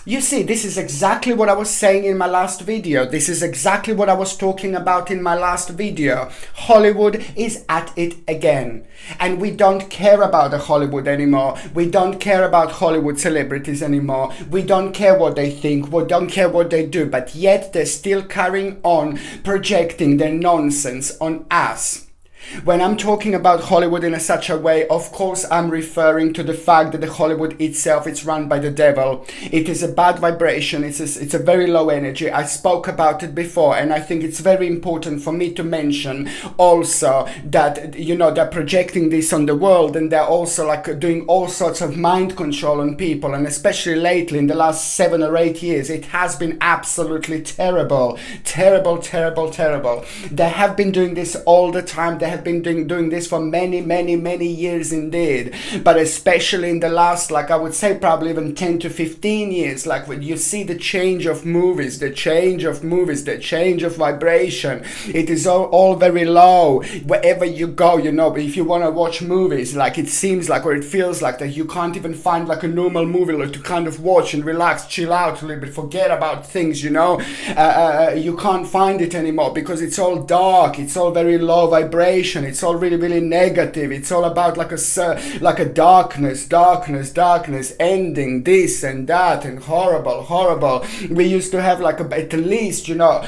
You see, this is exactly what I was saying in my last video. This is exactly what I was talking about in my last video. Hollywood is at it again. And we don't care about the Hollywood anymore. We don't care about Hollywood celebrities anymore. We don't care what they think. We don't care what they do. But yet they're still carrying on projecting their nonsense on us. When I'm talking about Hollywood in such a way, of course I'm referring to the fact that the Hollywood itself is run by the devil. It is a bad vibration, it's a very low energy. I spoke about it before, and I think it's very important for me to mention also that, you know, they're projecting this on the world, and they're also like doing all sorts of mind control on people, and especially lately in the last 7 or 8 years, it has been absolutely terrible. Terrible, terrible, terrible. They have been doing this all the time. They have been doing this for many years indeed, but especially in the last, like I would say probably even 10 to 15 years, like when you see the change of movies, the change of vibration, it is all very low wherever you go, you know. But if you want to watch movies, like it seems like, or it feels like, that you can't even find like a normal movie like to kind of watch and relax, chill out a little bit, forget about things, you know. You can't find it anymore because it's all dark, it's all very low vibration. It's all really negative. It's all about like a darkness, ending this and that, and horrible. We used to have like at least, you know,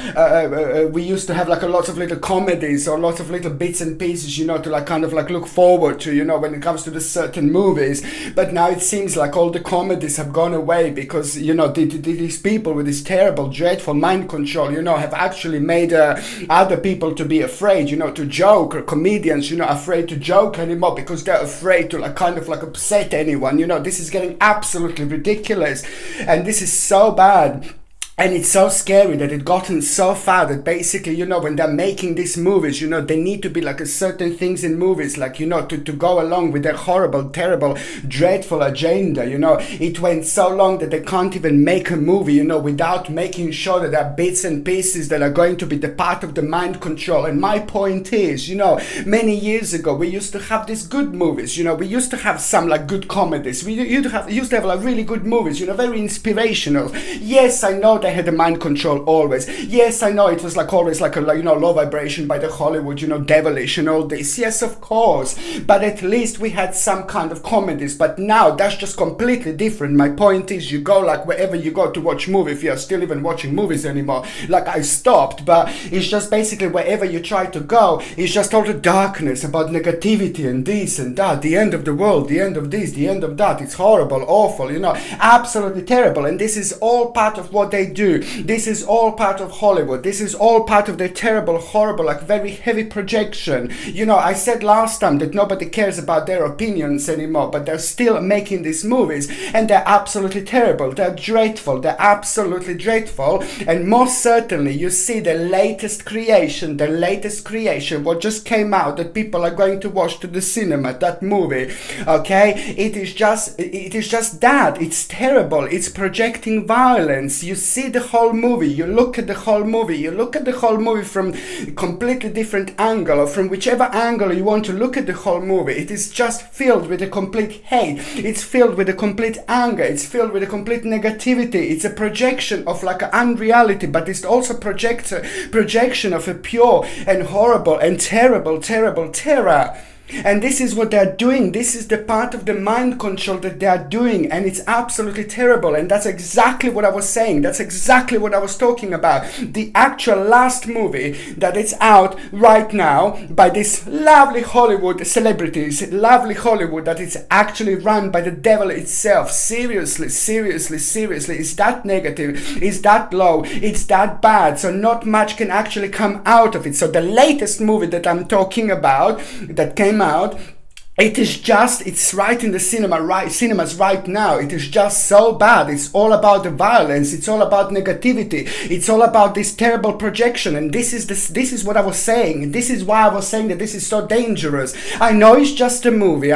we used to have like a lot of little comedies or lots of little bits and pieces, you know, to like kind of like look forward to, you know, when it comes to the certain movies. But now it seems like all the comedies have gone away because, you know, these people with this terrible, dreadful mind control, you know, have actually made other people to be afraid, you know, to joke, or comedians, you know, afraid to joke anymore because they're afraid to like kind of like upset anyone. You know, this is getting absolutely ridiculous, and this is so bad. And it's so scary that it gotten so far that basically, you know, when they're making these movies, you know, they need to be like a certain things in movies, like, you know, to go along with their horrible, terrible, dreadful agenda, you know. It went so long that they can't even make a movie, you know, without making sure that there are bits and pieces that are going to be the part of the mind control. And my point is, you know, many years ago, we used to have these good movies, you know, we used to have some like good comedies. We used to have like really good movies, you know, very inspirational. Yes, I know they had the mind control always. Yes, I know it was like always like a, you know, low vibration by the Hollywood, you know, devilish and all this. Yes, of course. But at least we had some kind of comedies. But now that's just completely different. My point is, you go like wherever you go to watch movie, if you're still even watching movies anymore, like I stopped, but it's just basically wherever you try to go, it's just all the darkness about negativity and this and that, the end of the world, the end of this, the end of that. It's horrible, awful, you know, absolutely terrible. And this is all part of what they do. This is all part of Hollywood. This is all part of their terrible, horrible, like very heavy projection. You know, I said last time that nobody cares about their opinions anymore, but they're still making these movies, and they're absolutely terrible. They're dreadful. They're absolutely dreadful. And most certainly, you see the latest creation, what just came out that people are going to watch to the cinema, that movie. Okay, it is just that. It's terrible. It's projecting violence. You see the whole movie, you look at the whole movie from a completely different angle, or from whichever angle you want to look at the whole movie. It is just filled with a complete hate, it's filled with a complete anger, it's filled with a complete negativity. It's a projection of like an unreality, but it's also projection of a pure and horrible and terrible terror. And this is what they're doing. This is the part of the mind control that they are doing, and it's absolutely terrible. And that's exactly what I was saying. That's exactly what I was talking about. The actual last movie that is out right now by this lovely Hollywood celebrities, lovely Hollywood that is actually run by the devil itself. Seriously, it's that negative, it's that low, it's that bad. So not much can actually come out of it. So the latest movie that I'm talking about that came out, it's right in the cinemas right now. It is just so bad. It's all about the violence. It's all about negativity. It's all about this terrible projection. And this is what I was saying. This is why I was saying that this is so dangerous. I know it's just a movie.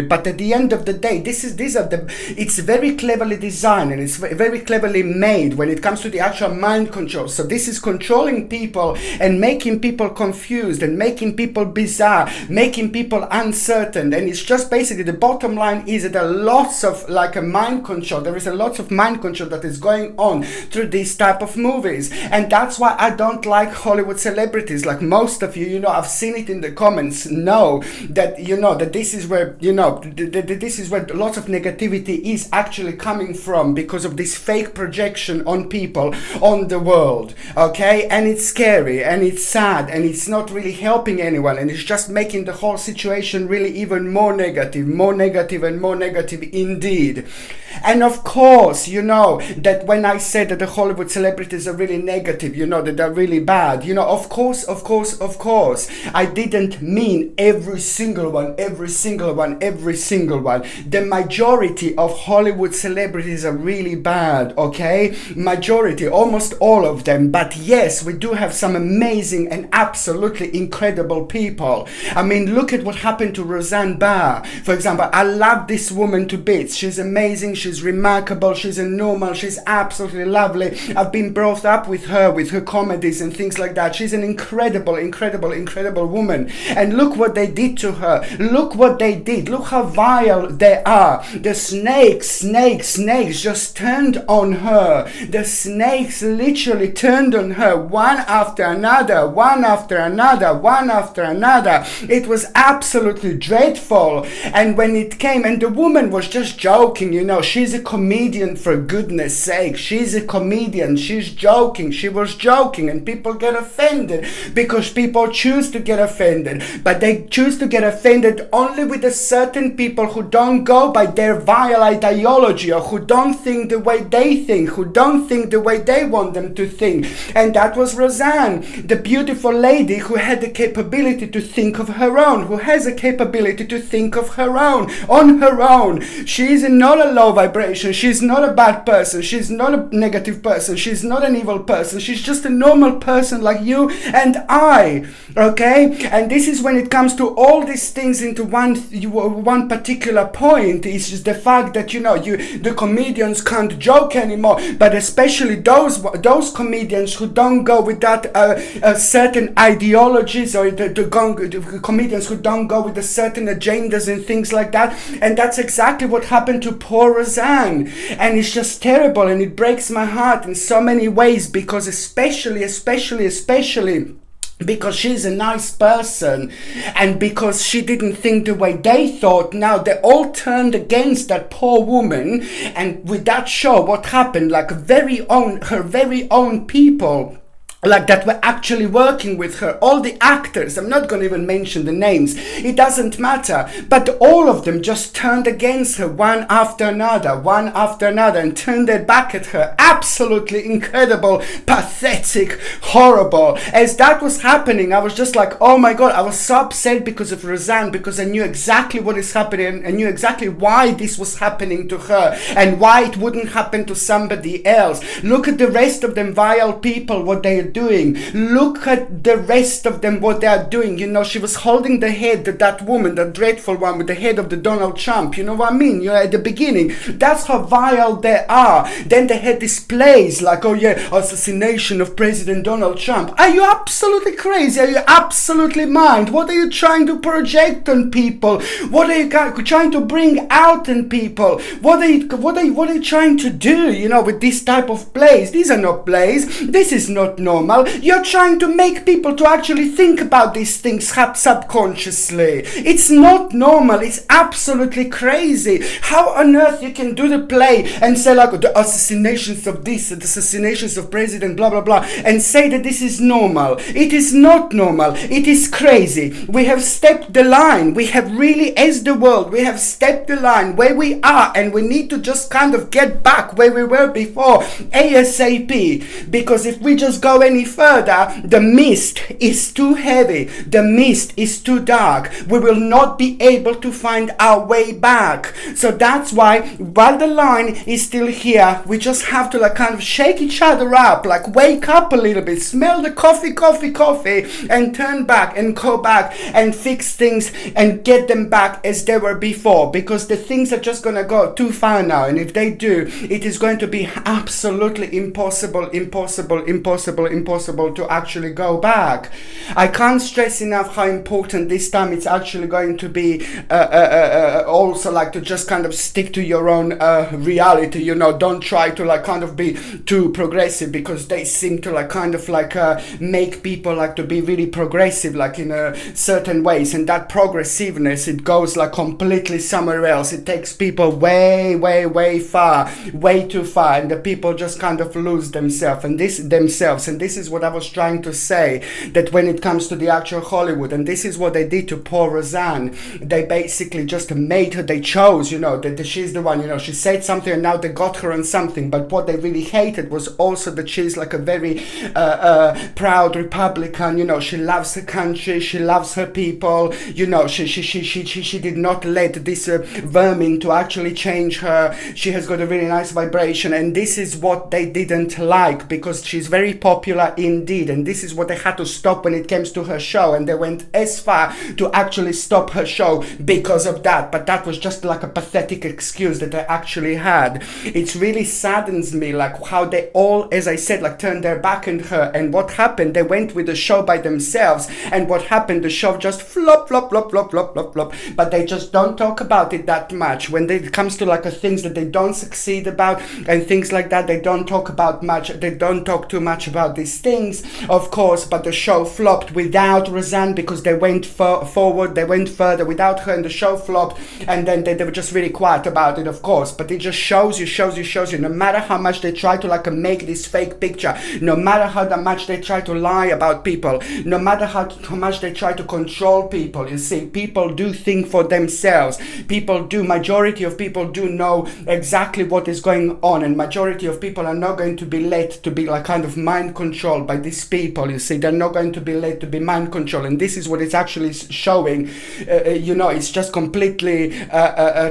But at the end of the day, it's very cleverly designed, and it's very cleverly made when it comes to the actual mind control. So this is controlling people and making people confused and making people bizarre, making people uncertain, and it's just basically the bottom line is that there are lots of like a mind control. There is a lot of mind control that is going on through these type of movies, and that's why I don't like Hollywood celebrities. Like most of you, you know, I've seen it in the comments, know that, you know, that this is where, you know, this is where lots of negativity is actually coming from, because of this fake projection on people, on the world, okay? And it's scary, and it's sad, and it's not really helping anyone, and it's just making the whole situation really even more negative and more negative indeed. And of course, you know, that when I said that the Hollywood celebrities are really negative, you know, that they're really bad, you know, of course, I didn't mean every single one. The majority of Hollywood celebrities are really bad, okay? Majority, almost all of them. But yes, we do have some amazing and absolutely incredible people. I mean, look at what happened to Roseanne Barr, for example. I love this woman to bits. She's amazing. She's remarkable. She's a normal. She's absolutely lovely. I've been brought up with her comedies and things like that. She's an incredible woman. And look what they did to her. Look what they did. Look how vile they are. The snakes just turned on her. The snakes literally turned on her, one after another. It was absolutely dreadful. And when it came, and the woman was just joking, you know, she's a comedian, for goodness sake. She's a comedian. She's joking. She was joking, and people get offended because people choose to get offended. But they choose to get offended only with a certain people who don't go by their vile ideology, or who don't think the way they think, who don't think the way they want them to think. And that was Roseanne, the beautiful lady who had the capability to think of her own, who has a capability to think of her own, on her own. She's not a low vibration. She's not a bad person. She's not a negative person. She's not an evil person. She's just a normal person like you and I, okay? And this is when it comes to all these things into one particular point. It's just the fact that, you know, the comedians can't joke anymore, but especially those comedians who don't go with that certain ideologies, or the comedians who don't go with the certain agendas and things like that. And that's exactly what happened to poor Roseanne. And it's just terrible, and it breaks my heart in so many ways, because especially because she's a nice person, and because she didn't think the way they thought. Now they all turned against that poor woman, and with that show, what happened? Like her very own people, like that were actually working with her, all the actors, I'm not going to even mention the names, it doesn't matter, but all of them just turned against her one after another, and turned their back at her. Absolutely incredible, pathetic, horrible. As that was happening, I was just like, oh my god, I was so upset because of Roseanne, because I knew exactly what is happening. I knew exactly why this was happening to her, and why it wouldn't happen to somebody else. Look at the rest of them vile people, what they are doing. Look at the rest of them, what they are doing. You know, she was holding the head, that woman, that dreadful one with the head of the Donald Trump, you know what I mean? You know, at the beginning, that's how vile they are. Then they had this plays like, oh yeah, assassination of President Donald Trump. Are you absolutely crazy? Are you absolutely mad? What are you trying to project on people? What are you trying to bring out in people? What are you trying to do, you know, with this type of plays? These are not plays. This is not normal. You're trying to make people to actually think about these things subconsciously. It's not normal. It's absolutely crazy. How on earth you can do the play and say like the assassinations of this, the assassinations of president, blah blah blah, and say that this is normal? It is not normal. It is crazy. We have stepped the line. We have really, as the world, we have stepped the line where we are, and we need to just kind of get back where we were before ASAP, because if we just go any further, the mist is too heavy, the mist is too dark, we will not be able to find our way back. So that's why, while the line is still here, we just have to like kind of shake each other up, like wake up a little bit, smell the coffee, and turn back and go back and fix things and get them back as they were before, because the things are just gonna go too far now, and if they do, it is going to be absolutely impossible impossible to actually go back. I can't stress enough how important this time it's actually going to be also like to just kind of stick to your own reality, you know. Don't try to like kind of be too progressive, because they seem to like kind of like make people like to be really progressive like in certain ways, and that progressiveness, it goes like completely somewhere else. It takes people way far, way too far, and the people just kind of lose themselves. And this is what I was trying to say, that when it comes to the actual Hollywood, and this is what they did to poor Roseanne, they basically just made her, they chose, you know, that she's the one, you know, she said something and now they got her on something. But what they really hated was also that she's like a very proud Republican, you know. She loves her country, she loves her people, you know. She did not let this vermin to actually change her. She has got a really nice vibration, and this is what they didn't like, because she's very popular indeed, and this is what they had to stop when it comes to her show. And they went as far to actually stop her show because of that. But that was just like a pathetic excuse that they actually had. It really saddens me like how they all, as I said, like turned their back on her. And what happened, they went with the show by themselves, and what happened, the show just flop. But they just don't talk about it that much. When it comes to like things that they don't succeed about and things like that, they don't talk about much. They don't talk too much about these things, of course. But the show flopped without Roseanne, because they went forward, they went further without her, and the show flopped. And then they were just really quiet about it, of course. But it just shows you, no matter how much they try to like make this fake picture, no matter how much they try to lie about people, no matter how much they try to control people, you see, people do think for themselves. Majority of people do know exactly what is going on, and majority of people are not going to be led to be like kind of mind controlled by these people, you see. They're not going to be led to be mind controlled, and this is what it's actually showing. You know, it's just completely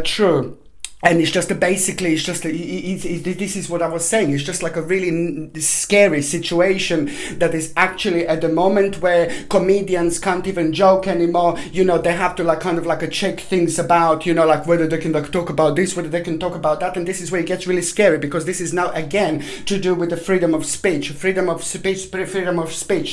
true. And it's just basically, this is what I was saying. It's just like a really scary situation that is actually at the moment where comedians can't even joke anymore. You know, they have to like kind of like check things about, you know, like whether they can like talk about this, whether they can talk about that. And this is where it gets really scary, because this is now again to do with the freedom of speech.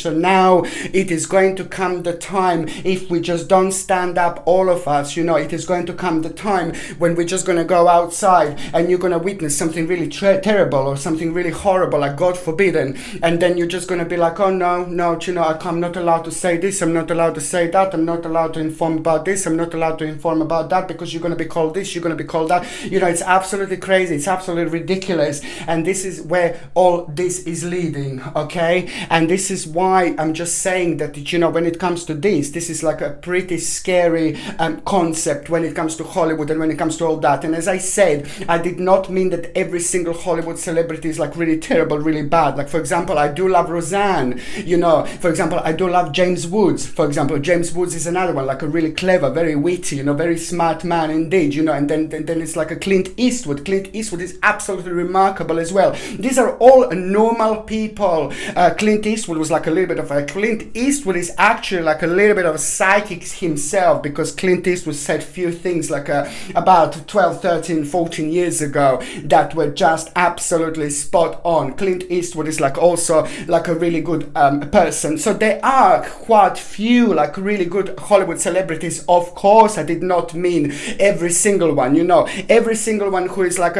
So now it is going to come the time, if we just don't stand up, all of us, you know, it is going to come the time when we're just going to go outside and you're going to witness something really terrible or something really horrible, like God forbidden, and then you're just going to be like, oh no, you know, I'm not allowed to say this, I'm not allowed to say that, I'm not allowed to inform about this, I'm not allowed to inform about that, because you're going to be called this, you're going to be called that. You know, it's absolutely crazy, it's absolutely ridiculous, and this is where all this is leading, okay? And this is why I'm just saying that, you know, when it comes to this is like a pretty scary concept when it comes to Hollywood and when it comes to all that. And as I said, I did not mean that every single Hollywood celebrity is like really terrible, really bad. Like, for example, I do love Roseanne, you know. For example, I do love James Woods. For example, James Woods is another one, like a really clever, very witty, you know, very smart man indeed, you know. And then it's like a Clint Eastwood. Clint Eastwood is absolutely remarkable as well. These are all normal people. Clint Eastwood was like a little bit of a... Clint Eastwood is actually like a little bit of a psychic himself, because Clint Eastwood said few things like about 12, 13, 14 years ago that were just absolutely spot on. Clint Eastwood is like also like a really good person. So there are quite few like really good Hollywood celebrities. Of course, I did not mean every single one, you know, every single one who is like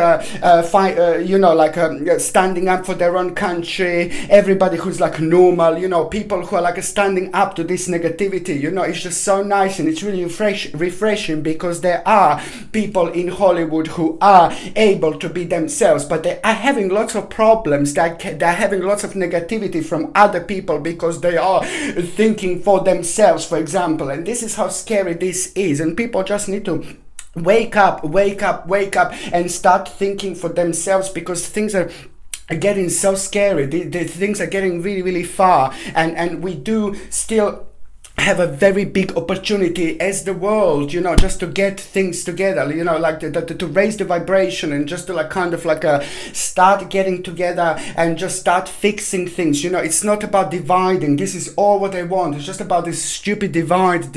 standing up for their own country, everybody who's like normal, you know, people who are like standing up to this negativity, you know. It's just so nice, and it's really refreshing, because there are people in Hollywood who are able to be themselves, but they are having lots of problems. They're having lots of negativity from other people because they are thinking for themselves, for example. And this is how scary this is, and people just need to wake up and start thinking for themselves, because things are getting so scary. The things are getting really far, and we do still have a very big opportunity as the world, you know, just to get things together, you know, like to raise the vibration, and just to like kind of like start getting together and just start fixing things, you know. It's not about dividing. This is all what I want. It's just about this stupid divide,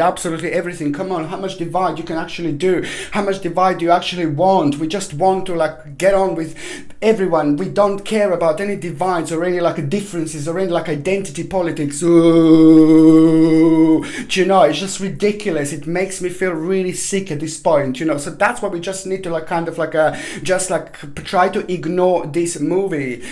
absolutely everything. Come on, how much divide you can actually do? How much divide do you actually want? We just want to like get on with Everyone, we don't care about any divides or any like differences or any like identity politics. Ooh, you know, it's just ridiculous. It makes me feel really sick at this point, you know. So that's why we just need to like kind of like just like try to ignore these movies,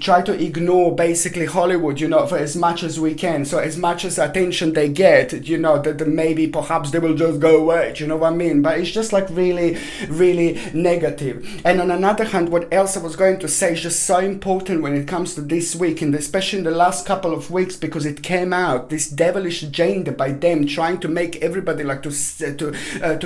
try to ignore basically Hollywood, you know, for as much as we can. So as much as attention they get, you know, that maybe perhaps they will just go away, do you know what I mean? But it's just like really, really negative. And on another hand, what else I was going to say is just so important when it comes to this week, and especially in the last couple of weeks, because it came out, this devilish agenda by them trying to make everybody like to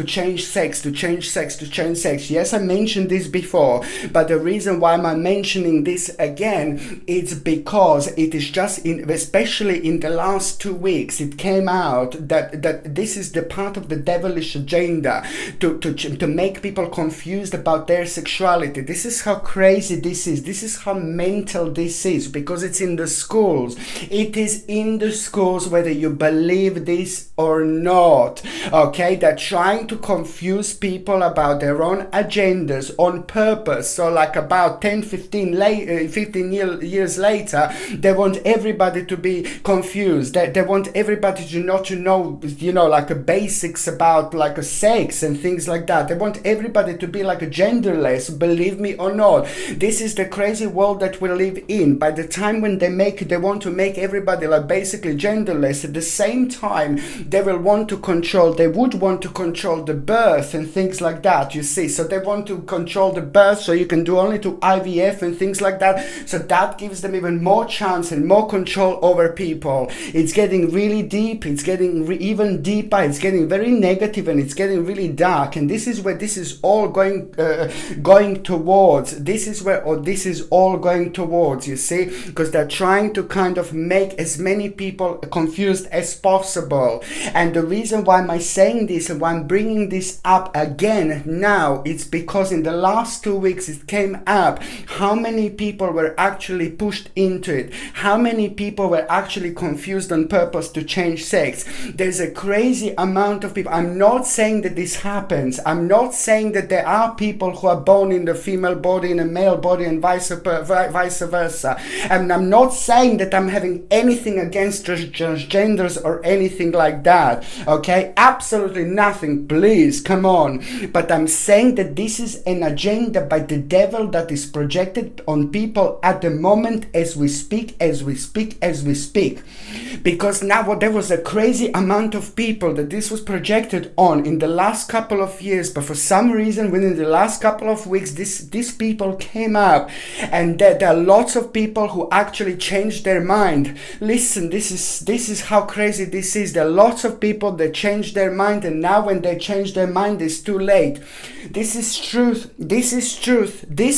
change sex, to change sex. Yes, I mentioned this before, but the reason why I'm mentioning this again is because it is just especially in the last 2 weeks, it came out that this is the part of the devilish agenda to make people confused about their sexuality. This is how crazy this is. This is how mental this is, because it's in the schools. It is in the schools, whether you believe this or not. Okay, they're trying to confuse people about their own agendas on purpose. So like about 15 years later, they want everybody to be confused. They want everybody to not to know, you know, like a basics about like a sex and things like that. They want everybody to be like a genderless, believe me or not. This is the crazy world that we live in. By the time when they want to make everybody like basically genderless, at the same time they would want to control the birth and things like that, you see. So they want to control the birth, so you can do only to IVF and things like that. So that gives them even more chance and more control over people. It's getting really deep, it's getting even deeper, it's getting very negative, and it's getting really dark. And this is where this is all going towards. This is where this is all going towards, you see, because they're trying to kind of make as many people confused as possible. And the reason why I'm saying this and why I'm bringing this up again now, it's because in the last 2 weeks it came up how many people were actually pushed into it, how many people were actually confused on purpose to change sex. There's a crazy amount of people. I'm not saying that this happens. I'm not saying that there are people who are born in the female body, in a male body, and vice versa. And I'm not saying that I'm having anything against transgenders or anything like that. Okay? Absolutely nothing. Please, come on. But I'm saying that this is an agenda by the devil that is projected on people at the moment as we speak. Because now there was a crazy amount of people that this was projected on in the last couple of years, but for some reason within the last couple of weeks these people came up, and there are lots of people who actually changed their mind. Listen, this is how crazy this is. There are lots of people that changed their mind, and now when they change their mind it's too late. This is truth. This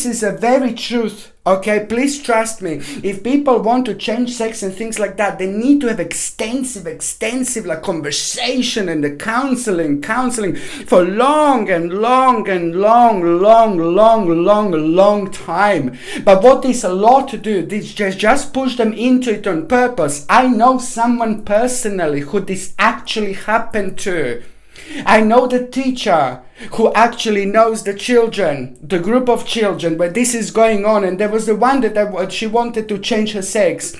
is a very truth. Okay, please trust me. If people want to change sex and things like that, they need to have extensive like conversation and the counseling for long time. But what this a lot to do, this just push them into it on purpose. I know someone personally who this actually happened to. I know the teacher who actually knows the children, the group of children where this is going on, and there was the one that she wanted to change her sex,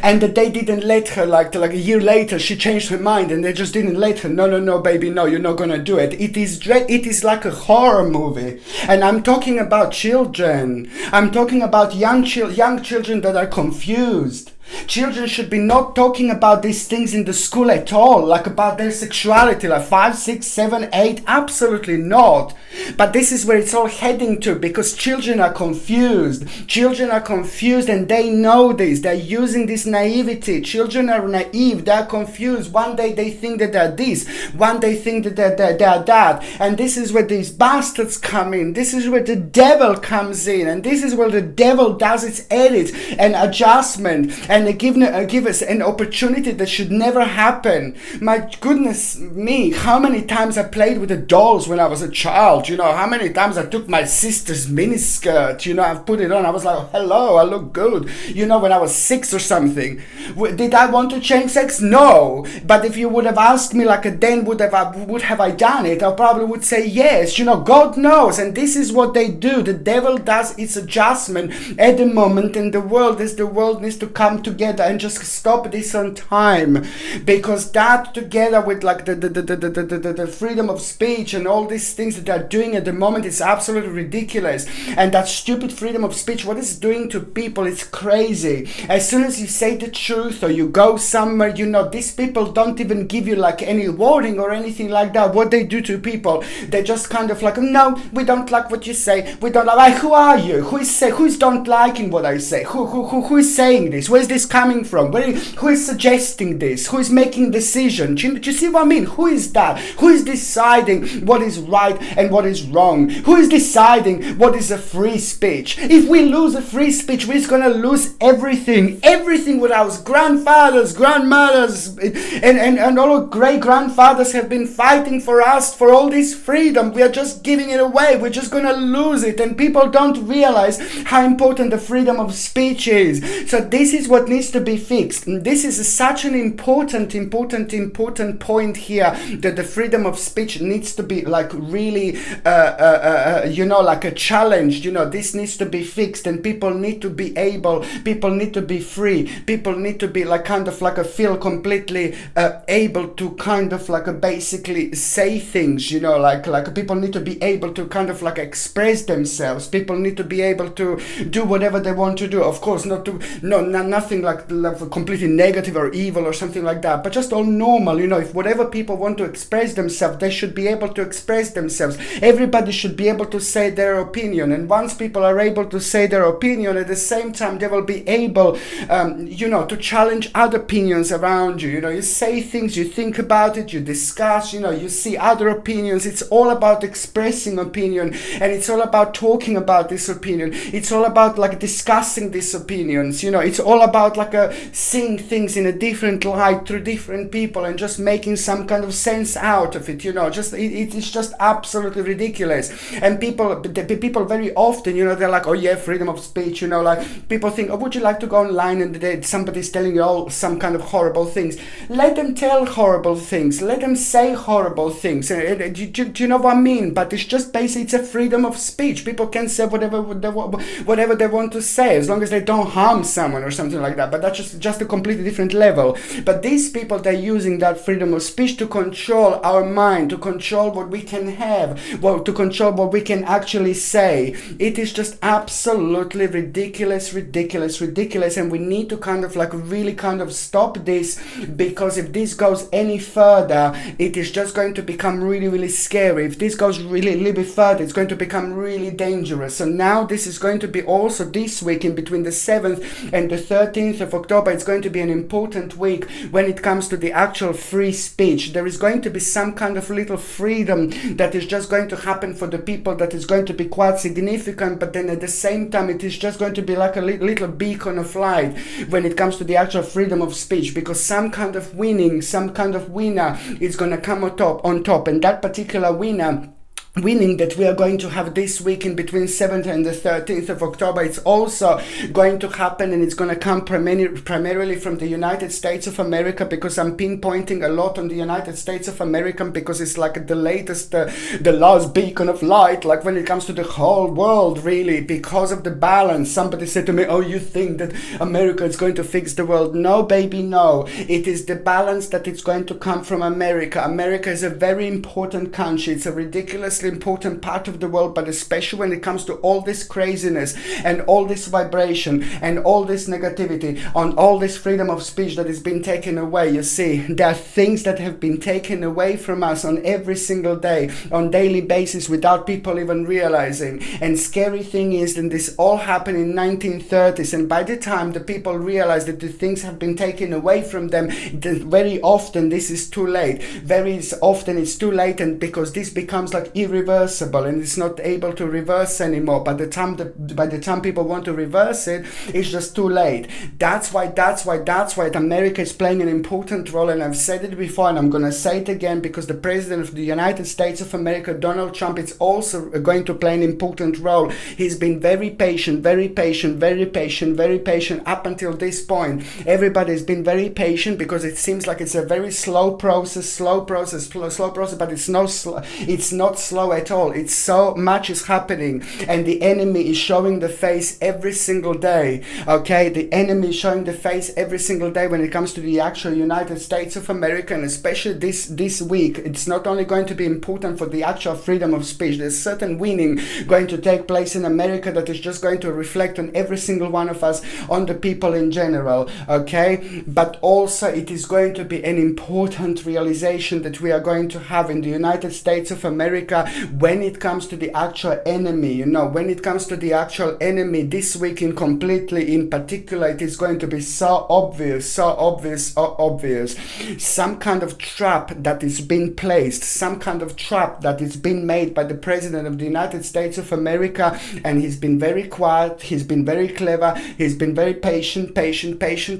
and that they didn't let her, like a year later she changed her mind and they just didn't let her. No baby, no, you're not gonna do it. It is like a horror movie. And I'm talking about children. I'm talking about young children that are confused. Children should be not talking about these things in the school at all, like about their sexuality, like 5, 6, 7, 8, absolutely not. But this is where it's all heading to, because children are confused. Children are confused and they know this. They're using this naivety. Children are naive, they're confused. One day they think that they're this, one day think that they're that. And this is where these bastards come in. This is where the devil comes in. And this is where the devil does its edit and adjustment. and they give us an opportunity that should never happen. My goodness me, how many times I played with the dolls when I was a child, you know, how many times I took my sister's miniskirt, you know, I've put it on, I was like, hello, I look good, you know, when I was 6 or something. Did I want to change sex? No. But if you would have asked me like then would have I done it, I probably would say yes. You know, God knows, and this is what they do. The devil does its adjustment at the moment in the world, as the world needs to come together and just stop this on time, because that together with like the freedom of speech and all these things that they're doing at the moment is absolutely ridiculous. And that stupid freedom of speech, what it's doing to people, it's crazy. As soon as you say the truth or you go somewhere, you know, these people don't even give you like any warning or anything like that. What they do to people, they just kind of like, no, we don't like what you say, we don't like, who are you, who's don't liking what I say, who is saying this, where's this coming from, who is suggesting this, who is making decisions? Do you see what I mean? Who is that? Who is deciding what is right and what is wrong? Who is deciding what is a free speech? If we lose a free speech, we're gonna lose everything what our grandfathers, grandmothers, and all our great grandfathers have been fighting for us, for all this freedom. We are just giving it away. We're just gonna lose it, and people don't realize how important the freedom of speech is. So this is what needs to be fixed. And this is such an important point here, that the freedom of speech needs to be like really you know, like a challenge. You know, this needs to be fixed, and people need to be free. People need to be like kind of like feel completely able to kind of like basically say things, you know, like people need to be able to kind of like express themselves. People need to be able to do whatever they want to do. Of course, nothing like completely negative or evil or something like that, but just all normal, you know. If whatever people want to express themselves, they should be able to express themselves. Everybody should be able to say their opinion, and once people are able to say their opinion, at the same time they will be able you know, to challenge other opinions around you. You know, you say things, you think about it, you discuss, you know, you see other opinions. It's all about expressing opinion, and it's all about talking about this opinion. It's all about like discussing these opinions, you know. It's all about like seeing things in a different light through different people and just making some kind of sense out of it, you know. Just it's just absolutely ridiculous. And people very often, you know, they're like, oh yeah, freedom of speech, you know, like people think, oh, would you like to go online and somebody's telling you all some kind of horrible things? Let them tell horrible things, let them say horrible things. Do you know what I mean? But it's just basically, it's a freedom of speech. People can say whatever they want to say, as long as they don't harm someone or something like that. But that's just a completely different level. But these people, they're using that freedom of speech to control our mind, to control what we can have, to control what we can actually say. It is just absolutely ridiculous, and we need to kind of like really kind of stop this, because if this goes any further, it is just going to become really scary. If this goes really a little bit further, it's going to become really dangerous. So now this is going to be also this week, in between the 7th and the 13th of October, it's going to be an important week when it comes to the actual free speech. There is going to be some kind of little freedom that is just going to happen for the people, that is going to be quite significant, but then at the same time it is just going to be like a little beacon of light when it comes to the actual freedom of speech, because some kind of winning, some kind of winner is going to come on top, and that particular winning that we are going to have this week in between 7th and the 13th of October, it's also going to happen, and it's going to come primarily from the United States of America, because I'm pinpointing a lot on the United States of America, because it's like the latest, the last beacon of light, like when it comes to the whole world, really, because of the balance. Somebody said to me, oh, you think that America is going to fix the world? No, baby, no. It is the balance that it's going to come from America. America is a very important country. It's a ridiculously important part of the world, but especially when it comes to all this craziness and all this vibration and all this negativity, on all this freedom of speech that has been taken away. You see, there are things that have been taken away from us on every single day, on daily basis, without people even realizing. And scary thing is that this all happened in 1930s, and by the time the people realize that the things have been taken away from them, very often this is too late. Very often it's too late, and because this becomes like irreversible irreversible and it's not able to reverse anymore. By the time people want to reverse it, it's just too late. That's why America is playing an important role, and I've said it before and I'm going to say it again, because the President of the United States of America, Donald Trump, is also going to play an important role. He's been very patient up until this point. Everybody's been very patient because it seems like it's a very slow process, but it's not slow at all. It's so much is happening, and the enemy is showing the face every single day. Okay, the enemy is showing the face every single day when it comes to the actual United States of America, and especially this week. It's not only going to be important for the actual freedom of speech. There's certain winning going to take place in America that is just going to reflect on every single one of us, on the people in general. Okay, but also it is going to be an important realization that we are going to have in the United States of America when it comes to the actual enemy. When it comes to the actual enemy this week in particular, it is going to be so obvious. Some kind of trap that is being placed, some kind of trap that is being made by the President of the United States of America, and he's been very quiet, he's been very clever, he's been very patient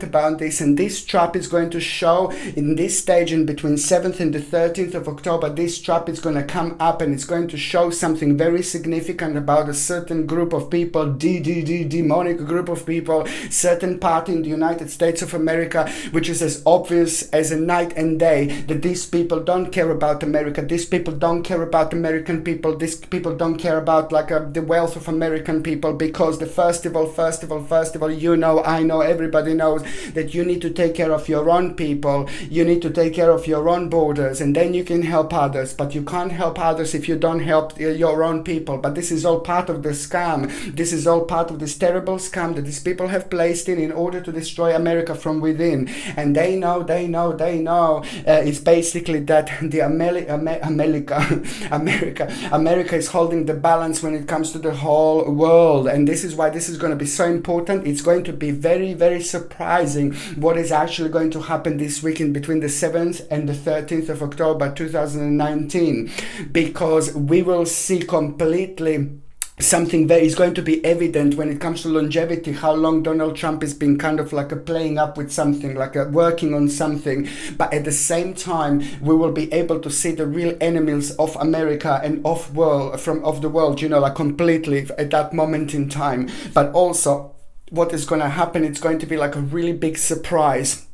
about this, and this trap is going to show in this stage in between 7th and the 13th of October. This trap is going to come up and it's going to show something very significant about a certain group of people, demonic group of people, certain party in the United States of America, which is as obvious as a night and day that these people don't care about America, these people don't care about American people, these people don't care about the wealth of American people, because the first of all, I know, everybody knows that you need to take care of your own people, you need to take care of your own borders, and then you can help others. But you can't help others if you don't help your own people. But this is all part of the scam. This is all part of this terrible scam that these people have placed in order to destroy America from within. And they know. It's basically that the America is holding the balance when it comes to the whole world. And this is why this is going to be so important. It's going to be very, very surprising what is actually going to happen this weekend between the 7th and the 13th of October 2019, because we will see completely something that is going to be evident when it comes to longevity, how long Donald Trump has been kind of playing up with something, working on something. But at the same time, we will be able to see the real enemies of America and of the world, completely at that moment in time. But also, what is going to happen, it's going to be a really big surprise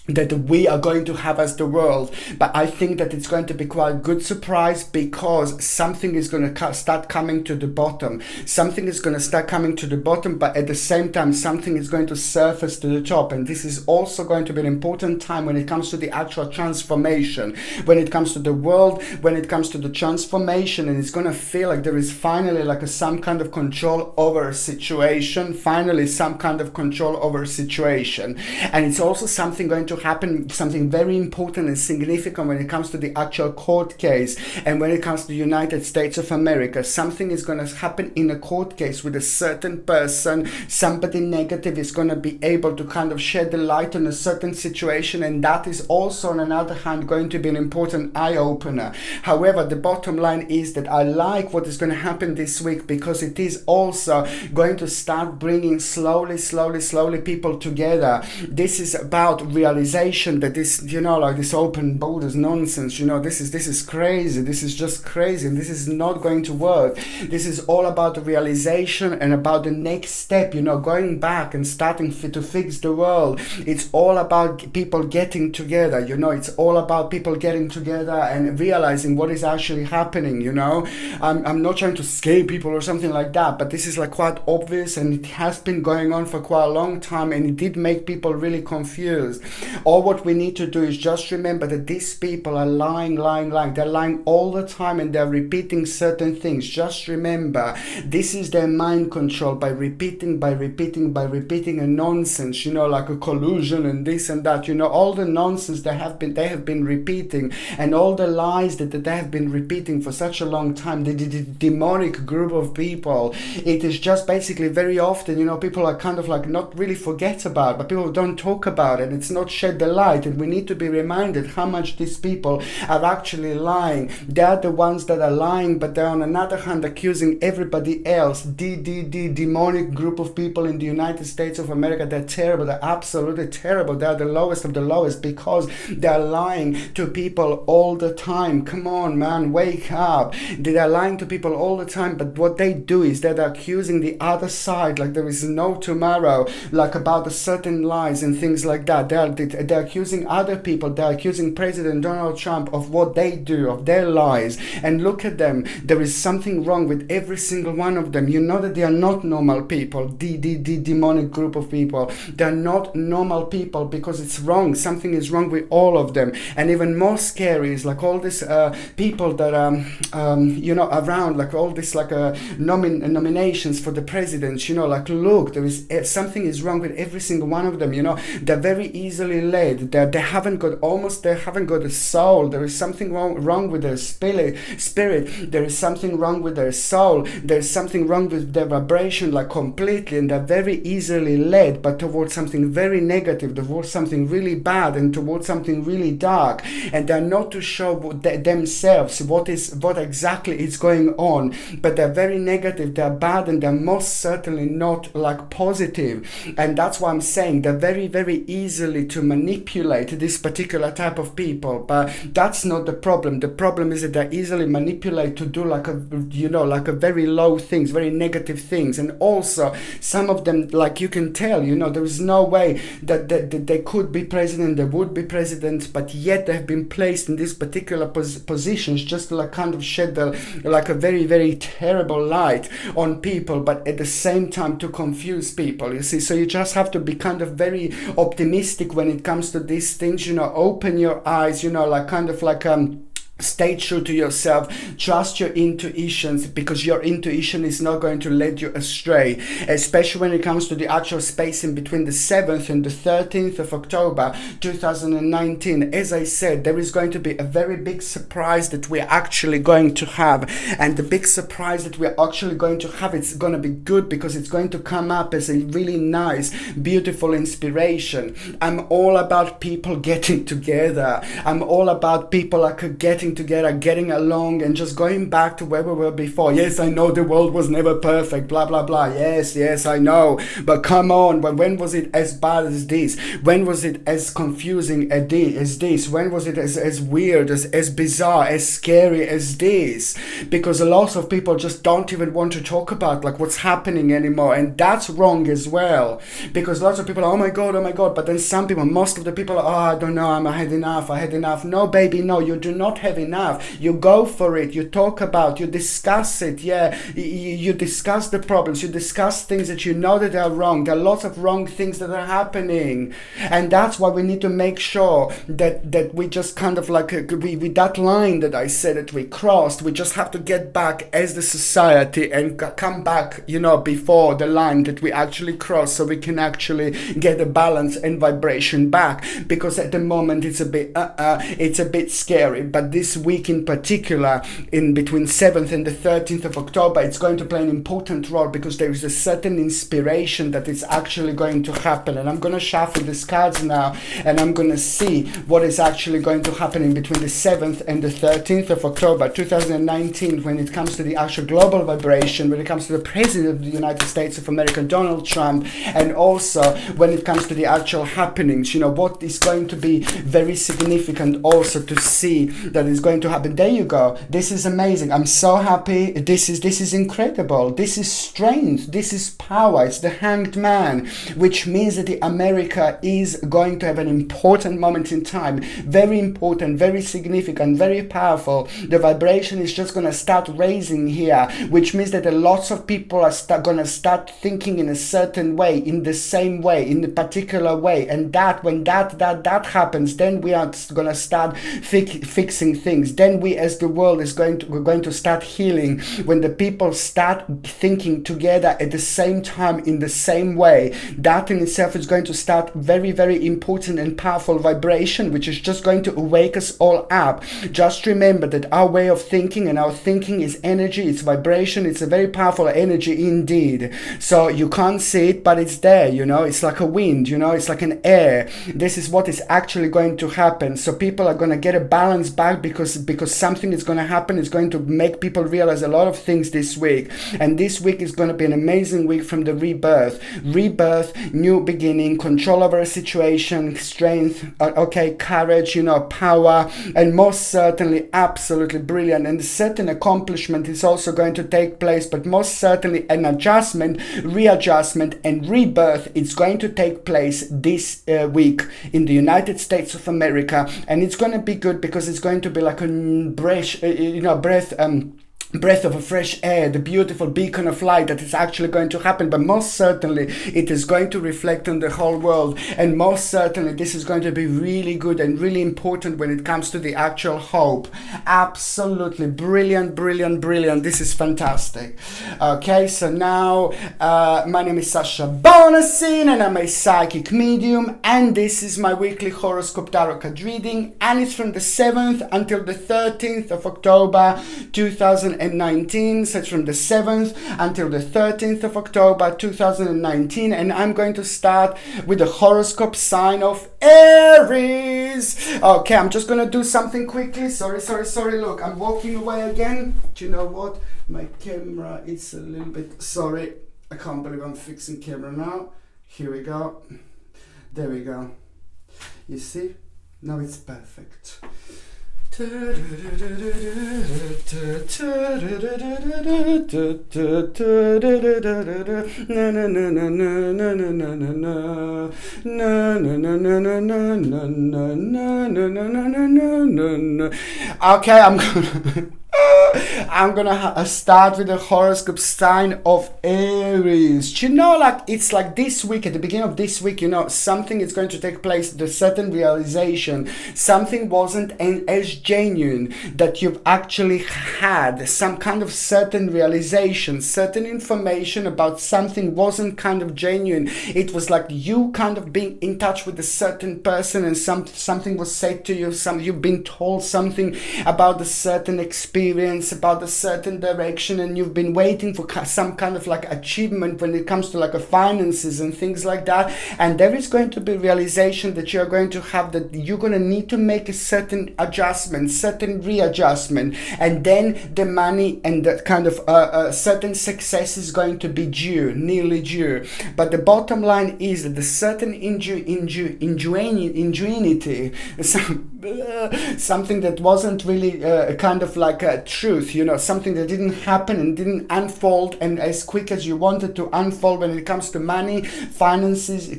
that we are going to have as the world. But I think that it's going to be quite a good surprise, because something is going to start coming to the bottom. Something is going to start coming to the bottom, but at the same time, something is going to surface to the top. And this is also going to be an important time when it comes to the actual transformation, when it comes to the world, when it comes to the transformation. And it's going to feel like there is finally some kind of control over a situation, And it's also something going to happen, something very important and significant when it comes to the actual court case, and when it comes to the United States of America. Something is going to happen in a court case with a certain person. Somebody negative is going to be able to kind of shed the light on a certain situation, and that is also on another hand going to be an important eye-opener. However, the bottom line is that I like what is going to happen this week, because it is also going to start bringing slowly people together. This is about realization that this, this open borders nonsense, this is crazy. This is just crazy, and this is not going to work. This is all about the realization and about the next step, going back and starting to fix the world. It's all about people getting together, it's all about people getting together and realizing what is actually happening, I'm not trying to scare people or something like that, but this is quite obvious, and it has been going on for quite a long time, and it did make people really confused. All what we need to do is just remember that these people are lying. They're lying all the time, and they're repeating certain things. Just remember, this is their mind control by repeating a nonsense, a collusion and this and that, all the nonsense they have been repeating, and all the lies that they have been repeating for such a long time. The demonic group of people, it is just basically very often, people are kind of not really forget about, but people don't talk about it. It's not shed the light, and we need to be reminded how much these people are actually lying. They're the ones that are lying, but they're on another hand accusing everybody else. The demonic group of people in the United States of America, they're terrible. They're absolutely terrible. They're the lowest of the lowest because they're lying to people all the time. Come on, man, wake up. They're lying to people all the time, but what they do is that they're accusing the other side like there is no tomorrow, like about a certain lies and things like that. They're accusing other people. They're accusing President Donald Trump of what they do, of their lies. And look at them. There is something wrong with every single one of them. You know that they are not normal people. The demonic group of people. They're not normal people because it's wrong. Something is wrong with all of them. And even more scary is like all these people that around, like all this like nominations for the presidents, like look, there is something is wrong with every single one of them. They're very easily led. They haven't got a soul. There is something wrong with their spirit. There is something wrong with their soul. There's something wrong with their vibration, like completely, and they're very easily led, but towards something very negative, towards something really bad, and towards something really dark. And they're not to show themselves what exactly is going on, but they're very negative, they're bad, and they're most certainly not like positive. And that's why I'm saying they're very, very easily to manipulate this particular type of people. But that's not the problem. The problem is that they're easily manipulated to do like a very low things, very negative things. And also some of them, like you can tell, there is no way that they could be president, they would be president, but yet they have been placed in these particular positions just to like kind of shed like a very, very terrible light on people, but at the same time to confuse people, you see. So you just have to be kind of very optimistic when it comes to these things, open your eyes, like kind of like stay true to yourself, trust your intuitions, because your intuition is not going to lead you astray, especially when it comes to the actual space in between the 7th and the 13th of October 2019. As I said, there is going to be a very big surprise that we're actually going to have, and the big surprise that we're actually going to have, it's going to be good because it's going to come up as a really nice, beautiful inspiration. I'm all about people getting together. I'm all about people like getting together, getting along, and just going back to where we were before. Yes, I know the world was never perfect, blah blah blah. Yes, I know, but come on, when was it as bad as this? When was it as confusing as this? When was it as weird, as bizarre, as scary as this? Because a lot of people just don't even want to talk about like what's happening anymore, and that's wrong as well. Because lots of people are, oh my god, but then some people, most of the people are, I don't know, I had enough. No baby, no, you do not have enough. You go for it, you talk about, you discuss it, you discuss the problems, you discuss things that you know that are wrong. There are lots of wrong things that are happening, and that's why we need to make sure that we just kind of like with that line that I said that we crossed, we just have to get back as the society and come back, before the line that we actually crossed, so we can actually get the balance and vibration back. Because at the moment it's a bit scary, but this week in particular, in between 7th and the 13th of October, it's going to play an important role, because there is a certain inspiration that is actually going to happen. And I'm going to shuffle these cards now, and I'm going to see what is actually going to happen in between the 7th and the 13th of October 2019 when it comes to the actual global vibration, when it comes to the President of the United States of America, Donald Trump, and also when it comes to the actual happenings, what is going to be very significant also to see that is going to happen. There you go. This is amazing. I'm so happy. This is incredible. This is strength. This is power. It's the Hanged Man, which means that the America is going to have an important moment in time. Very important, very significant, very powerful. The vibration is just going to start raising here, which means that lots of people are going to start thinking in a certain way, in the same way, in a particular way. And that when that happens, then we are going to start fixing things. Then we as the world we're going to start healing when the people start thinking together at the same time in the same way. That in itself is going to start very, very important and powerful vibration, which is just going to wake us all up. Just remember that our way of thinking, and our thinking is energy, it's vibration, it's a very powerful energy indeed. So you can't see it, but it's there, you know, it's like a wind, you know, it's like an air. This is what is actually going to happen. So people are going to get a balance back because something is going to happen. It's going to make people realize a lot of things this week. And this week is going to be an amazing week from the rebirth, new beginning, control over a situation, strength, courage, you know, power, and most certainly absolutely brilliant. And a certain accomplishment is also going to take place, but most certainly an adjustment, readjustment, and rebirth is going to take place this week in the United States of America. And it's going to be good because it's going to be like a breath of a fresh air, the beautiful beacon of light that is actually going to happen. But most certainly it is going to reflect on the whole world, and most certainly this is going to be really good and really important when it comes to the actual hope. Absolutely brilliant. This is fantastic. Okay, so now my name is Sasha Bonasin and I'm a psychic medium, and this is my weekly horoscope tarot card reading, and it's from the 7th until the 13th of October 2019. So it's from the 7th until the 13th of October 2019, and I'm going to start with the horoscope sign of Aries. Okay, I'm just gonna do something quickly. Sorry. Look, I'm walking away again. Do you know what? My camera is a little bit... Sorry, I can't believe I'm fixing camera now. Here we go. There we go. You see? Now it's perfect. Okay, I'm gonna start with the horoscope sign of Aries. Do you know, like, it's like this week, at the beginning of this week, you know, something is going to take place, the certain realization, something wasn't as genuine that you've actually had, some kind of certain realization, certain information about something wasn't kind of genuine. It was like you kind of being in touch with a certain person, and something was said to you, you've been told something about a certain experience, about a certain direction, and you've been waiting for some kind of like achievement when it comes to like a finances and things like that. And there is going to be realization that you're going to have, that you're going to need to make a certain adjustment, certain readjustment, and then the money and the kind of certain success is going to be nearly due. But the bottom line is that the certain ingenuity, something that wasn't really kind of like a truth, you know, something that didn't happen and didn't unfold and as quick as you wanted to unfold when it comes to money, finances,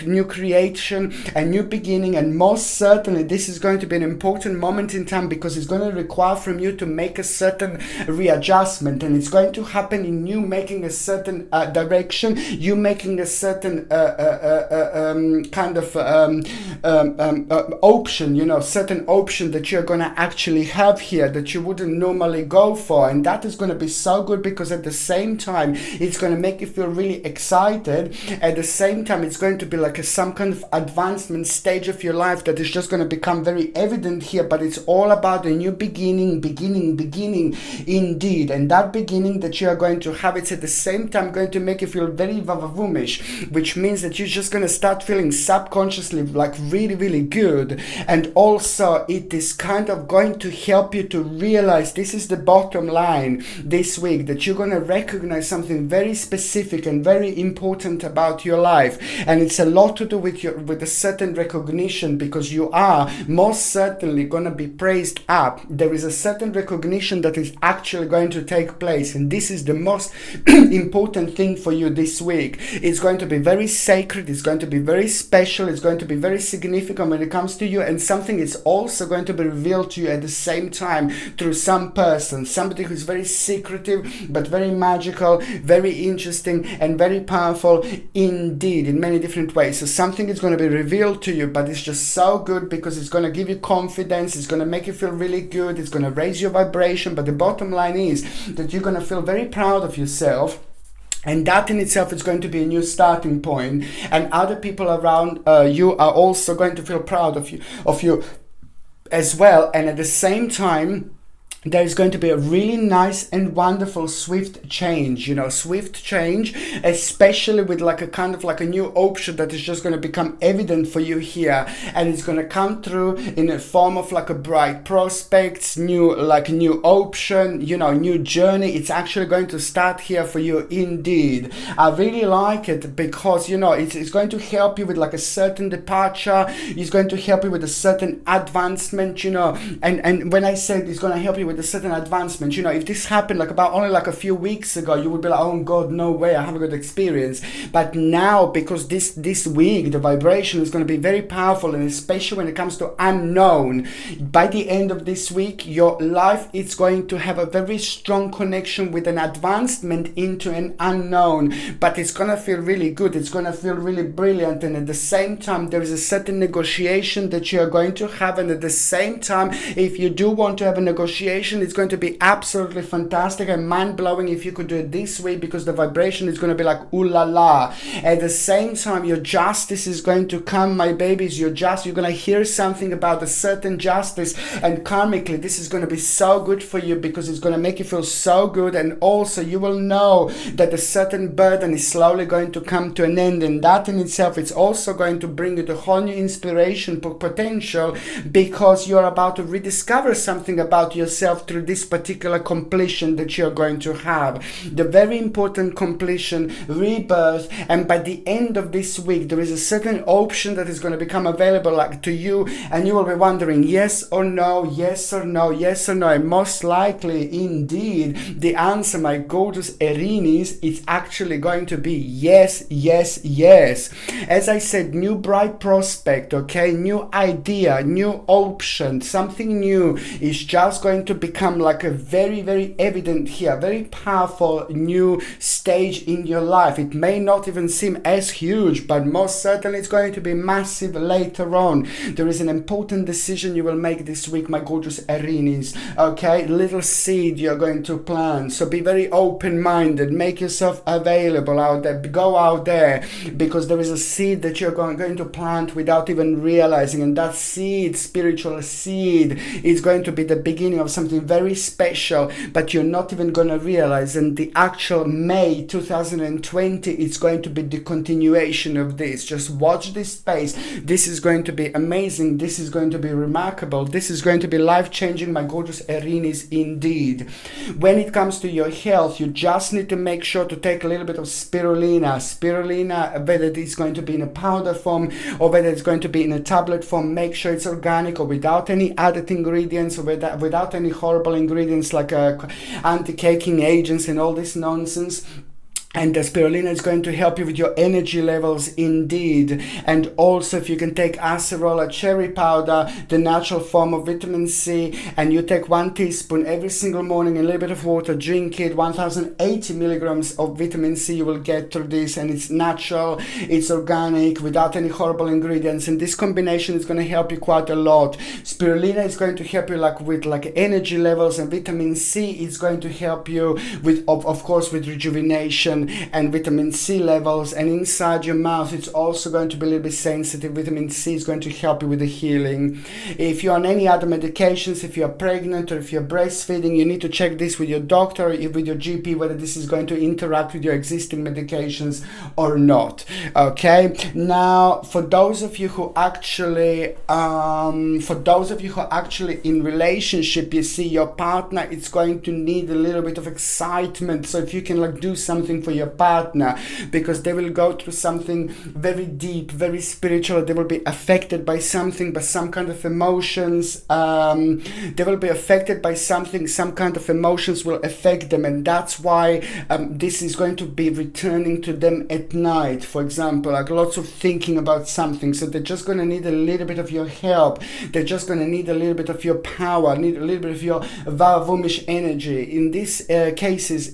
new creation, a new beginning. And most certainly this is going to be an important moment in time, because it's going to require from you to make a certain readjustment, and it's going to happen in you making a certain direction, you making a certain kind of option, you know, certain option that you're going to actually have here that you wouldn't normally go for. And that is going to be so good, because at the same time it's going to make you feel really excited. At the same time it's going to be like some kind of advancement stage of your life that is just going to become very evident here. But it's all about a new beginning indeed. And that beginning that you are going to have, it's at the same time going to make you feel very vavavumish, which means that you're just going to start feeling subconsciously like really good. And also it is kind of going to help you to realize, this is the bottom line this week, that you're going to recognize something very specific and very important about your life. And it's a lot to do with a certain recognition, because you are most certainly going to be praised up. There is a certain recognition that is actually going to take place, and this is the most important thing for you this week. It's going to be very sacred, it's going to be very special, it's going to be very significant when it comes to you, and something is also going to be revealed to you at the same time through some person, somebody who's very secretive but very magical, very interesting and very powerful indeed in many different ways. So something is going to be revealed to you, but it's just so good because it's going to give you confidence, it's going to make you feel really good, it's going to raise your vibration. But the bottom line is that you're going to feel very proud of yourself. And that in itself is going to be a new starting point, and other people around you are also going to feel proud of you as well. And at the same time, there is going to be a really nice and wonderful swift change, swift change, especially with like a kind of like a new option that is just going to become evident for you here, and it's going to come through in a form of like a bright prospects, new option, new journey. It's actually going to start here for you indeed. I really like it because it's going to help you with like a certain departure. It's going to help you with a certain advancement, and when I say it's going to help you with a certain advancement, if this happened like about only like a few weeks ago, you would be like, oh God, no way, I have a good experience. But now, because this week the vibration is going to be very powerful, and especially when it comes to unknown, by the end of this week your life is going to have a very strong connection with an advancement into an unknown. But it's going to feel really good, it's going to feel really brilliant, and at the same time there is a certain negotiation that you are going to have. And at the same time, if you do want to have a negotiation, it's going to be absolutely fantastic and mind-blowing if you could do it this way, because the vibration is going to be like ooh la la. At the same time, your justice is going to come, my babies. You're going to hear something about a certain justice, and karmically this is going to be so good for you because it's going to make you feel so good. And also you will know that a certain burden is slowly going to come to an end, and that in itself, it's also going to bring you the whole new inspiration potential, because you're about to rediscover something about yourself through this particular completion that you're going to have. The very important completion, rebirth. And by the end of this week, there is a certain option that is going to become available like to you, and you will be wondering yes or no, yes or no, yes or no. And most likely indeed the answer, my gorgeous Aries, is actually going to be yes, yes, yes. As I said, new bright prospect, okay, new idea, new option, something new is just going to become like a very, very evident here, very powerful new stage in your life. It may not even seem as huge, but most certainly it's going to be massive later on. There is an important decision you will make this week, my gorgeous Aries, okay? Little seed you're going to plant, so be very open-minded, make yourself available out there, go out there, because there is a seed that you're going to plant without even realizing, and that seed, spiritual seed, is going to be the beginning of something very special, but you're not even going to realize. And the actual May 2020 is going to be the continuation of this. Just watch this space. This is going to be amazing. This is going to be remarkable. This is going to be life-changing, my gorgeous Aries, indeed. When it comes to your health, you just need to make sure to take a little bit of spirulina, whether it's going to be in a powder form or whether it's going to be in a tablet form. Make sure it's organic or without any added ingredients, or without any horrible ingredients like anti-caking agents and all this nonsense. And the spirulina is going to help you with your energy levels indeed. And also, if you can take acerola cherry powder, the natural form of vitamin C, and you take 1 teaspoon every single morning in a little bit of water, drink it, 1080 milligrams of vitamin C you will get through this, and it's natural, it's organic, without any horrible ingredients, and this combination is going to help you quite a lot. Spirulina is going to help you with energy levels, and vitamin C is going to help you with, of course, with rejuvenation and vitamin C levels. And inside your mouth, it's also going to be a little bit sensitive. Vitamin C is going to help you with the healing. If you're on any other medications, if you're pregnant or if you're breastfeeding, you need to check this with your doctor or with your GP, whether this is going to interact with your existing medications or not. Okay, now for those of you who actually in relationship, you see your partner is going to need a little bit of excitement. So if you can do something for for your partner, because they will go through something very deep, very spiritual. They will be affected by something, by some kind of emotions. They will be affected by something, some kind of emotions will affect them, and that's why this is going to be returning to them at night, for example, like lots of thinking about something. So they're just going to need a little bit of your help. They're just going to need a little bit of your power, need a little bit of your Vavumish energy. In these cases,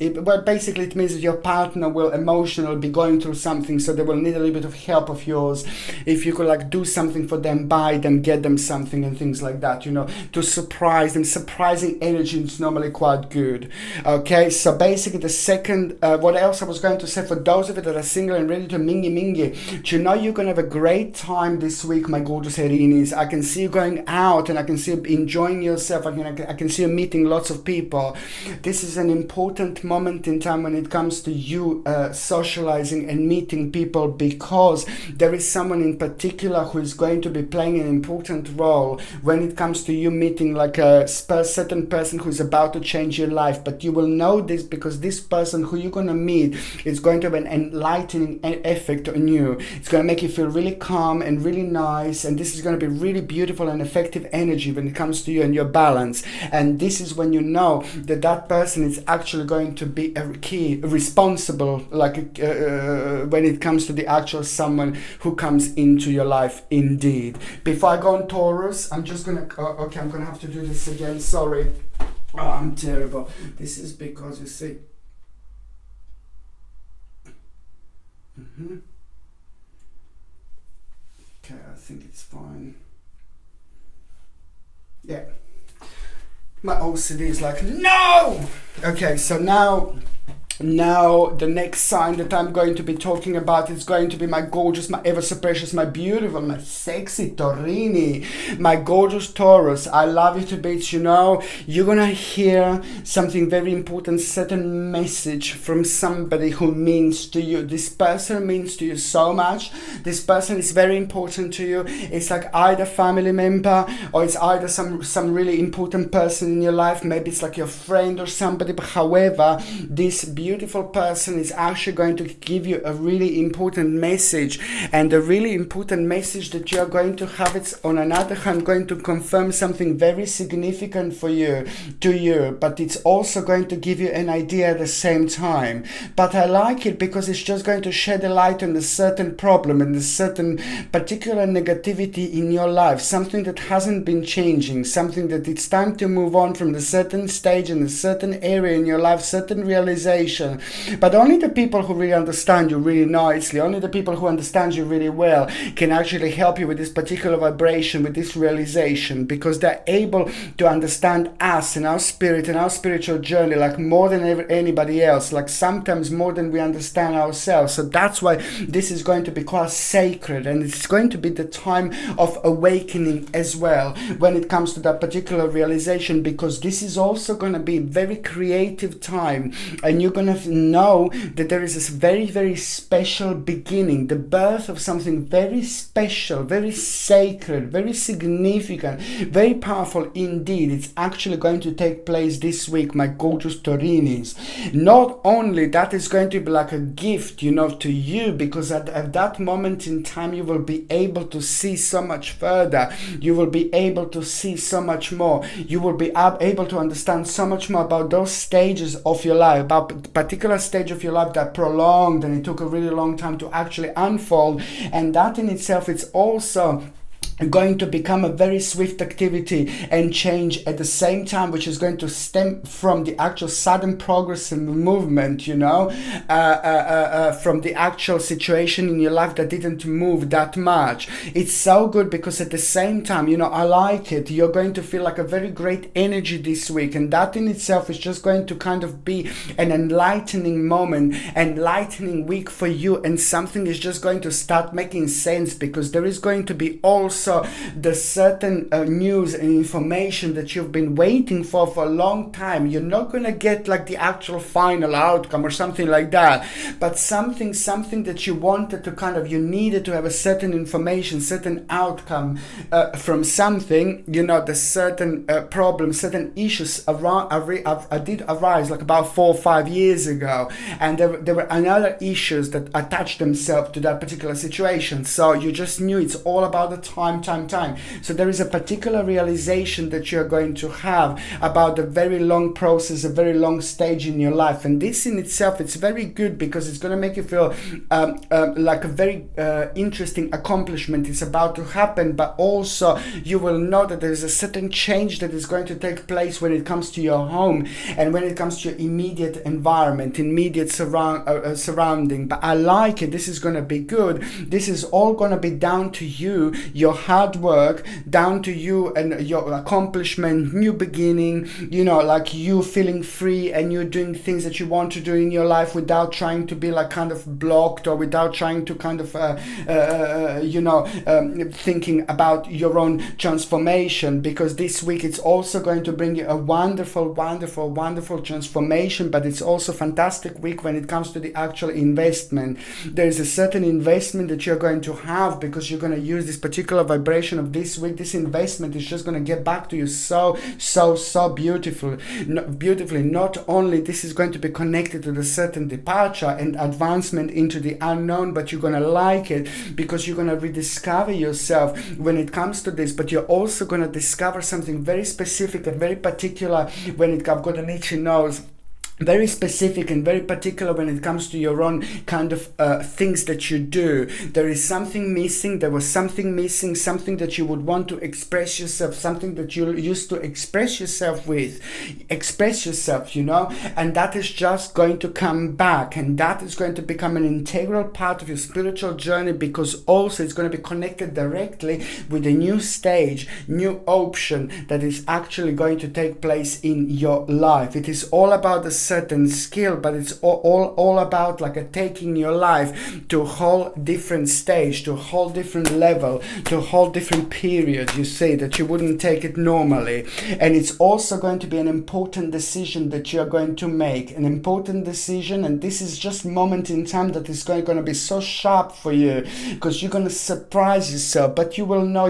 basically it means that your partner will emotionally be going through something, so they will need a little bit of help of yours. If you could like do something for them, buy them, get them something and things like that, you know, to surprise them. Surprising energy is normally quite good. Okay, so basically the second, what else I was going to say, for those of you that are single and ready to mingy, do you know you're going to have a great time this week, my gorgeous Aries? I can see you going out and I can see you enjoying yourself. I can see you meeting lots of people. This is an important moment in time when it comes to you socializing and meeting people, because there is someone in particular who is going to be playing an important role when it comes to you meeting like a certain person who is about to change your life. But you will know this because this person who you're going to meet is going to have an enlightening effect on you. It's going to make you feel really calm and really nice, and this is going to be really beautiful and effective energy when it comes to you and your balance. And this is when you know that that person is actually going to be a key responsible, like when it comes to the actual someone who comes into your life indeed. Before I go on Taurus, I'm just gonna okay, I'm gonna have to do this again, sorry. Oh, I'm terrible. This is because you see okay, I think it's fine. Yeah, my OCD is like, no! Okay, so now the next sign that I'm going to be talking about is going to be my gorgeous, my ever so precious, my beautiful, my sexy Taurini, my gorgeous Taurus. I love you to bits, you know. You're gonna hear something very important, certain message from somebody who means to you. This person means to you so much. This person is very important to you. It's like either family member or it's either some really important person in your life. Maybe it's like your friend or somebody, but however, this beautiful person is actually going to give you a really important message, and the really important message that you are going to have, it's on another hand going to confirm something very significant for you, but it's also going to give you an idea at the same time. But I like it because it's just going to shed a light on a certain problem and a certain particular negativity in your life, something that hasn't been changing, something that it's time to move on from the certain stage in a certain area in your life, certain realization. But only the people who really understand you really nicely, only the people who understand you really well can actually help you with this particular vibration, with this realization, because they're able to understand us and our spirit and our spiritual journey like more than anybody else, like sometimes more than we understand ourselves. So that's why this is going to be quite sacred, and it's going to be the time of awakening as well when it comes to that particular realization, because this is also going to be a very creative time, and you're going to know that there is this very, very special beginning, the birth of something very special, very sacred, very significant, very powerful indeed. It's actually going to take place this week, my gorgeous Taurinis. Not only that, is going to be like a gift, you know, to you, because at that moment in time you will be able to see so much further, you will be able to see so much more, you will be able to understand so much more about those stages of your life, about particular stage of your life that prolonged and it took a really long time to actually unfold. And that in itself, it's also going to become a very swift activity and change at the same time, which is going to stem from the actual sudden progress and movement, you know, from the actual situation in your life that didn't move that much. It's so good because at the same time, you know, I like it. You're going to feel like a very great energy this week, and that in itself is just going to kind of be an enlightening moment, enlightening week for you, and something is just going to start making sense, because there is going to be also also the certain news and information that you've been waiting for a long time. You're not going to get like the actual final outcome or something like that, but something that you wanted to kind of, you needed to have a certain information, certain outcome from something, you know, the certain problems, certain issues did arise like about 4 or 5 years ago, and there were another issues that attached themselves to that particular situation. So you just knew it's all about the time. So there is a particular realization that you're going to have about a very long process, a very long stage in your life, and this in itself, it's very good because it's going to make you feel like a very interesting accomplishment is about to happen. But also you will know that there is a certain change that is going to take place when it comes to your home and when it comes to your immediate environment, immediate surrounding. But I like it. This is going to be good. This is all going to be down to you, your hard work, down to you and your accomplishment, new beginning, you know, like you feeling free and you're doing things that you want to do in your life without trying to be like kind of blocked, or without trying to kind of thinking about your own transformation, because this week it's also going to bring you a wonderful transformation. But it's also a fantastic week when it comes to the actual investment. There's a certain investment that you're going to have because you're going to use this particular vibration of this week. This investment is just going to get back to you so beautifully. Not only this is going to be connected to the certain departure and advancement into the unknown, but you're going to like it because you're going to rediscover yourself when it comes to this. But you're also going to discover something very specific and very particular when I've got an itchy nose. Very specific and very particular when it comes to your own kind of things that you do. There is something missing. There was something missing, something that you would want to express yourself, something that you used to express yourself with. Express yourself, you know, and that is just going to come back, and that is going to become an integral part of your spiritual journey, because also it's going to be connected directly with a new stage, new option that is actually going to take place in your life. It is all about the certain skill, but it's all about like taking your life to a whole different stage, to a whole different level, to a whole different period, you see, that you wouldn't take it normally. And it's also going to be an important decision that you're going to make, an important decision, and this is just a moment in time that is going to be so sharp for you, because you're going to surprise yourself, but you will know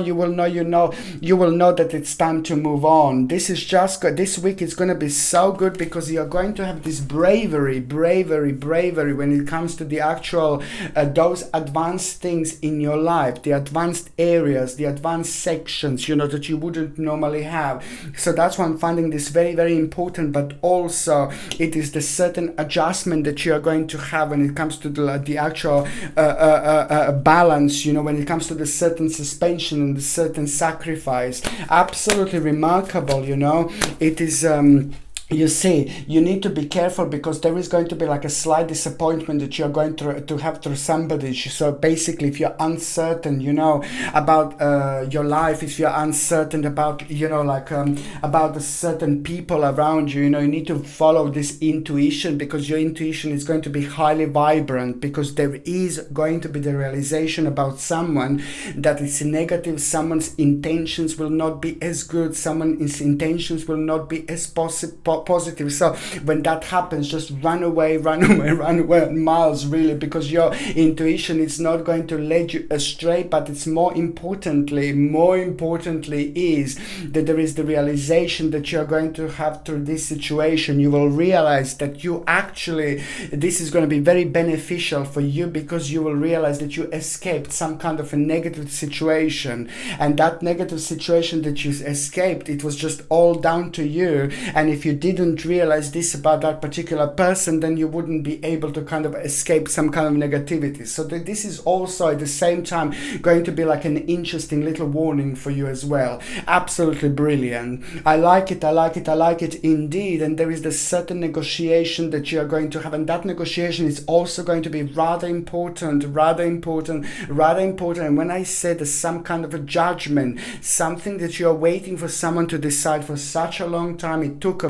that it's time to move on. This is just this week is going to be so good because you're going to have this bravery when it comes to the actual those advanced things in your life, the advanced areas, the advanced sections, you know, that you wouldn't normally have. So that's why I'm finding this very important. But also it is the certain adjustment that you are going to have when it comes to the actual balance, you know, when it comes to the certain suspension and the certain sacrifice. Absolutely remarkable, you know. It is you see, you need to be careful because there is going to be like a slight disappointment that you're going to have through somebody. So basically, if you're uncertain, you know, about your life, if you're uncertain about, you know, like about the certain people around you, you know, you need to follow this intuition, because your intuition is going to be highly vibrant, because there is going to be the realization about someone that is negative. Someone's intentions will not be as good. Someone's intentions will not be as positive. So when that happens, just run away miles, really, because your intuition is not going to lead you astray. But it's more importantly is that there is the realization that you're going to have through this situation. You will realize that this is going to be very beneficial for you, because you will realize that you escaped some kind of a negative situation, and that negative situation that you escaped, it was just all down to you. And if you didn't realize this about that particular person, then you wouldn't be able to kind of escape some kind of negativity. So this is also at the same time going to be like an interesting little warning for you as well. Absolutely brilliant. I like it indeed. And there is the certain negotiation that you are going to have, and that negotiation is also going to be rather important. And when I say there's some kind of a judgment, something that you're waiting for someone to decide for such a long time, it took a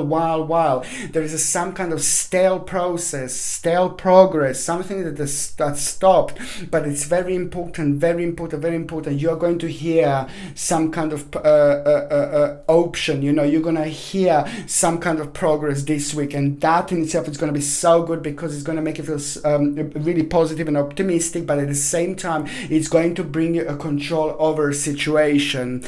while. There is some kind of stale process, stale progress, something that stopped, but it's very important. You're going to hear some kind of option, you're going to hear some kind of progress this week, and that in itself is going to be so good because it's going to make you feel really positive and optimistic, but at the same time it's going to bring you a control over a situation.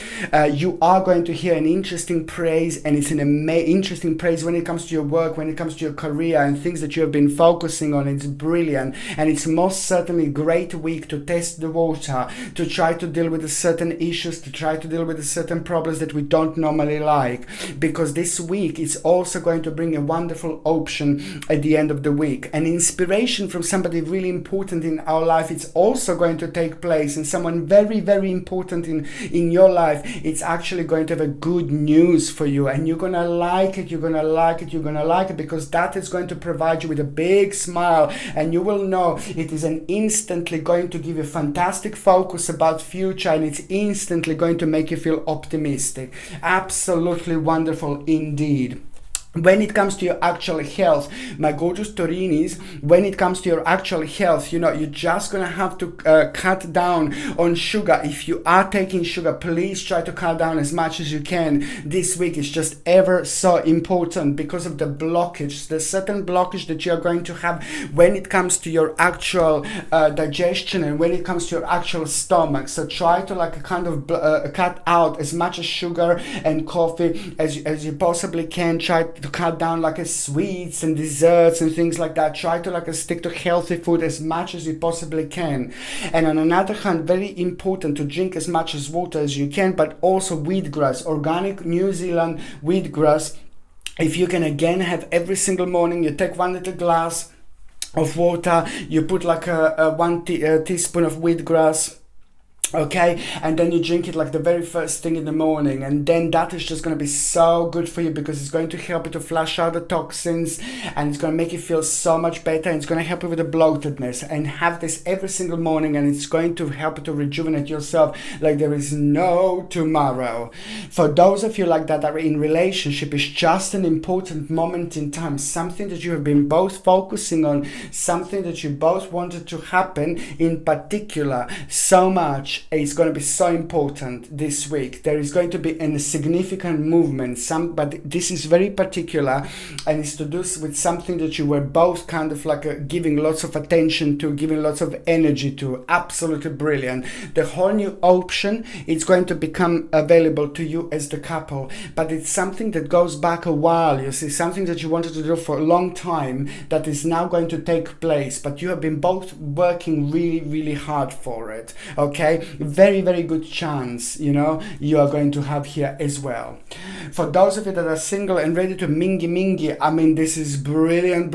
You are going to hear an interesting praise, and it's an interesting praise when it comes to your work, when it comes to your career and things that you have been focusing on. It's brilliant, and it's most certainly a great week to test the water, to try to deal with certain issues, to try to deal with certain problems that we don't normally like, because this week is also going to bring a wonderful option at the end of the week. An inspiration from somebody really important in our life, it's also going to take place, and someone very, very important in your life, it's actually going to have a good news for you, and you're gonna like it, because that is going to provide you with a big smile, and you will know it is instantly going to give you fantastic focus about future, and it's instantly going to make you feel optimistic. Absolutely wonderful indeed. When it comes to your actual health, my gorgeous Taurinis, when it comes to your actual health, you're just going to have to cut down on sugar. If you are taking sugar, please try to cut down as much as you can. This week is just ever so important because of the blockage, the certain blockage that you're going to have when it comes to your actual digestion and when it comes to your actual stomach. So try to cut out as much as sugar and coffee as you possibly can. Try to cut down sweets and desserts and things like that. Try to stick to healthy food as much as you possibly can. And on another hand, very important to drink as much as water as you can, but also wheatgrass, organic New Zealand wheatgrass. If you can again have every single morning, you take 1 little glass of water, you put one teaspoon of wheatgrass, okay, and then you drink it the very first thing in the morning, and then that is just going to be so good for you because it's going to help you to flush out the toxins, and it's going to make you feel so much better, and it's going to help you with the bloatedness. And have this every single morning, and it's going to help you to rejuvenate yourself like there is no tomorrow. For those of you that are in relationship, it's just an important moment in time, something that you have been both focusing on, something that you both wanted to happen in particular so much. It's going to be so important this week. There is going to be a significant movement, but this is very particular, and it's to do with something that you were both giving lots of attention to, giving lots of energy to. Absolutely brilliant. The whole new option, it's going to become available to you as the couple, but it's something that goes back a while. You see, something that you wanted to do for a long time that is now going to take place, but you have been both working really, really hard for it. Okay, very, very good chance, you are going to have here as well. For those of you that are single and ready to mingy, I mean, this is brilliant,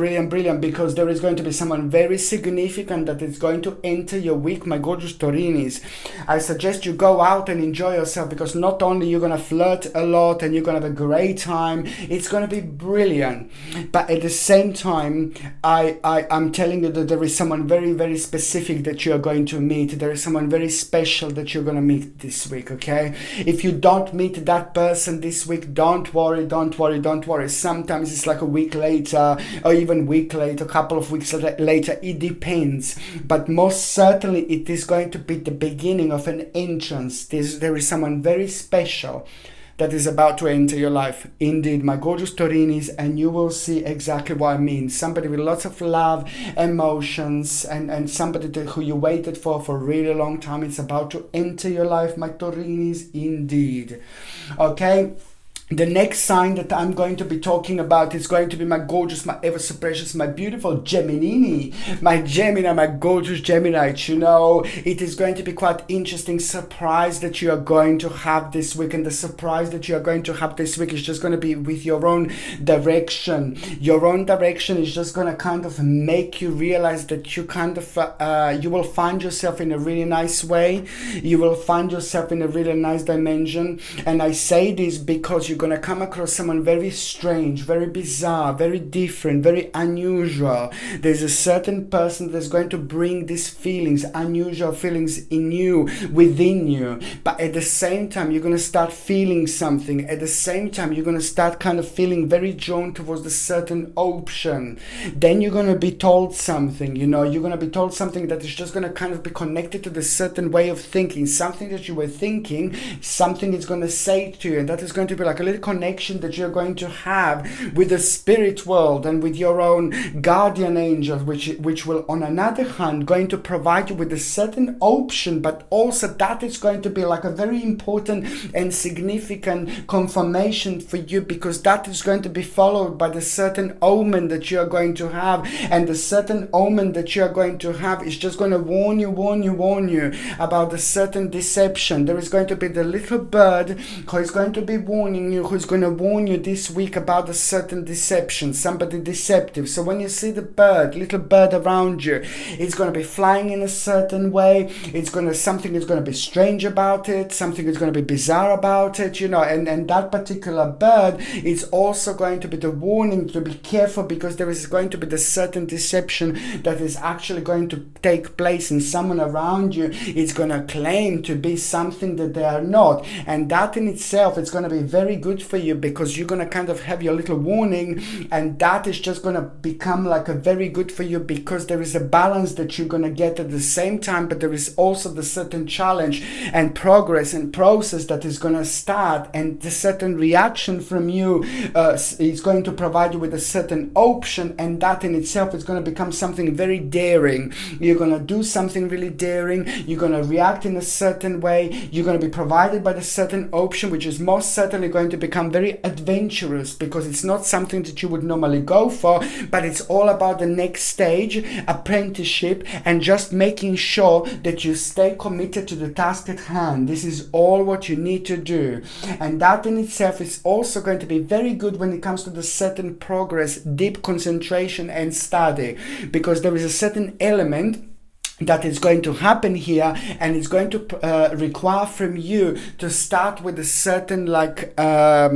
because there is going to be someone very significant that is going to enter your week, my gorgeous Taurinis. I suggest you go out and enjoy yourself, because not only you're going to flirt a lot and you're going to have a great time, it's going to be brilliant, but at the same time, I'm telling you that there is someone very, very specific that you are going to meet. There is someone very special that you're going to meet this week, okay? If you don't meet that person this week, don't worry. Sometimes it's a week later, or even week later, a couple of weeks later, it depends. But most certainly it is going to be the beginning of an entrance. There is someone very special that is about to enter your life. Indeed, my gorgeous Taurinis, and you will see exactly what I mean. Somebody with lots of love, emotions, and somebody who you waited for a really long time. It's about to enter your life, my Taurinis, indeed. Okay? The next sign that I'm going to be talking about is going to be my gorgeous, my ever so precious, my beautiful Gemini, my Gemini, my gorgeous Gemini. It is going to be quite interesting surprise that you are going to have this week, and the surprise that you are going to have this week is just going to be with your own direction. Your own direction is just going to make you realize that you you will find yourself in a really nice way. You will find yourself in a really nice dimension, and I say this because you're you're going to come across someone very strange, very bizarre, very different, very unusual. There's a certain person that's going to bring these feelings, unusual feelings in you, within you. But at the same time, you're going to start feeling something. At the same time, you're going to start kind of feeling very drawn towards a certain option. Then you're going to be told something, you know, you're going to be told something that is just going to kind of be connected to the certain way of thinking, something that you were thinking, something it's going to say to you, and that is going to be like a little connection that you're going to have with the spirit world and with your own guardian angel, which will on another hand going to provide you with a certain option, but also that is going to be like a very important and significant confirmation for you, because that is going to be followed by the certain omen that you are going to have, and the certain omen that you are going to have is just going to warn you about a certain deception. There is going to be the little bird who is going to be warning you, who's going to warn you this week about a certain deception, somebody deceptive. So when you see the bird, little bird around you, it's going to be flying in a certain way. Something is going to be strange about it, something is going to be bizarre about it, you know, and that particular bird is also going to be the warning to be careful, because there is going to be the certain deception that is actually going to take place, and someone around you is going to claim to be something that they are not, and that in itself is going to be very good for you, because you're going to kind of have your little warning, and that is just going to become like a very good for you, because there is a balance that you're going to get at the same time, but there is also the certain challenge and progress and process that is going to start, and the certain reaction from you is going to provide you with a certain option, and that in itself is going to become something very daring. You're going to do something really daring, you're going to react in a certain way, you're going to be provided by the certain option, which is most certainly going to become very adventurous, because it's not something that you would normally go for, but it's all about the next stage, apprenticeship, and just making sure that you stay committed to the task at hand. This is all what you need to do, and that in itself is also going to be very good when it comes to the certain progress, deep concentration and study, because there is a certain element that is going to happen here, and it's going to require from you to start with a certain a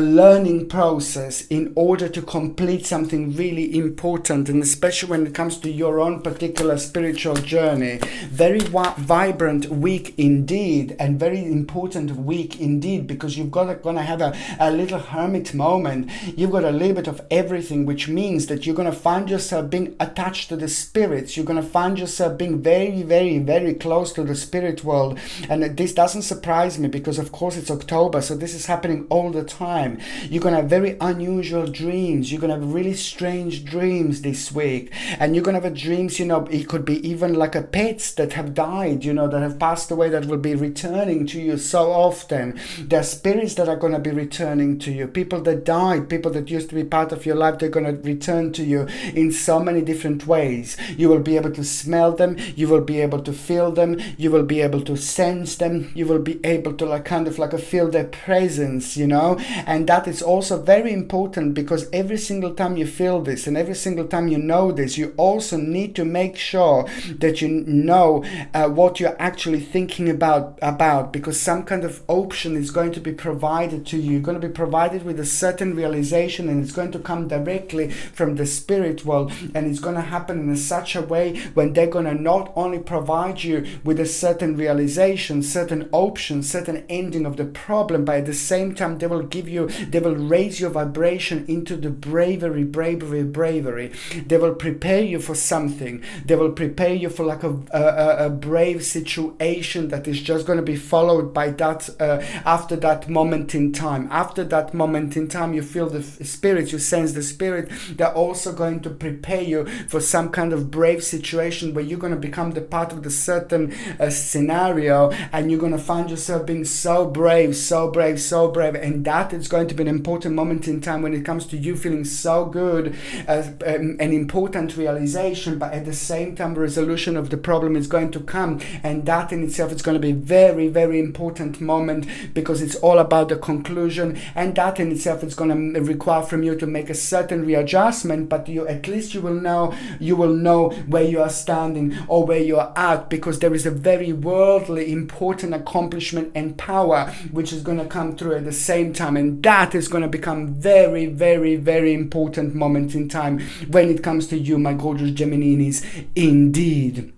learning process in order to complete something really important, and especially when it comes to your own particular spiritual journey. Very vibrant week indeed, and very important week indeed, because you've gonna have a little hermit moment. You've got a little bit of everything, which means that you're gonna find yourself being attached to the spirits. You're gonna find yourself being very, very, very close to the spirit world, and this doesn't surprise me, because of course it's October, so this is happening all the time. You're gonna have very unusual dreams, you're gonna have really strange dreams this week, and you're gonna have dreams, you know, it could be even like a pets that have died, you know, that have passed away, that will be returning to you so often. There are spirits that are gonna be returning to you, people that died, people that used to be part of your life, they're gonna return to you in so many different ways. You will be able to smell them, you will be able to feel them, you will be able to sense them, you will be able to feel their presence, you know. And that is also very important, because every single time you feel this and every single time you know this, you also need to make sure that you know what you're actually thinking about, because some kind of option is going to be provided to you. You're going to be provided with a certain realization, and it's going to come directly from the spirit world, and it's going to happen in such a way when they're going to not only provide you with a certain realization, certain option, certain ending of the problem, but at the same time they will raise your vibration into the bravery. They will prepare you for something. They will prepare you for like a brave situation that is just going to be followed by that after that moment in time. After that moment in time, you feel the spirit, you sense the spirit. They're also going to prepare you for some kind of brave situation where you're going to become the part of the certain scenario, and you're going to find yourself being so brave, and that is going to be an important moment in time when it comes to you feeling so good, an important realization, but at the same time resolution of the problem is going to come, and that in itself is going to be very, very important moment, because it's all about the conclusion, and that in itself is going to require from you to make a certain readjustment, but at least you will know where you are standing or where you're at, because there is a very worldly important accomplishment and power which is going to come through at the same time, and that is going to become very, very, very important moment in time when it comes to you, my gorgeous Gemininis, indeed.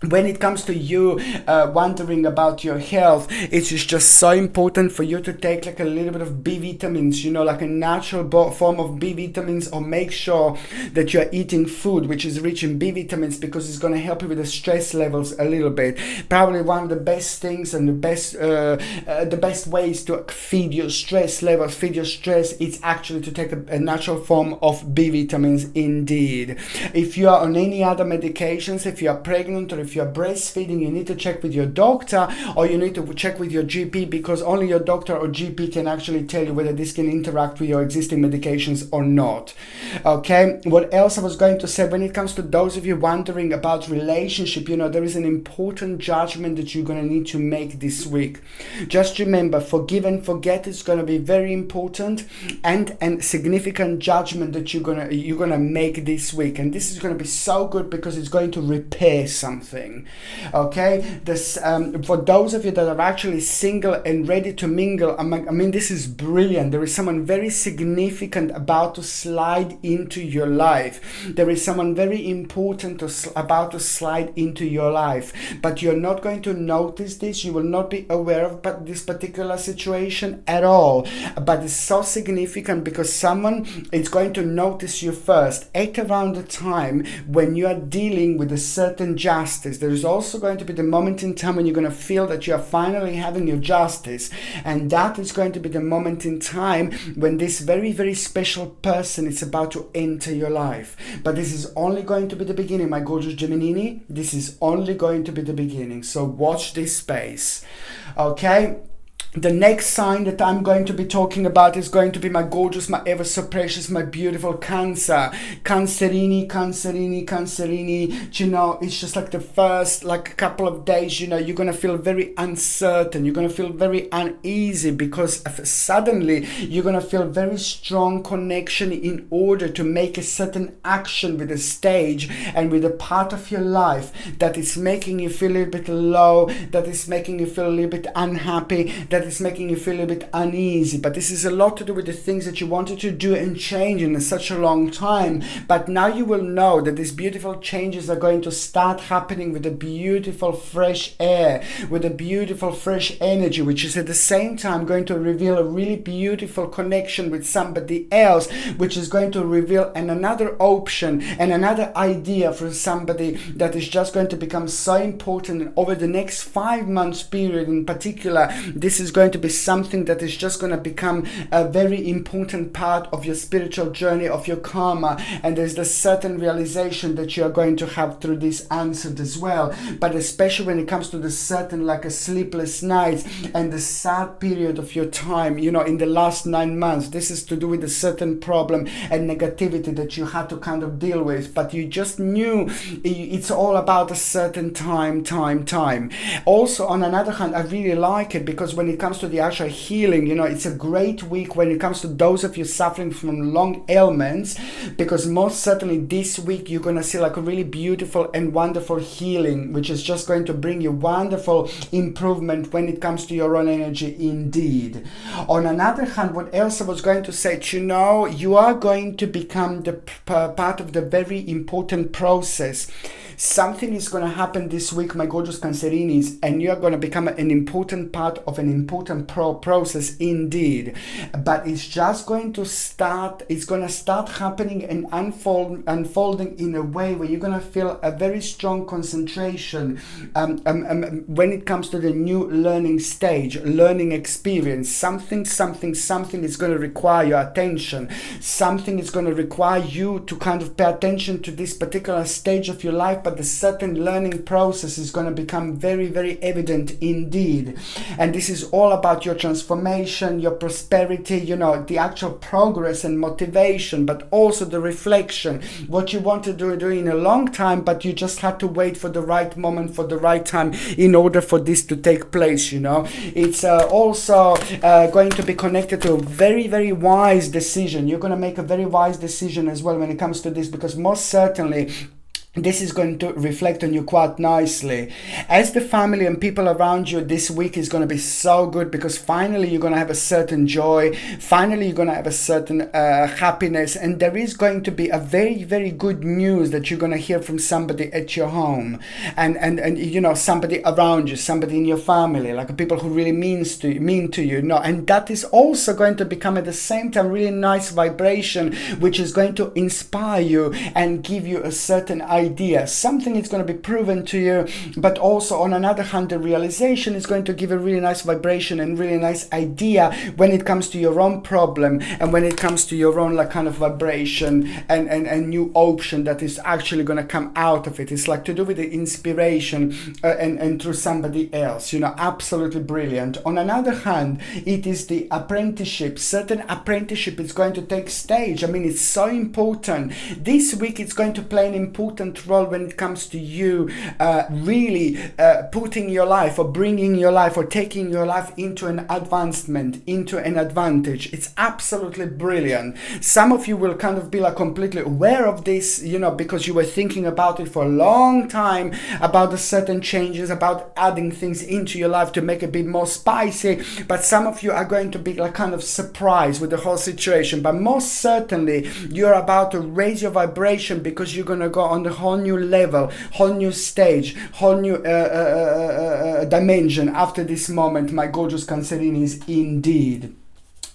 When it comes to you wondering about your health, it is just so important for you to take like a little bit of B vitamins, you know, like a natural form of B vitamins, or make sure that you're eating food which is rich in B vitamins, because it's going to help you with the stress levels a little bit. Probably one of the best things and the best ways to feed your stress levels, feed your stress, it's actually to take a natural form of B vitamins indeed. If you are on any other medications, if you are pregnant or if you're breastfeeding, you need to check with your doctor, or you need to check with your GP, because only your doctor or GP can actually tell you whether this can interact with your existing medications or not. Okay, what else I was going to say, when it comes to those of you wondering about relationship, you know, there is an important judgment that you're going to need to make this week. Just remember, forgive and forget is going to be very important, and significant judgment that you're gonna make this week, and this is going to be so good because it's going to repair something. Okay, this for those of you that are actually single and ready to mingle, I mean, this is brilliant. There is someone very significant about to slide into your life. There is someone very important about to slide into your life, but you're not going to notice this. You will not be aware of this particular situation at all, but it's so significant because someone is going to notice you first at around the time when you are dealing with a certain justice. There is also going to be the moment in time when you're going to feel that you are finally having your justice, and that is going to be the moment in time when this very, very special person is about to enter your life. But this is only going to be the beginning, my gorgeous Geminini. This is only going to be the beginning, so watch this space. Okay, the next sign that I'm going to be talking about is going to be my gorgeous, my ever so precious, my beautiful Cancer. Cancerini. You know, it's just like the first like couple of days, you know, you're going to feel very uncertain. You're going to feel very uneasy because suddenly you're going to feel very strong connection in order to make a certain action with a stage and with a part of your life that is making you feel a little bit low, that is making you feel a little bit unhappy, that is making you feel a bit uneasy. But this is a lot to do with the things that you wanted to do and change in such a long time. But now you will know that these beautiful changes are going to start happening with a beautiful fresh air, with a beautiful fresh energy, which is at the same time going to reveal a really beautiful connection with somebody else, which is going to reveal another option and another idea for somebody that is just going to become so important. And over the next 5 months period in particular, this is going to be something that is just going to become a very important part of your spiritual journey, of your karma, and there's the certain realization that you are going to have through this answered as well. But especially when it comes to the certain like a sleepless nights and the sad period of your time, you know, in the last 9 months, this is to do with a certain problem and negativity that you had to kind of deal with, but you just knew it's all about a certain time. Also, on another hand, I really like it because when it comes to the actual healing, you know, it's a great week when it comes to those of you suffering from long ailments, because most certainly this week you're going to see like a really beautiful and wonderful healing, which is just going to bring you wonderful improvement when it comes to your own energy indeed. On another hand, what else I was going to say, you know, you are going to become the part of the very important process. Something is going to happen this week, my gorgeous Cancerinis, and you are going to become an important part of an important process indeed. But it's just going to start, it's going to start happening and unfolding in a way where you're going to feel a very strong concentration when it comes to the new learning stage, learning experience. Something is going to require your attention. Something is going to require you to kind of pay attention to this particular stage of your life, but the certain learning process is going to become very, very evident indeed. And this is all about your transformation, your prosperity, you know, the actual progress and motivation, but also the reflection, what you want to do in a long time, but you just had to wait for the right moment, for the right time in order for this to take place, you know. It's also going to be connected to a very, very wise decision. You're going to make a very wise decision as well when it comes to this, because most certainly this is going to reflect on you quite nicely. As the family and people around you, this week is going to be so good, because finally you're going to have a certain joy, finally you're going to have a certain happiness, and there is going to be a very, very good news that you're going to hear from somebody at your home, and you know, somebody around you, somebody in your family, like people who really mean to you, no, and that is also going to become at the same time really nice vibration, which is going to inspire you and give you a certain idea, something is going to be proven to you, but also on another hand, the realization is going to give a really nice vibration and really nice idea when it comes to your own problem, and when it comes to your own like kind of vibration and new option that is actually going to come out of it. It's like to do with the inspiration and through somebody else, you know, absolutely brilliant. On another hand, it is the apprenticeship. Certain apprenticeship is going to take stage. I mean, it's so important. This week it's going to play an important role when it comes to you really putting your life, or bringing your life, or taking your life into an advancement, into an advantage. It's absolutely brilliant. Some of you will kind of be like completely aware of this, you know, because you were thinking about it for a long time, about the certain changes, about adding things into your life to make it a bit more spicy. But some of you are going to be like kind of surprised with the whole situation. But most certainly you're about to raise your vibration, because you're going to go on the whole new level, whole new stage, whole new dimension after this moment, my gorgeous Cancerinis, indeed.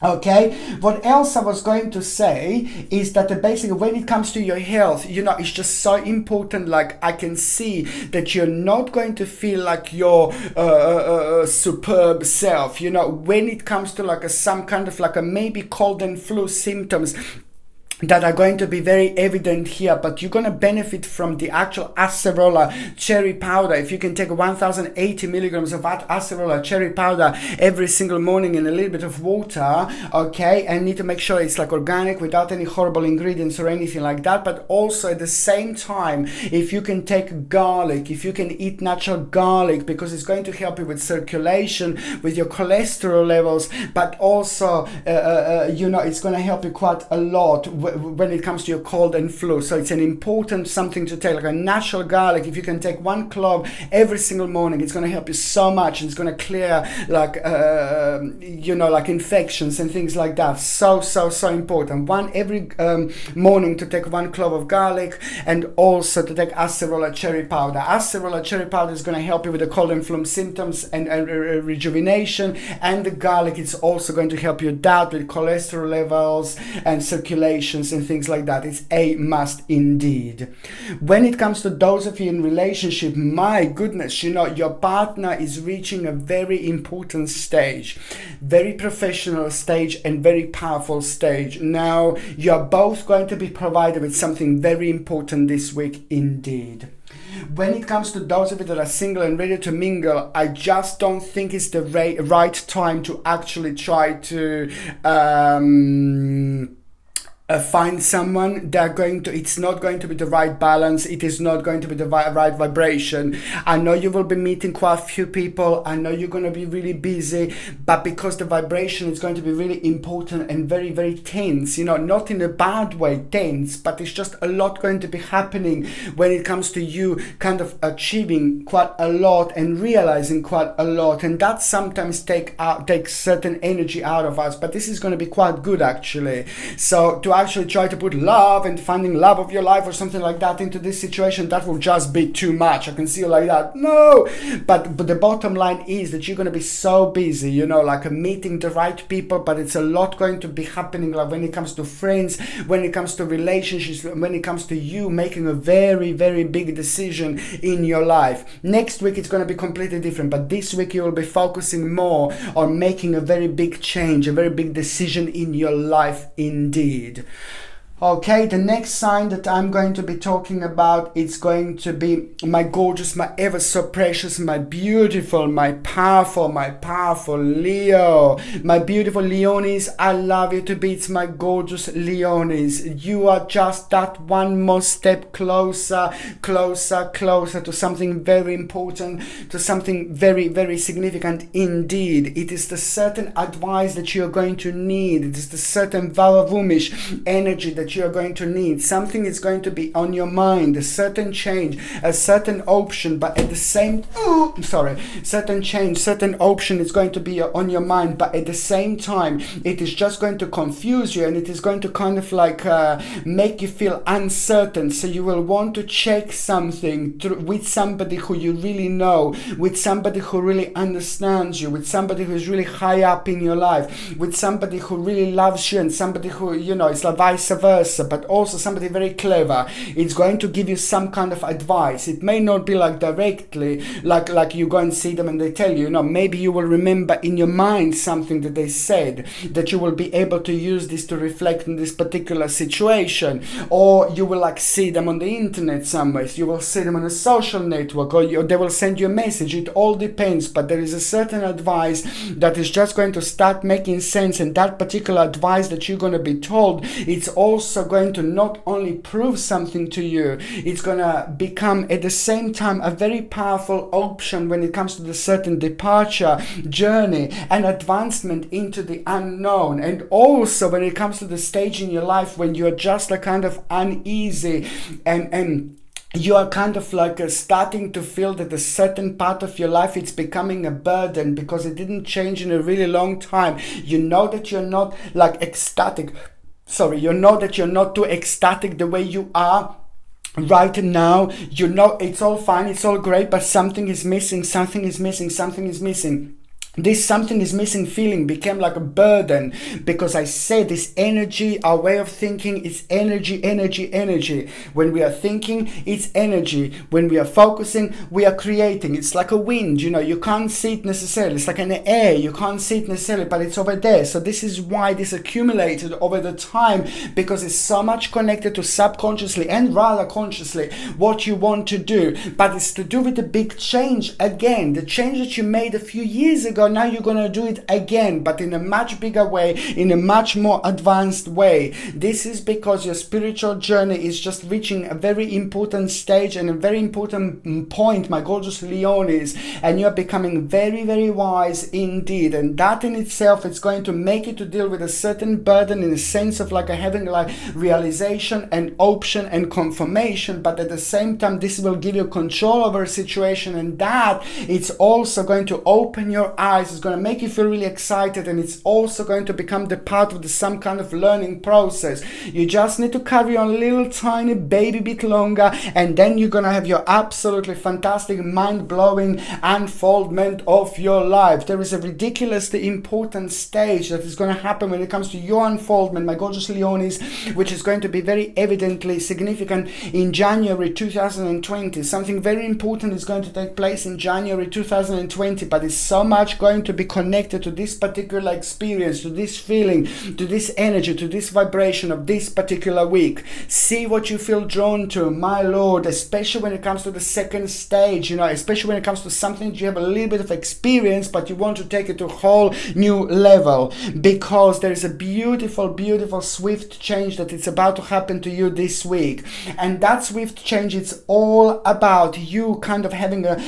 Okay, what else I was going to say is that basically when it comes to your health, you know, it's just so important. Like, I can see that you're not going to feel like your superb self, you know, when it comes to like some kind of like a maybe cold and flu symptoms that are going to be very evident here, but you're going to benefit from the actual acerola cherry powder. If you can take 1080 milligrams of acerola cherry powder every single morning in a little bit of water, okay, and need to make sure it's like organic, without any horrible ingredients or anything like that. But also at the same time, if you can take garlic, if you can eat natural garlic, because it's going to help you with circulation, with your cholesterol levels, but also you know, it's going to help you quite a lot when it comes to your cold and flu. So it's an important something to take, like a natural garlic. If you can take 1 clove every single morning, it's going to help you so much, and it's going to clear like you know, like infections and things like that. So important. One every morning to take 1 clove of garlic, and also to take acerola cherry powder. Acerola cherry powder is going to help you with the cold and flu symptoms and rejuvenation, and the garlic is also going to help you that with cholesterol levels and circulation and things like that. It's a must indeed. When it comes to those of you in relationship, my goodness, you know, your partner is reaching a very important stage, very professional stage, and very powerful stage. Now you're both going to be provided with something very important this week indeed. When it comes to those of you that are single and ready to mingle, I just don't think it's the right time to actually try to find someone. It's not going to be the right balance. It is not going to be the right vibration. I know you will be meeting quite a few people. I know you're going to be really busy, but because the vibration is going to be really important and very, very tense, you know, not in a bad way, tense, but it's just a lot going to be happening when it comes to you kind of achieving quite a lot and realizing quite a lot. And that sometimes takes certain energy out of us, but this is going to be quite good actually. So to actually try to put love and finding love of your life or something like that into this situation, that will just be too much. I can see you like that. No, but the bottom line is that you're going to be so busy, you know, like meeting the right people, but it's a lot going to be happening, like when it comes to friends, when it comes to relationships, when it comes to you making a very, very big decision in your life. Next week it's going to be completely different, but this week you will be focusing more on making a very big change, a very big decision in your life indeed. Okay, the next sign that I'm going to be talking about, it's going to be my gorgeous, my ever so precious, my beautiful, my powerful Leo. My beautiful Leonis, I love you to bits, my gorgeous Leonis. You are just that one more step closer to something very important, to something very, very significant indeed. It is the certain advice that you're going to need. It is the certain Vavavumish energy that that you are going to need. Something is going to be on your mind, a certain change, a certain option, but at the same certain change, certain option is going to be on your mind, but at the same time it is just going to confuse you, and it is going to kind of like make you feel uncertain. So you will want to check something with somebody who you really know, with somebody who really understands you, with somebody who is really high up in your life, with somebody who really loves you, and somebody who, you know, it's like vice versa, but also somebody very clever. It's going to give you some kind of advice. It may not be like directly like you go and see them and they tell you, maybe you will remember in your mind something that they said, that you will be able to use this to reflect on this particular situation. Or you will like see them on the internet somewhere, you will see them on a social network, or they will send you a message. It all depends, but there is a certain advice that is just going to start making sense, and that particular advice that you're going to be told, it's also going to not only prove something to you, it's going to become at the same time a very powerful option when it comes to the certain departure, journey, and advancement into the unknown. And also when it comes to the stage in your life when you're just like kind of uneasy and you are kind of like starting to feel that a certain part of your life, it's becoming a burden because it didn't change in a really long time. You know that you're not like ecstatic. You know that you're not too ecstatic the way you are right now. You know it's all fine, it's all great, but something is missing, something is missing, something is missing. This something is missing feeling became like a burden, because I said this energy, our way of thinking is energy, energy, energy. When we are thinking, it's energy. When we are focusing, we are creating. It's like a wind, you can't see it necessarily. It's like an air, you can't see it necessarily, but it's over there. So this is why this accumulated over the time, because it's so much connected to subconsciously and rather consciously what you want to do. But it's to do with the big change again, the change that you made a few years ago. Now you're going to do it again, but in a much bigger way, in a much more advanced way. This is because your spiritual journey is just reaching a very important stage and a very important point, my gorgeous Leonis, and you're becoming very, very wise indeed. And that in itself is going to make you to deal with a certain burden, in a sense of like having like realization and option and confirmation, but at the same time this will give you control over a situation, and that it's also going to open your eyes. It's going to make you feel really excited, and it's also going to become the part of some kind of learning process. You just need to carry on a little tiny baby bit longer, and then you're going to have your absolutely fantastic mind-blowing unfoldment of your life. There is a ridiculously important stage that is going to happen when it comes to your unfoldment, my gorgeous Leonis, which is going to be very evidently significant in January 2020. Something very important is going to take place in January 2020, but it's so much going to be connected to this particular experience, to this feeling, to this energy, to this vibration of this particular week. See what you feel drawn to, my lord, especially when it comes to the second stage, especially when it comes to something that you have a little bit of experience, but you want to take it to a whole new level, because there is a beautiful, beautiful swift change that it's about to happen to you this week. And that swift change, it's all about you kind of having an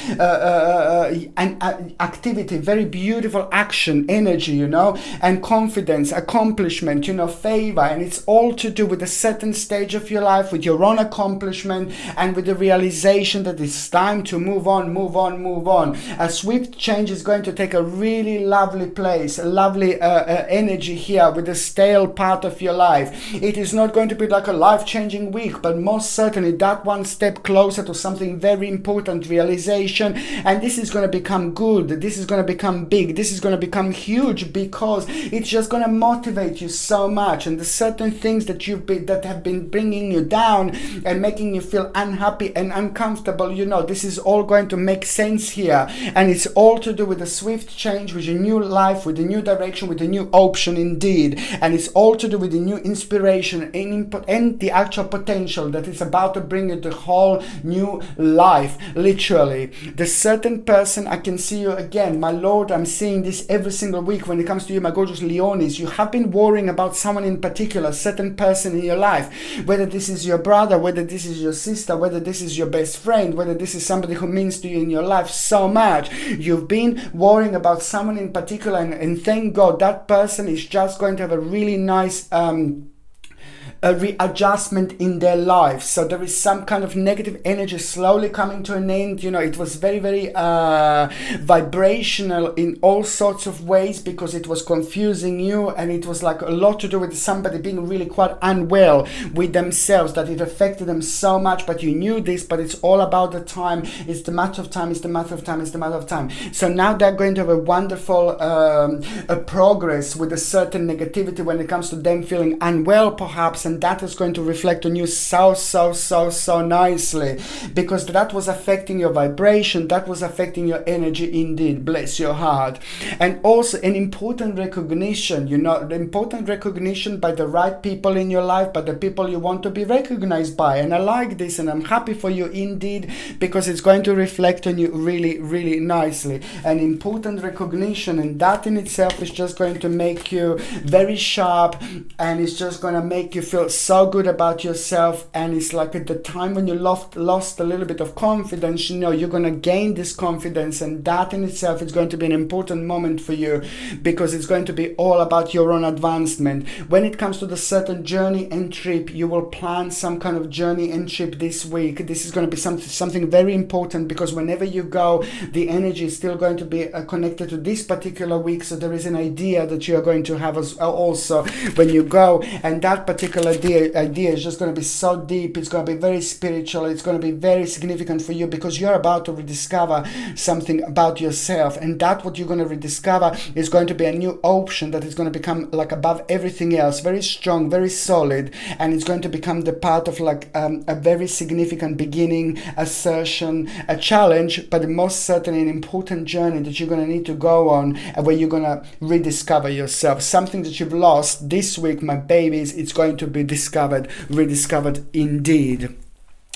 activity, very beautiful action, energy, and confidence, accomplishment, favor. And it's all to do with a certain stage of your life, with your own accomplishment, and with the realization that it's time to move on, move on, move on. A swift change is going to take a really lovely place, a lovely energy here with the stale part of your life. It is not going to be like a life-changing week, but most certainly that one step closer to something very important, realization. And this is going to become good. This is going to become big. This is going to become huge, because it's just going to motivate you so much. And the certain things that that have been bringing you down and making you feel unhappy and uncomfortable, this is all going to make sense here. And it's all to do with a swift change, with a new life, with a new direction, with a new option indeed. And it's all to do with the new inspiration and the actual potential that is about to bring you the whole new life, literally. The certain person, I can see you again, my lord, I'm seeing this every single week when it comes to you, my gorgeous Leonis. You have been worrying about someone in particular, certain person in your life, whether this is your brother, whether this is your sister, whether this is your best friend, whether this is somebody who means to you in your life so much. You've been worrying about someone in particular, and thank God that person is just going to have a really nice a readjustment in their life. So there is some kind of negative energy slowly coming to an end. You know, it was very, very vibrational in all sorts of ways, because it was confusing you, and it was like a lot to do with somebody being really quite unwell with themselves, that it affected them so much. But you knew this, but it's all about the time. It's the matter of time. It's the matter of time. It's the matter of time. So now they're going to have a wonderful progress with a certain negativity when it comes to them feeling unwell, perhaps, and that is going to reflect on you so nicely, because that was affecting your vibration, that was affecting your energy indeed. Bless your heart. And also an important recognition, you know, the important recognition by the right people in your life, by the people you want to be recognized by. And I like this, and I'm happy for you indeed, because it's going to reflect on you really, really nicely. An important recognition, and that in itself is just going to make you very sharp, and it's just going to make you feel so good about yourself. And it's like at the time when you lost a little bit of confidence, you know, you're going to gain this confidence, and that in itself is going to be an important moment for you, because it's going to be all about your own advancement. When it comes to the certain journey and trip, you will plan some kind of journey and trip this week. This is going to be something very important, because whenever you go, the energy is still going to be connected to this particular week. So there is an idea that you are going to have also when you go, and that particular idea is just going to be so deep. It's going to be very spiritual. It's going to be very significant for you, because you're about to rediscover something about yourself, and that what you're going to rediscover is going to be a new option that is going to become like above everything else, very strong, very solid, and it's going to become the part of like a very significant beginning, assertion, a challenge, but most certainly an important journey that you're going to need to go on, and where you're going to rediscover yourself. Something that you've lost this week, my babies, it's going to be rediscovered indeed.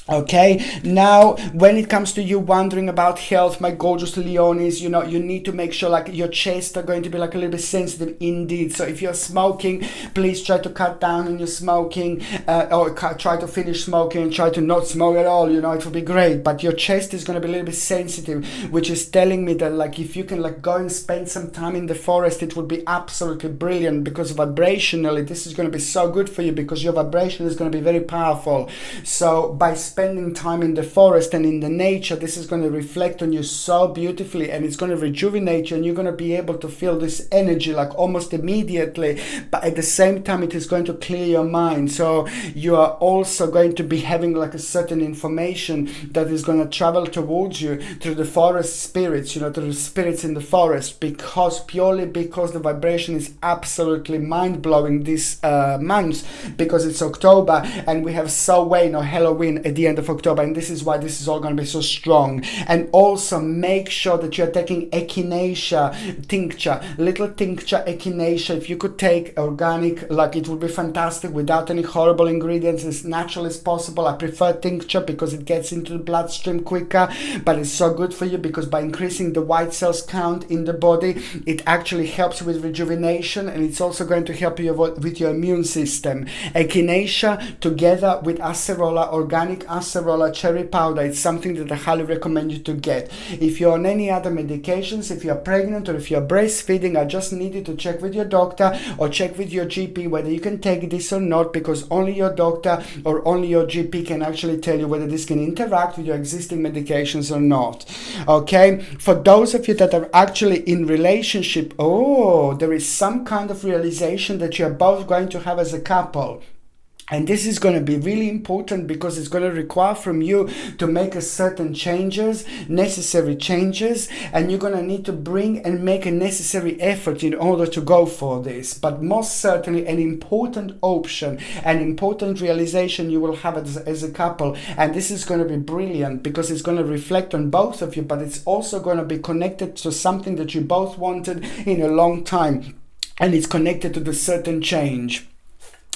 Okay, now when it comes to you wondering about health, my gorgeous Leonis, you know, you need to make sure like your chest are going to be like a little bit sensitive indeed. So if you're smoking, please try to cut down on your smoking, or try to finish smoking and try to not smoke at all. You know, it will be great, but your chest is going to be a little bit sensitive, which is telling me that like if you can like go and spend some time in the forest, it would be absolutely brilliant, because vibrationally this is going to be so good for you, because your vibration is going to be very powerful. So by spending time in the forest and in the nature, this is going to reflect on you so beautifully, and it's going to rejuvenate you, and you're going to be able to feel this energy like almost immediately. But at the same time, it is going to clear your mind. So you are also going to be having like a certain information that is going to travel towards you through the forest spirits, you know, through the spirits in the forest, purely because the vibration is absolutely mind-blowing this month, because it's October and we have Samhain or Halloween at the end of October, and this is why this is all going to be so strong. And also make sure that you're taking echinacea tincture, little tincture echinacea. If you could take organic, like it would be fantastic, without any horrible ingredients, as natural as possible. I prefer tincture because it gets into the bloodstream quicker, but it's so good for you, because by increasing the white cells count in the body, it actually helps with rejuvenation, and it's also going to help you with your immune system. Echinacea together with acerola, organic acerola cherry powder, it's something that I highly recommend you to get. If you're on any other medications, if you're pregnant or if you're breastfeeding, I just need you to check with your doctor or check with your GP whether you can take this or not, because only your doctor or only your GP can actually tell you whether this can interact with your existing medications or not. Okay, for those of you that are actually in relationship, there is some kind of realization that you're both going to have as a couple. And this is going to be really important, because it's going to require from you to make a certain changes, necessary changes, and you're going to need to bring and make a necessary effort in order to go for this. But most certainly an important option, an important realization you will have as a couple. And this is going to be brilliant, because it's going to reflect on both of you, but it's also going to be connected to something that you both wanted in a long time. And it's connected to the certain change.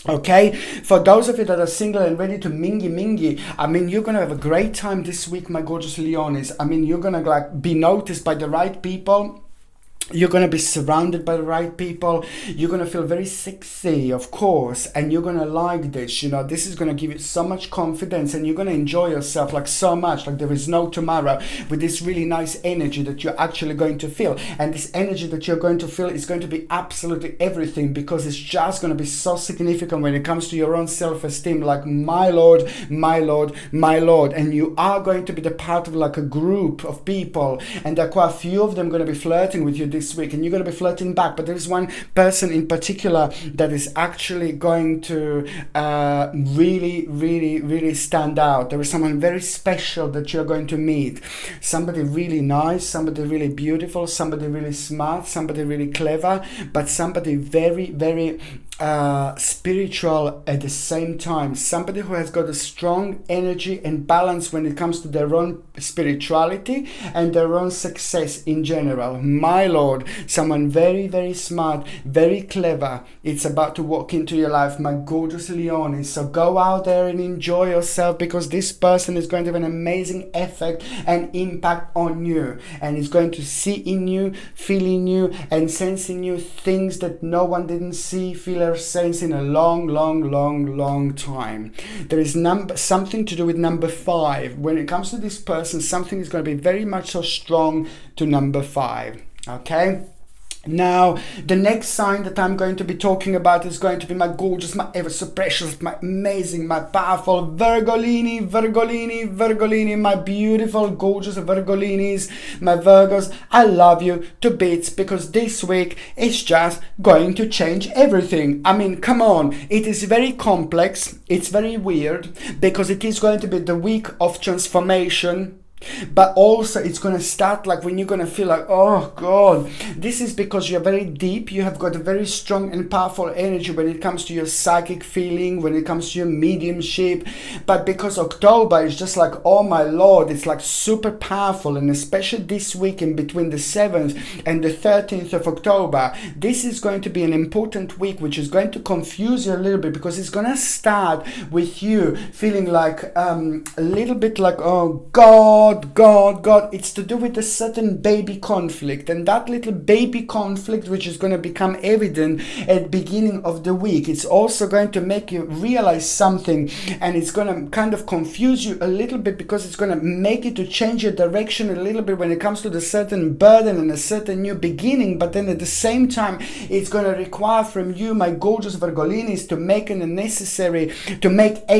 Okay, for those of you that are single and ready to mingy, I mean, you're gonna have a great time this week, my gorgeous Leonis. I mean, you're gonna like be noticed by the right people. You're going to be surrounded by the right people. You're going to feel very sexy, of course, and you're going to like this. You know, this is going to give you so much confidence, and you're going to enjoy yourself like so much, like there is no tomorrow, with this really nice energy that you're actually going to feel. And this energy that you're going to feel is going to be absolutely everything, because it's just going to be so significant when it comes to your own self-esteem. Like, my Lord, my Lord, my Lord. And you are going to be the part of like a group of people, and there are quite a few of them going to be flirting with you this week, and you're going to be flirting back. But there is one person in particular that is actually going to really stand out. There is someone very special that you're going to meet, somebody really nice, somebody really beautiful, somebody really smart, somebody really clever, but somebody very spiritual at the same time, somebody who has got a strong energy and balance when it comes to their own spirituality and their own success in general. My Lord, someone very smart, very clever. It's about to walk into your life, my gorgeous Leonie. So go out there and enjoy yourself, because this person is going to have an amazing effect and impact on you, and is going to see in you, feel in you, and sense in you things that no one didn't see, feel, or sense in a long time. There is something to do with number 5. When it comes to this person, something is going to be very much so strong to number 5. Okay? Now, the next sign that I'm going to be talking about is going to be my gorgeous, my ever so precious, my amazing, my powerful Virgolini, my beautiful, gorgeous Virgolinis, my Virgos. I love you to bits, because this week is just going to change everything. I mean, come on. It is very complex. It's very weird, because it is going to be the week of transformation. But also it's going to start like when you're going to feel like, oh God, this is because you're very deep. You have got a very strong and powerful energy when it comes to your psychic feeling, when it comes to your mediumship. But because October is just like, oh my Lord, it's like super powerful. And especially this weekend between the 7th and the 13th of October, this is going to be an important week, which is going to confuse you a little bit, because it's going to start with you feeling like a little bit like, oh God, it's to do with a certain baby conflict, and that little baby conflict, which is going to become evident at the beginning of the week, it's also going to make you realize something, and it's going to kind of confuse you a little bit, because it's going to make you to change your direction a little bit when it comes to the certain burden and a certain new beginning. But then at the same time, it's going to require from you, my gorgeous Virgolinis, to make a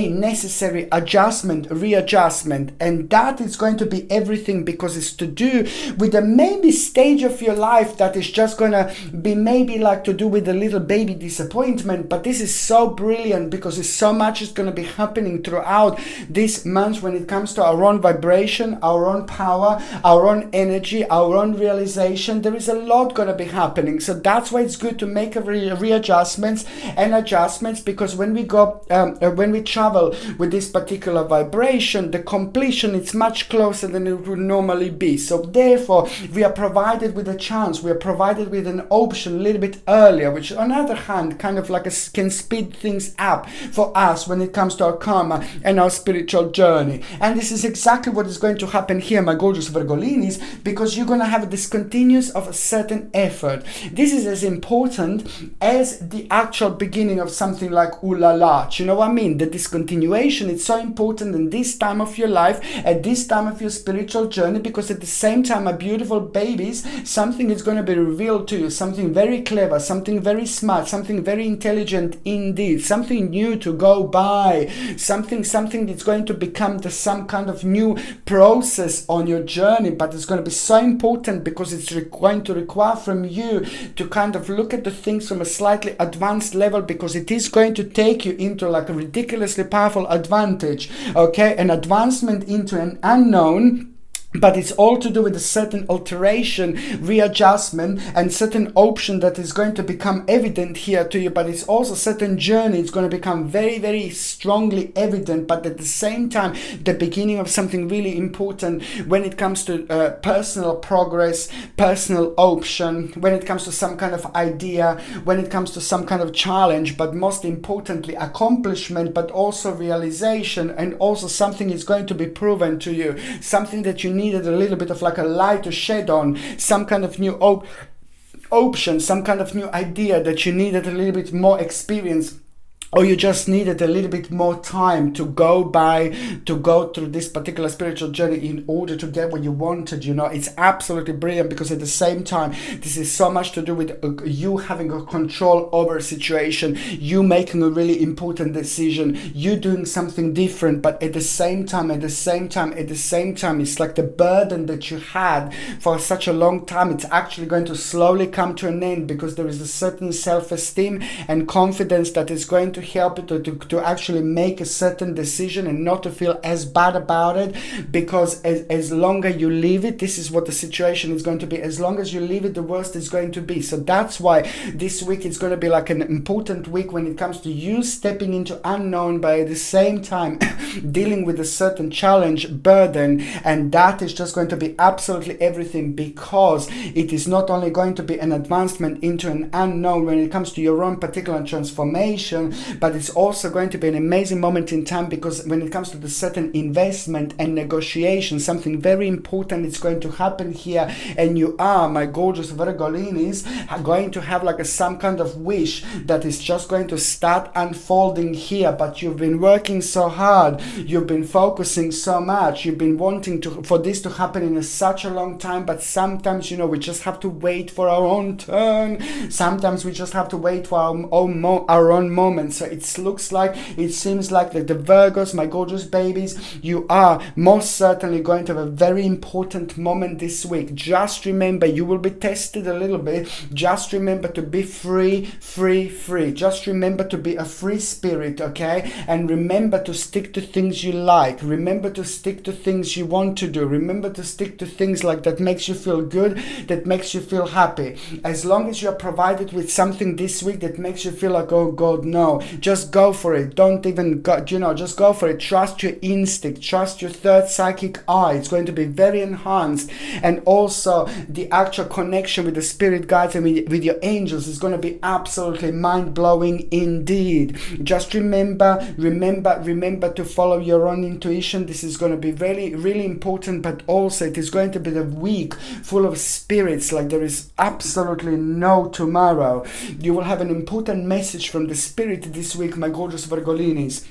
necessary adjustment, readjustment, and that is going to be everything, because it's to do with a maybe stage of your life that is just gonna be maybe like to do with a little baby disappointment. But this is so brilliant, because it's so much is going to be happening throughout this month when it comes to our own vibration, our own power, our own energy, our own realization. There is a lot going to be happening, so that's why it's good to make readjustments and adjustments, because when we go when we travel with this particular vibration, the completion is much closer than it would normally be. So therefore, we are provided with a chance, we are provided with an option a little bit earlier, which on the other hand kind of like can speed things up for us when it comes to our karma and our spiritual journey. And this is exactly what is going to happen here, my gorgeous Virgolinis, because you're going to have this continuous of a certain effort. This is as important as the actual beginning of something like ooh la la. Do you know what I mean? The discontinuation is so important in this time of your life, at this time of your spiritual journey, because at the same time, my beautiful babies, something is going to be revealed to you, something very clever, something very smart, something very intelligent indeed, something new to go by, something that's going to become some kind of new process on your journey. But it's going to be so important, because it's going to require from you to kind of look at the things from a slightly advanced level, because it is going to take you into like a ridiculously powerful advantage, okay, an advancement into an unknown. But it's all to do with a certain alteration, readjustment, and certain option that is going to become evident here to you. But it's also certain journey. It's going to become very strongly evident. But at the same time, the beginning of something really important when it comes to personal progress, personal option, when it comes to some kind of idea, when it comes to some kind of challenge, but most importantly, accomplishment, but also realization, and also something is going to be proven to you, something that you needed a little bit of like a light to shed on, some kind of new option, some kind of new idea that you needed a little bit more experience, or you just needed a little bit more time to go through this particular spiritual journey in order to get what you wanted. It's absolutely brilliant, because at the same time, this is so much to do with you having a control over a situation, you making a really important decision, you doing something different, but at the same time, it's like the burden that you had for such a long time, it's actually going to slowly come to an end, because there is a certain self-esteem and confidence that is going to help you to actually make a certain decision and not to feel as bad about it, because as longer you leave it, this is what the situation is going to be. As long as you leave it, the worst is going to be. So that's why this week is going to be like an important week when it comes to you stepping into unknown, but at the same time dealing with a certain challenge, burden, and that is just going to be absolutely everything, because it is not only going to be an advancement into an unknown when it comes to your own particular transformation, but it's also going to be an amazing moment in time, because when it comes to the certain investment and negotiation, something very important is going to happen here, and you are, my gorgeous Virgolinis, are going to have like some kind of wish that is just going to start unfolding here. But you've been working so hard, you've been focusing so much, you've been wanting for this to happen in such a long time, but sometimes we just have to wait for our own turn. Sometimes we just have to wait for our own moment. So it seems like the Virgos, my gorgeous babies, you are most certainly going to have a very important moment this week. Just remember, you will be tested a little bit. Just remember to be free. Just remember to be a free spirit, okay? And remember to stick to things you like. Remember to stick to things you want to do. Remember to stick to things like that makes you feel good, that makes you feel happy. As long as you are provided with something this week that makes you feel like, oh God, no, just go for it. Don't even go, just go for it. Trust your instinct, trust your third psychic eye. It's going to be very enhanced, and also the actual connection with the spirit guides and with your angels is going to be absolutely mind-blowing indeed. Just remember to follow your own intuition. This is going to be really, really important, but also it is going to be the week full of spirits like there is absolutely no tomorrow. You will have an important message from the spirit this week, my gorgeous Virgolinis.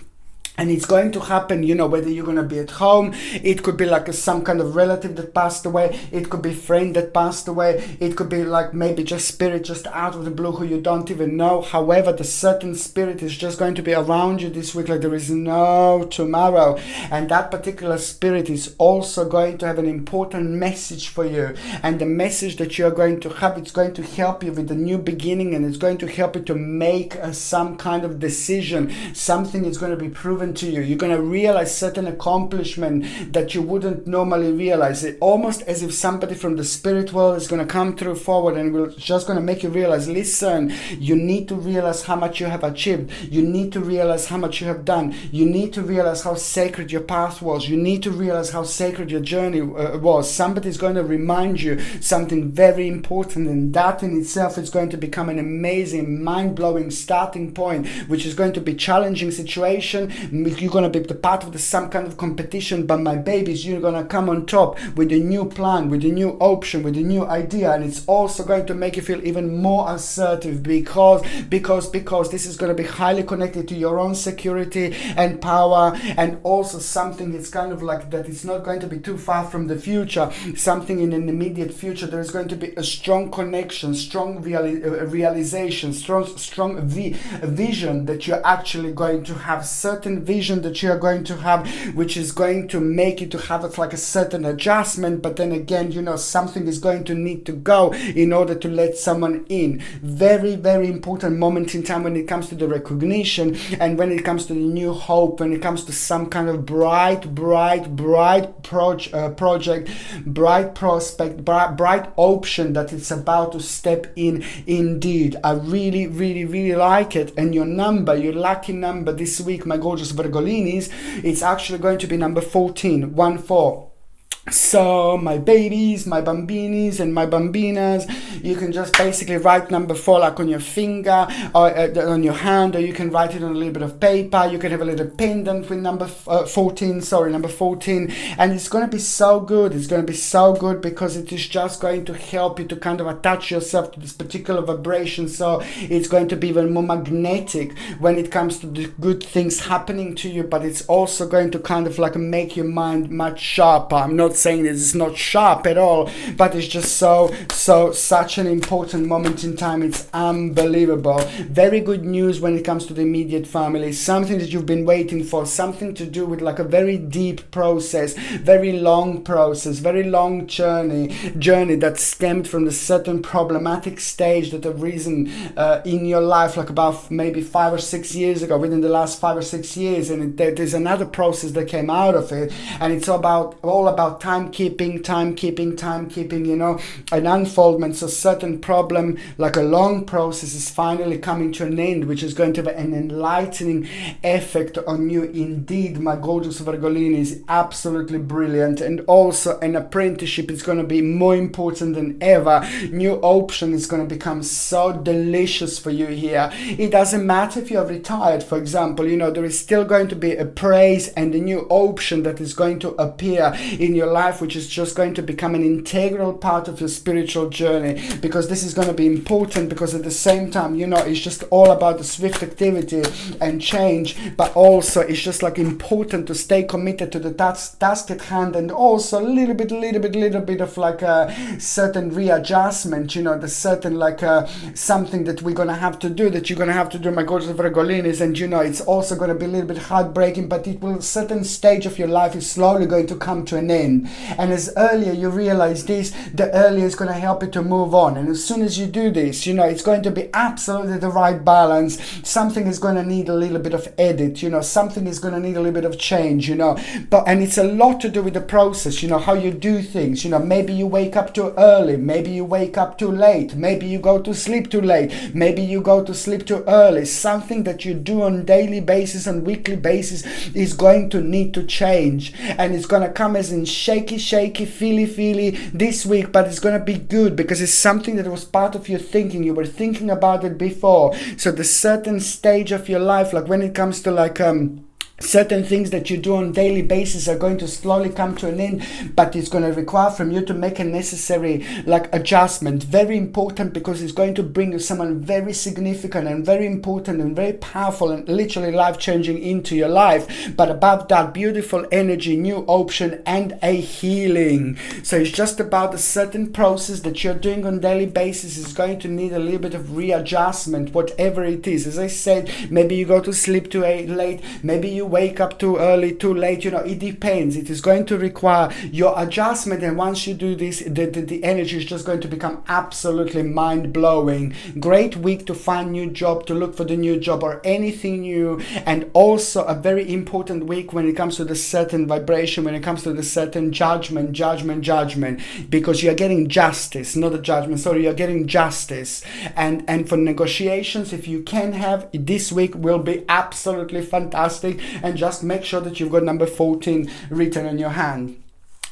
And it's going to happen, whether you're going to be at home, it could be like some kind of relative that passed away, it could be a friend that passed away, it could be like maybe just spirit just out of the blue who you don't even know. However, the certain spirit is just going to be around you this week like there is no tomorrow. And that particular spirit is also going to have an important message for you. And the message that you're going to have, it's going to help you with the new beginning, and it's going to help you to make some kind of decision. Something is going to be proven to you. You're going to realize certain accomplishment that you wouldn't normally realize. It almost as if somebody from the spirit world is going to come through forward and will just going to make you realize, listen, you need to realize how much you have achieved. You need to realize how much you have done. You need to realize how sacred your path was. You need to realize how sacred your journey was. Somebody is going to remind you something very important, and that in itself is going to become an amazing, mind-blowing starting point, which is going to be challenging situation. You're going to be the part of some kind of competition, but my babies, you're going to come on top with a new plan, with a new option, with a new idea, and it's also going to make you feel even more assertive, because this is going to be highly connected to your own security and power, and also something that's kind of like that it's not going to be too far from the future, something in an immediate future. There is going to be a strong connection, strong realization, strong vision that you're actually going to have, certain vision that you are going to have, which is going to make you to have it like a certain adjustment. But then again, something is going to need to go in order to let someone in. Very, very important moment in time when it comes to the recognition, and when it comes to the new hope, when it comes to some kind of bright project, bright prospect, bright option that it's about to step in. Indeed, I really, really, really like it. And your lucky number this week, my gorgeous Virgolinis, it's actually going to be number 14. So my babies, my bambinis and my bambinas, you can just basically write number 4 like on your finger or on your hand, or you can write it on a little bit of paper. You can have a little pendant with number 14, and it's going to be so good. It's going to be so good because it is just going to help you to kind of attach yourself to this particular vibration. So it's going to be even more magnetic when it comes to the good things happening to you, but it's also going to kind of like make your mind much sharper. I'm not saying that it's not sharp at all, but it's just such an important moment in time. It's unbelievable. Very good news when it comes to the immediate family, something that you've been waiting for, something to do with like a very deep process, very long process, very long journey that stemmed from the certain problematic stage that have risen in your life, like about maybe 5 or 6 years ago, within the last 5 or 6 years, and there's another process that came out of it, and it's all about timekeeping, you know, an unfoldment. So certain problem, like a long process, is finally coming to an end, which is going to have an enlightening effect on you. Indeed, my gorgeous Virgolini is absolutely brilliant, and also an apprenticeship is going to be more important than ever. New option is going to become so delicious for you here. It doesn't matter if you're retired, for example, you know, there is still going to be a praise and a new option that is going to appear in your life, which is just going to become an integral part of your spiritual journey, because this is going to be important, because at the same time, you know, it's just all about the swift activity and change, but also it's just like important to stay committed to the task at hand, and also a little bit of like a certain readjustment, you know, the certain like something that we're going to have to do, that you're going to have to do, my gorgeous Virgolinis, and you know, it's also going to be a little bit heartbreaking, but it will, certain stage of your life is slowly going to come to an end, and as earlier you realize this, the earlier is going to help you to move on. And as soon as you do this, you know, it's going to be absolutely the right balance. Something is going to need a little bit of edit, you know, something is going to need a little bit of change, you know, and it's a lot to do with the process, you know, how you do things. You know, maybe you wake up too early, maybe you wake up too late, maybe you go to sleep too late, maybe you go to sleep too early. Something that you do on daily basis and weekly basis is going to need to change, and it's going to come as in shaky, feely this week, but it's going to be good because it's something that was part of your thinking. You were thinking about it before. So the certain stage of your life, like when it comes to like certain things that you do on daily basis, are going to slowly come to an end, but it's going to require from you to make a necessary like adjustment. Very important, because it's going to bring you someone very significant and very important and very powerful and literally life-changing into your life. But above that, beautiful energy, new option, and a healing. So it's just about a certain process that you're doing on daily basis is going to need a little bit of readjustment, whatever it is. As I said, maybe you go to sleep too late, maybe you wake up too early, too late, you know, it depends. It is going to require your adjustment, and once you do this, the energy is just going to become absolutely mind-blowing. Great week to find new job, to look for the new job or anything new, and also a very important week when it comes to the certain vibration, when it comes to the certain judgment, because you're getting justice, not a judgment, sorry, you're getting justice. And for negotiations, if you can have, this week will be absolutely fantastic. And just make sure that you've got number 14 written on your hand.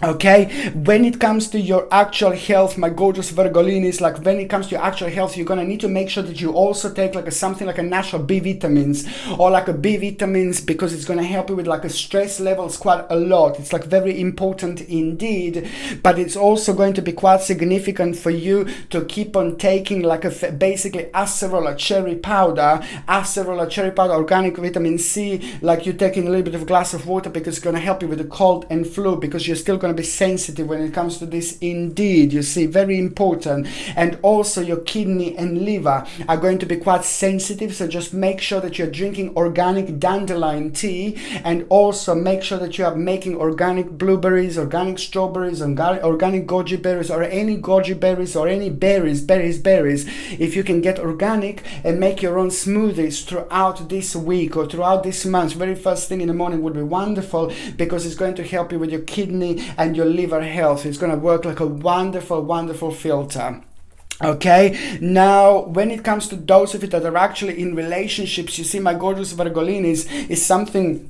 Okay, when it comes to your actual health, my gorgeous Virgolinis, like when it comes to your actual health, you're gonna need to make sure that you also take like something like a natural B vitamins, or like a B vitamins, because it's gonna help you with like a stress levels quite a lot. It's like very important indeed, but it's also going to be quite significant for you to keep on taking like a basically acerola cherry powder, organic vitamin C, like you're taking a little bit of a glass of water, because it's gonna help you with the cold and flu, because you're still gonna be sensitive when it comes to this indeed, you see, very important. And also your kidney and liver are going to be quite sensitive, so just make sure that you're drinking organic dandelion tea, and also make sure that you are making organic blueberries, organic strawberries, organic goji berries, or any goji berries, or any berries. If you can get organic and make your own smoothies throughout this week or throughout this month, very first thing in the morning would be wonderful, because it's going to help you with your kidney and your liver health. It's going to work like a wonderful filter. Okay, now when it comes to those of you that are actually in relationships, you see, my gorgeous Virgolinis, is something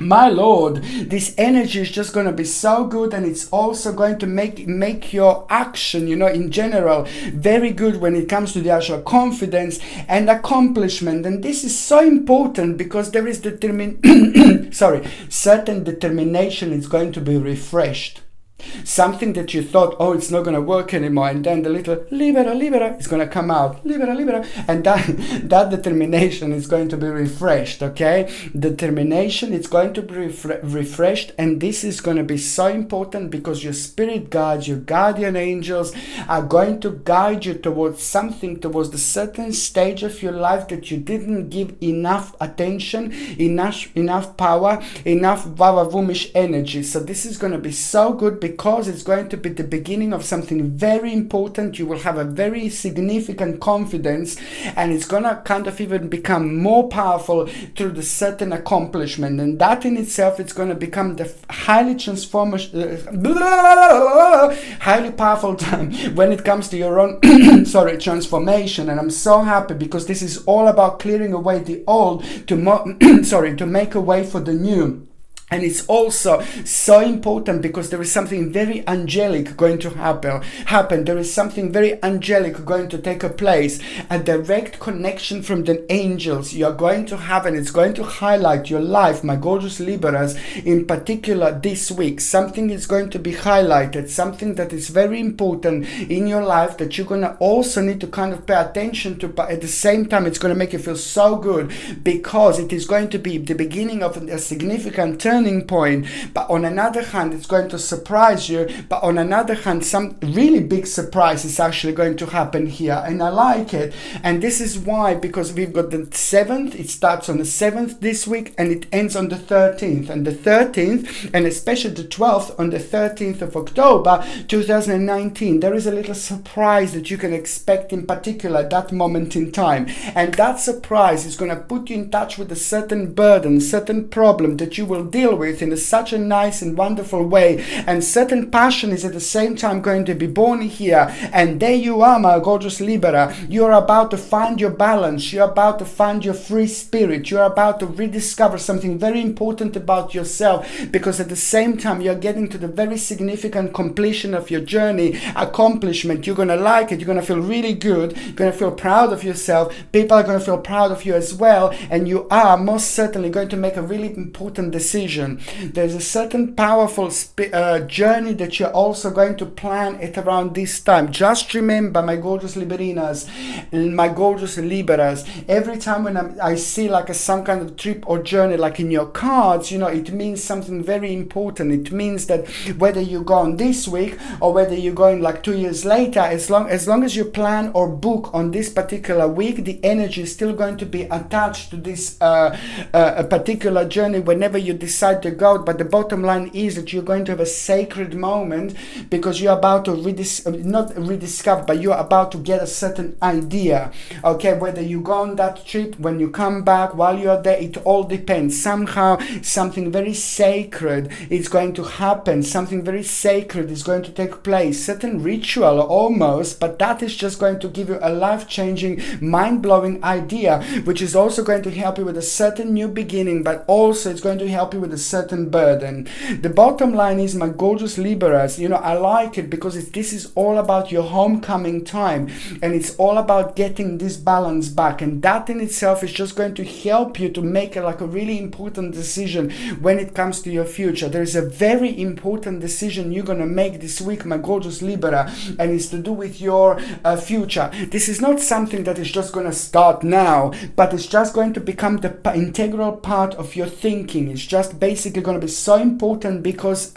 My Lord, this energy is just going to be so good, and it's also going to make your action, you know, in general, very good when it comes to the actual confidence and accomplishment. And this is so important because there is certain determination is going to be refreshed. Something that you thought, oh, it's not going to work anymore, and then the little Libra is going to come out, Libra, and that determination is going to be refreshed, okay? Determination is going to be refreshed, and this is going to be so important because your spirit guides, your guardian angels are going to guide you towards something, towards the certain stage of your life that you didn't give enough attention, enough power, enough vavavumish energy. So this is going to be so good because it's going to be the beginning of something very important. You will have a very significant confidence, and it's going to kind of even become more powerful through the certain accomplishment, and that in itself is going to become the highly highly powerful time when it comes to your own transformation. And I'm so happy because this is all about clearing away the old to make a way for the new. And it's also so important because there is something very angelic going to happen. There is something very angelic going to take place. A direct connection from the angels you are going to have, and it's going to highlight your life, my gorgeous Libras, in particular this week. Something is going to be highlighted, something that is very important in your life that you're going to also need to kind of pay attention to, but at the same time it's going to make you feel so good because it is going to be the beginning of a significant turning point. But on another hand, it's going to surprise you, but on another hand, some really big surprise is actually going to happen here, and I like it. And this is why, because we've got the 7th, it starts on the 7th this week and it ends on the 13th, and the 13th and especially the 12th on the 13th of October 2019, there is a little surprise that you can expect, in particular at that moment in time. And that surprise is going to put you in touch with a certain burden, certain problem that you will deal with in such a nice and wonderful way, and certain passion is at the same time going to be born here. And there you are, my gorgeous Libra. You're about to find your balance, you're about to find your free spirit, you're about to rediscover something very important about yourself, because at the same time you're getting to the very significant completion of your journey, accomplishment. You're gonna like it, you're gonna feel really good, you're gonna feel proud of yourself, people are gonna feel proud of you as well, and you are most certainly going to make a really important decision. There's a certain powerful journey that you're also going to plan it around this time. Just remember, my gorgeous Librinas, my gorgeous Libras, every time when I see like some kind of trip or journey like in your cards, you know, it means something very important. It means that whether you go on this week or whether you're going like 2 years later, as long as you plan or book on this particular week, the energy is still going to be attached to this a particular journey whenever you decide to go. But the bottom line is that you're going to have a sacred moment because you're about to not rediscover, but you're about to get a certain idea. Okay, whether you go on that trip, when you come back, while you're there, it all depends. Somehow something very sacred is going to happen, something very sacred is going to take place, certain ritual almost, but that is just going to give you a life-changing, mind-blowing idea, which is also going to help you with a certain new beginning, but also it's going to help you with a certain burden. The bottom line is, my gorgeous Libras, you know, I like it because this is all about your homecoming time, and it's all about getting this balance back, and that in itself is just going to help you to make a really important decision when it comes to your future. There is a very important decision you're going to make this week, my gorgeous Libra, and it's to do with your future. This is not something that is just going to start now, but it's just going to become the integral part of your thinking. It's just basically going to be so important because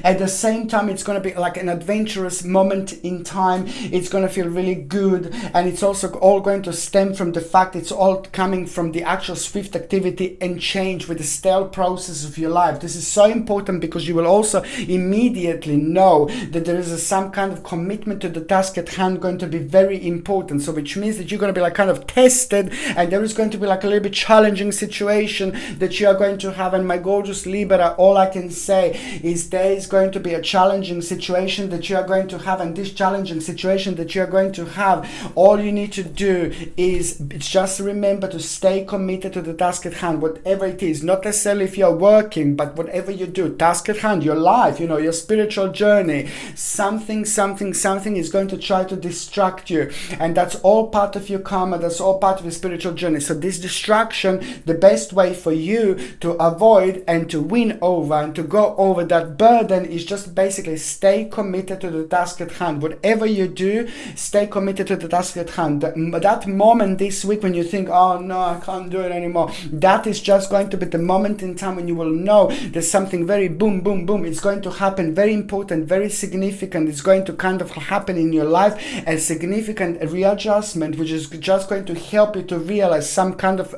at the same time, it's going to be like an adventurous moment in time. It's going to feel really good, and it's also all going to stem from the fact it's all coming from the actual swift activity and change with the stale process of your life. This is so important because you will also immediately know that there is some kind of commitment to the task at hand going to be very important. So which means that you're going to be like kind of tested, and there is going to be like a little bit challenging situation that you are going to have. And my gorgeous Libra, all I can say is that today is going to be a challenging situation that you are going to have, and this challenging situation that you are going to have, all you need to do is just remember to stay committed to the task at hand, whatever it is. Not necessarily if you're working, but whatever you do, task at hand, your life, you know, your spiritual journey, something is going to try to distract you, and that's all part of your karma, that's all part of your spiritual journey. So this distraction, the best way for you to avoid and to win over and to go over that burden is just basically stay committed to the task at hand. Whatever you do, stay committed to the task at hand. That moment this week when you think, oh no, I can't do it anymore, that is just going to be the moment in time when you will know there's something very boom, boom, boom. It's going to happen, very important, very significant. It's going to kind of happen in your life, a significant readjustment, which is just going to help you to realize some kind of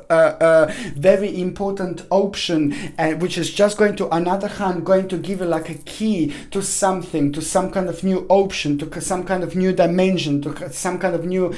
very important option, which is just going to, on the other hand, going to give you like a key to something, to some kind of new option, to some kind of new dimension, to some kind of new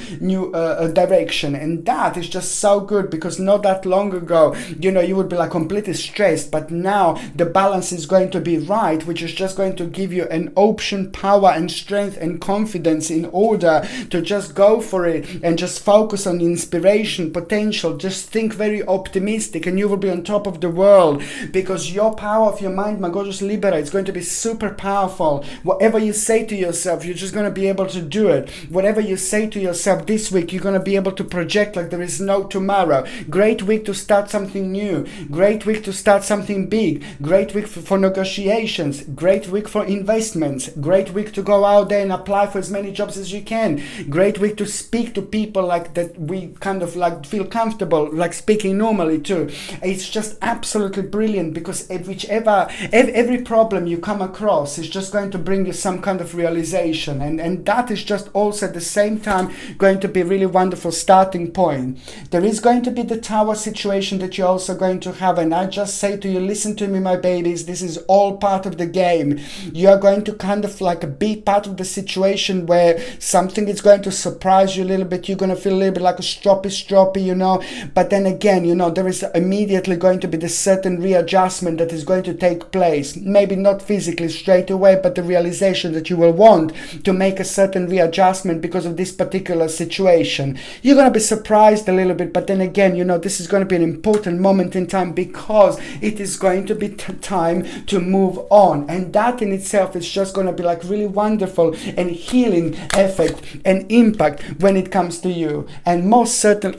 direction. And that is just so good, because not that long ago, you know, you would be like completely stressed, but now the balance is going to be right, which is just going to give you an option, power and strength and confidence in order to just go for it and just focus on inspiration, potential. Just think very optimistic and you will be on top of the world, because your power of your mind, my gorgeous Libra, is going to be super powerful. Whatever you say to yourself, you're just going to be able to do it. Whatever you say to yourself this week, you're going to be able to project like there is no tomorrow. Great week to start something new. Great week to start something big. Great week for negotiations. Great week for investments. Great week to go out there and apply for as many jobs as you can. Great week to speak to people like that we kind of like feel comfortable like speaking normally too. It's just absolutely brilliant, because every problem you come across is just going to bring you some kind of realization, and that is just also at the same time going to be really wonderful starting point. There is going to be the tower situation that you're also going to have, and I just say to you, listen to me, my babies, this is all part of the game. You are going to kind of like be part of the situation where something is going to surprise you a little bit. You're going to feel a little bit like a stroppy, you know, but then again, you know, there is immediately going to be this certain readjustment that is going to take place. Maybe not physically straight away, but the realization that you will want to make a certain readjustment because of this particular situation. You're going to be surprised a little bit, but then again, you know, this is going to be an important moment in time, because it is going to be time to move on, and that in itself is just going to be like really wonderful and healing effect and impact when it comes to you. And most certainly,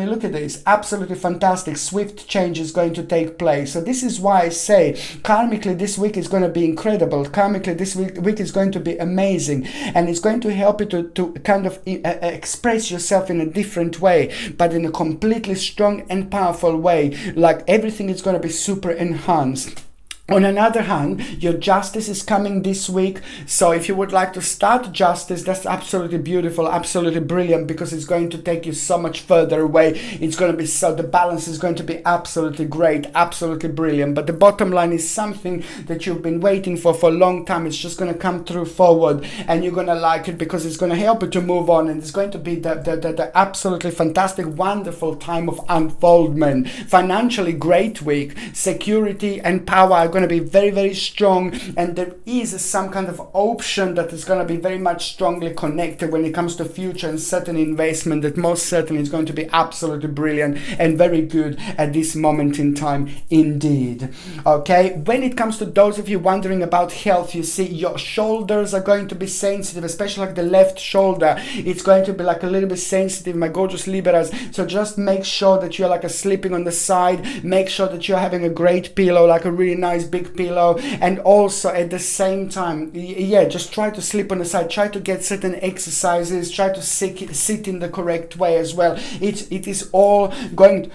look at this, absolutely fantastic, swift change is going to take place. So this is why I say karmically this week is going to be incredible. Karmically this week is going to be amazing, and it's going to help you to kind of express yourself in a different way, but in a completely strong and powerful way. Like everything is going to be super enhanced. On another hand, your justice is coming this week, so if you would like to start justice, that's absolutely beautiful, absolutely brilliant, because it's going to take you so much further away. It's going to be so, the balance is going to be absolutely great, absolutely brilliant. But the bottom line is something that you've been waiting for a long time. It's just going to come through forward, and you're going to like it, because it's going to help you to move on, and it's going to be the absolutely fantastic, wonderful time of unfoldment. Financially great week, security and power are going to be very, very strong, and there is some kind of option that is going to be very much strongly connected when it comes to future and certain investment that most certainly is going to be absolutely brilliant and very good at this moment in time indeed. Okay, when it comes to those of you wondering about health, you see your shoulders are going to be sensitive, especially like the left shoulder. It's going to be like a little bit sensitive, my gorgeous Libras. So just make sure that you're like sleeping on the side. Make sure that you're having a great pillow, like a really nice big pillow, and also at the same time, just try to sleep on the side. Try to get certain exercises. Try to sit in the correct way as well. It is all going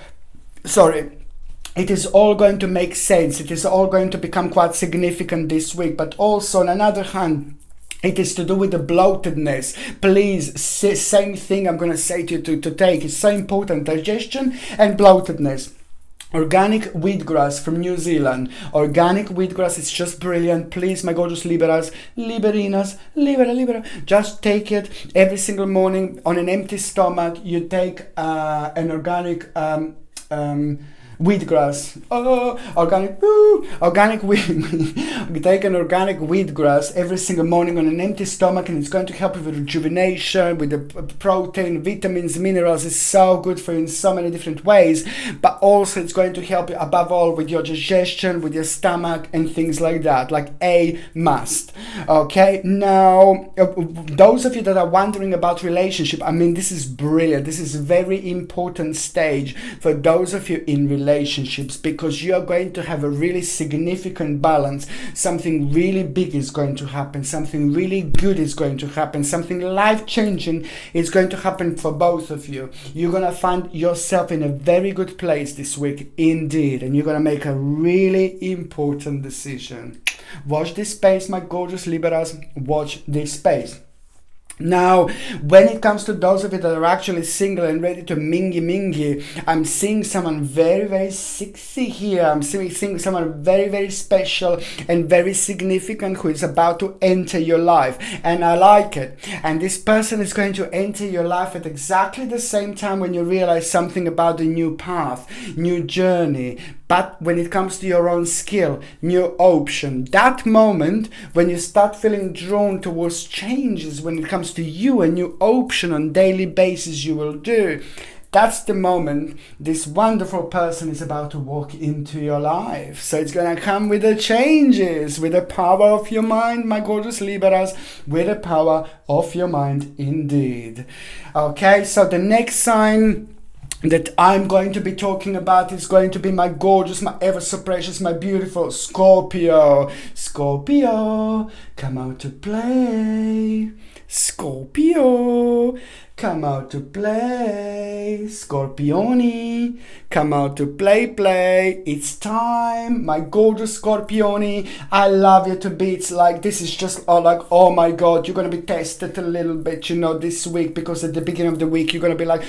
to make sense. It is all going to become quite significant this week. But also on another hand, it is to do with the bloatedness. Please, same thing I'm going to say to you to take. It's so important. Digestion and bloatedness. Organic wheatgrass from New Zealand. Organic wheatgrass, it's just brilliant. Please, my gorgeous Libras, Liberinas, Libera, just take it every single morning on an empty stomach. You take an organic wheatgrass. Oh, organic wheat. Take an organic wheatgrass every single morning on an empty stomach, and it's going to help you with rejuvenation, with the protein, vitamins, minerals. It's so good for you in so many different ways, but also it's going to help you above all with your digestion, with your stomach and things like that, like a must. Okay, now those of you that are wondering about relationship, I mean, this is brilliant. This is a very important stage for those of you in relationships, because you are going to have a really significant balance. Something really big is going to happen, something really good is going to happen, something life-changing is going to happen for both of you. You're going to find yourself in a very good place this week indeed, and you're going to make a really important decision. Watch this space, my gorgeous Libras. Watch this space. Now, when it comes to those of you that are actually single and ready to mingy, I'm seeing someone very, very sexy here. I'm seeing someone very, very special and very significant who is about to enter your life. And I like it. And this person is going to enter your life at exactly the same time when you realize something about the new path, new journey. But when it comes to your own skill, new option, that moment when you start feeling drawn towards changes, when it comes to you, a new option on daily basis you will do, that's the moment this wonderful person is about to walk into your life. So it's going to come with the changes, with the power of your mind, my gorgeous Libras, with the power of your mind indeed. Okay, so the next sign that I'm going to be talking about is going to be my gorgeous, my ever so precious, my beautiful Scorpio. Scorpio, come out to play. Scorpio, come out to play. Scorpioni, come out to play. It's time, my gorgeous Scorpioni. I love you to bits. Like, this is just like, oh my God, you're going to be tested a little bit, you know, this week, because at the beginning of the week, you're going to be like,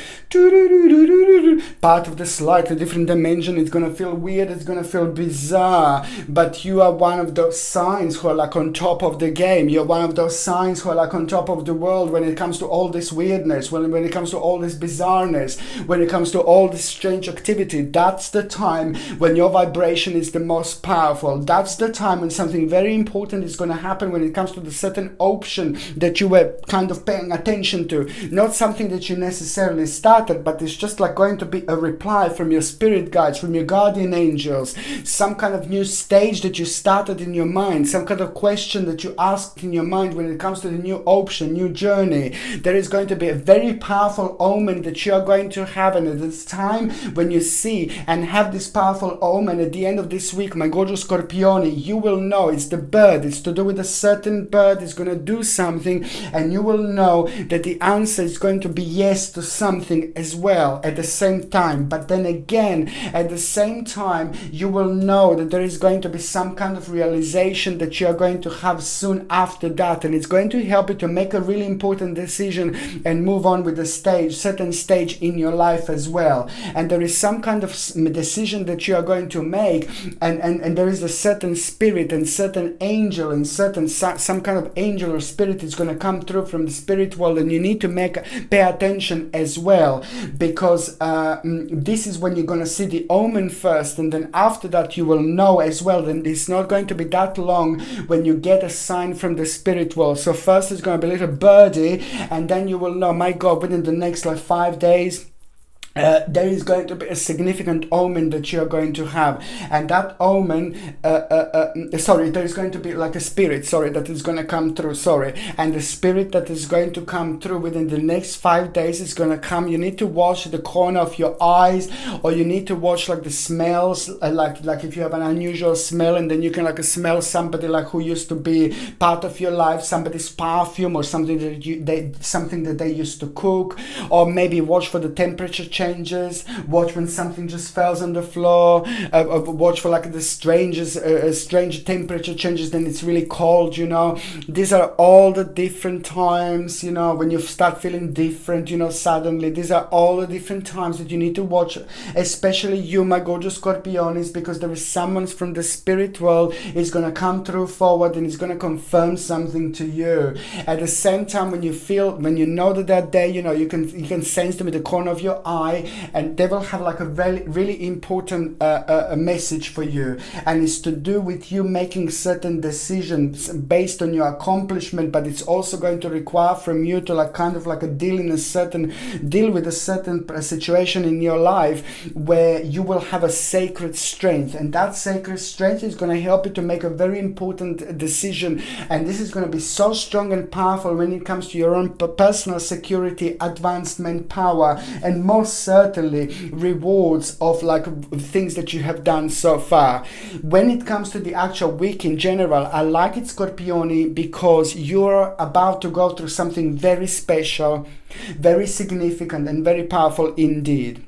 part of the slightly different dimension. It's going to feel weird. It's going to feel bizarre. But you are one of those signs who are like on top of the game. You're one of those signs who are like on top of the world when it comes to all this weirdness, when it comes to all this bizarreness, when it comes to all this strange activity. That's the time when your vibration is the most powerful. That's the time when something very important is going to happen when it comes to the certain option that you were kind of paying attention to. Not something that you necessarily started, but it's just like going to be a reply from your spirit guides, from your guardian angels, some kind of new stage that you started in your mind, some kind of question that you asked in your mind when it comes to the new option, new journey. There is going to be a very powerful omen that you are going to have, and at this time when you see and have this powerful omen at the end of this week, my gorgeous Scorpioni, you will know it's the bird. It's to do with a certain bird. It's going to do something, and you will know that the answer is going to be yes to something as well at the same time. But then again, at the same time, you will know that there is going to be some kind of realization that you are going to have soon after that, and it's going to help you to make a really important decision and move on with the certain stage in your life as well. And there is some kind of decision that you are going to make, and there is a certain spirit and certain angel and some kind of angel or spirit is going to come through from the spirit world, and you need to pay attention as well, because this is when you're going to see the omen first, and then after that you will know as well. Then it's not going to be that long when you get a sign from the spirit world. So first it's going to be a little birdie, and then you will know, my God, within the next like 5 days, there is going to be a significant omen that you are going to have, and that omen there is going to be like a spirit that is going to come through, and the spirit that is going to come through within the next 5 days is going to come. You need to watch the corner of your eyes, or you need to watch like the smells, like if you have an unusual smell, and then you can like smell somebody like who used to be part of your life, somebody's perfume or something that they used to cook, or maybe watch for the temperature changes, watch when something just falls on the floor, watch for like the strange temperature changes, then it's really cold, you know. These are all the different times, you know, when you start feeling different, you know, suddenly. These are all the different times that you need to watch, especially you, my gorgeous Scorpionis, because there is someone from the spirit world is going to come through forward and is going to confirm something to you. At the same time, when you know that day, you know, you can sense them in the corner of your eye, Gemini, and they will have like a really important a message for you, and it's to do with you making certain decisions based on your accomplishment, but it's also going to require from you to like kind of like deal with a certain situation in your life where you will have a sacred strength, and that sacred strength is going to help you to make a very important decision. And this is going to be so strong and powerful when it comes to your own personal security, advancement, power, and most certainly rewards of like things that you have done so far. When it comes to the actual week in general, I like it, Scorpione, because you're about to go through something very special, very significant, and very powerful indeed.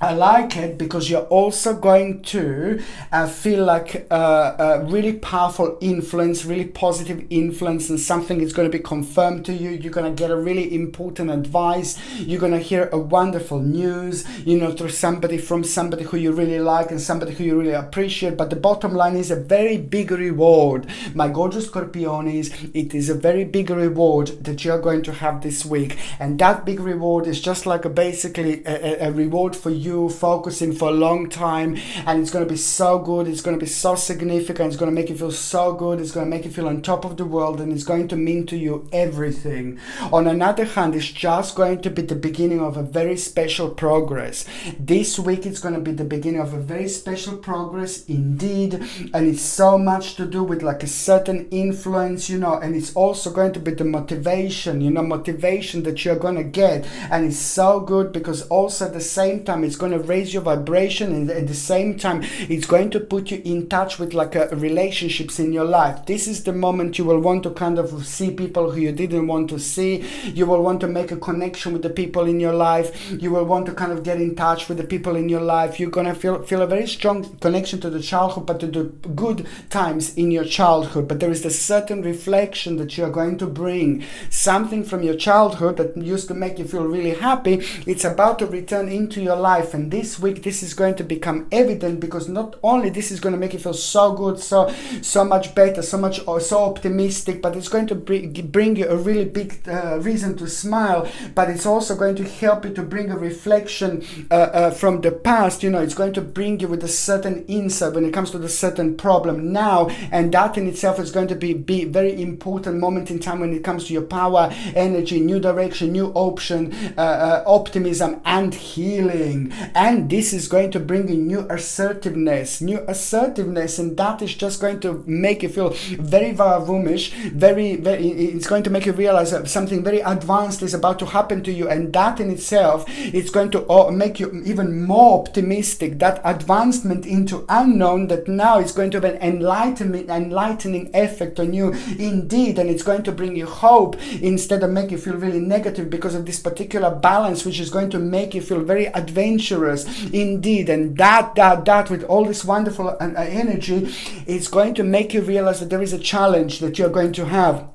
I like it because you're also going to feel like a really powerful influence, really positive influence, and something is going to be confirmed to you. You're going to get a really important advice. You're going to hear a wonderful news, through from somebody who you really like and somebody who you really appreciate. But the bottom line is a very big reward. My gorgeous Scorpiones, it is a very big reward that you're going to have this week. And that big reward is just like basically a reward for you focusing for a long time, and it's going to be so good, it's going to be so significant, it's going to make you feel so good, it's going to make you feel on top of the world, and it's going to mean to you everything. On another hand, it's just going to be the beginning of a very special progress. This week it's going to be the beginning of a very special progress indeed, and it's so much to do with like a certain influence, and it's also going to be the motivation that you're going to get, and it's so good because also at the same time it's going to raise your vibration, and at the same time it's going to put you in touch with like relationships in your life. This is the moment you will want to kind of see people who you didn't want to see. You will want to make a connection with the people in your life. You will want to kind of get in touch with the people in your life. You're going to feel a very strong connection to the childhood, but to the good times in your childhood. But there is a certain reflection that you're going to bring. Something from your childhood that used to make you feel really happy, it's about to return into your life. And this week this is going to become evident, because not only this is going to make you feel so good, so much better, so optimistic, but it's going to bring you a really big reason to smile, but it's also going to help you to bring a reflection from the past. It's going to bring you with a certain insight when it comes to the certain problem now, and that in itself is going to be very important moment in time when it comes to your power, energy, new direction, new option, optimism and healing. And this is going to bring in new assertiveness, and that is just going to make you feel very varvumish, it's going to make you realize that something very advanced is about to happen to you, and that in itself it's going to make you even more optimistic. That advancement into unknown, that now is going to have an enlightening effect on you indeed, and it's going to bring you hope instead of make you feel really negative because of this particular balance, which is going to make you feel very adventurous indeed. And that with all this wonderful energy, it's going to make you realize that there is a challenge that you're going to have.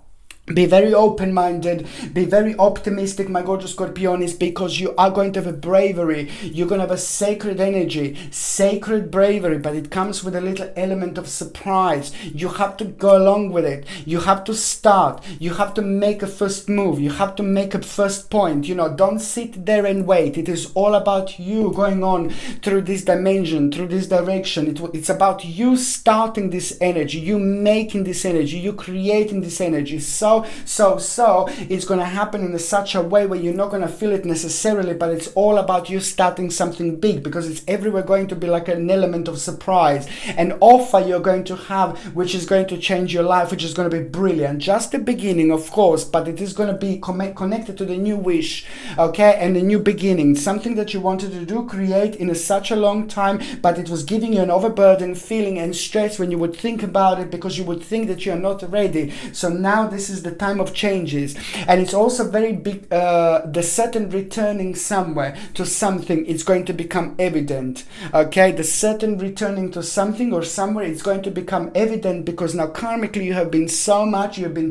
Be very open-minded, be very optimistic, my gorgeous Scorpiones, because you are going to have a bravery. You're going to have a sacred energy, sacred bravery, but it comes with a little element of surprise. You have to go along with it. You have to start. You have to make a first move. You have to make a first point. Don't sit there and wait. It is all about you going on through this dimension, through this direction. It's about you starting this energy, you making this energy, you creating this energy. So it's going to happen in such a way where you're not going to feel it necessarily, but it's all about you starting something big, because it's everywhere going to be like an element of surprise, an offer you're going to have which is going to change your life, which is going to be brilliant. Just the beginning, of course, but it is going to be connected to the new wish, okay, and the new beginning, something that you wanted to do, create in such a long time, but it was giving you an overburden feeling and stress when you would think about it, because you would think that you're not ready. So now this is the time of changes, and it's also very big. The certain returning somewhere to something, it's going to become evident. Okay, the certain returning to something or somewhere, it's going to become evident, because now karmically you have been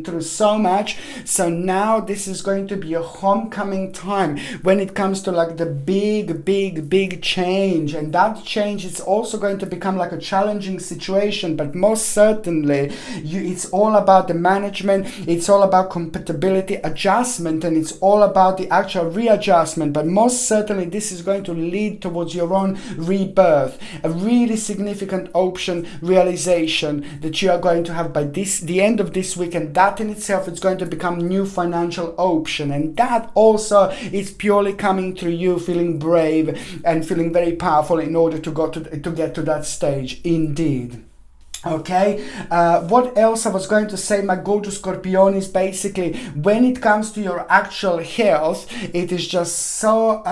through so much. So now this is going to be a homecoming time when it comes to like the big change, and that change is also going to become like a challenging situation, but most certainly it's all about the management. It's it's all about compatibility, adjustment, and it's all about the actual readjustment. But most certainly this is going to lead towards your own rebirth, a really significant option realization that you are going to have by the end of this week, and that in itself is going to become new financial option, and that also is purely coming through you feeling brave and feeling very powerful in order to get to that stage. Indeed. Okay, what else I was going to say, my gorgeous Scorpion, is basically when it comes to your actual health, it is just so,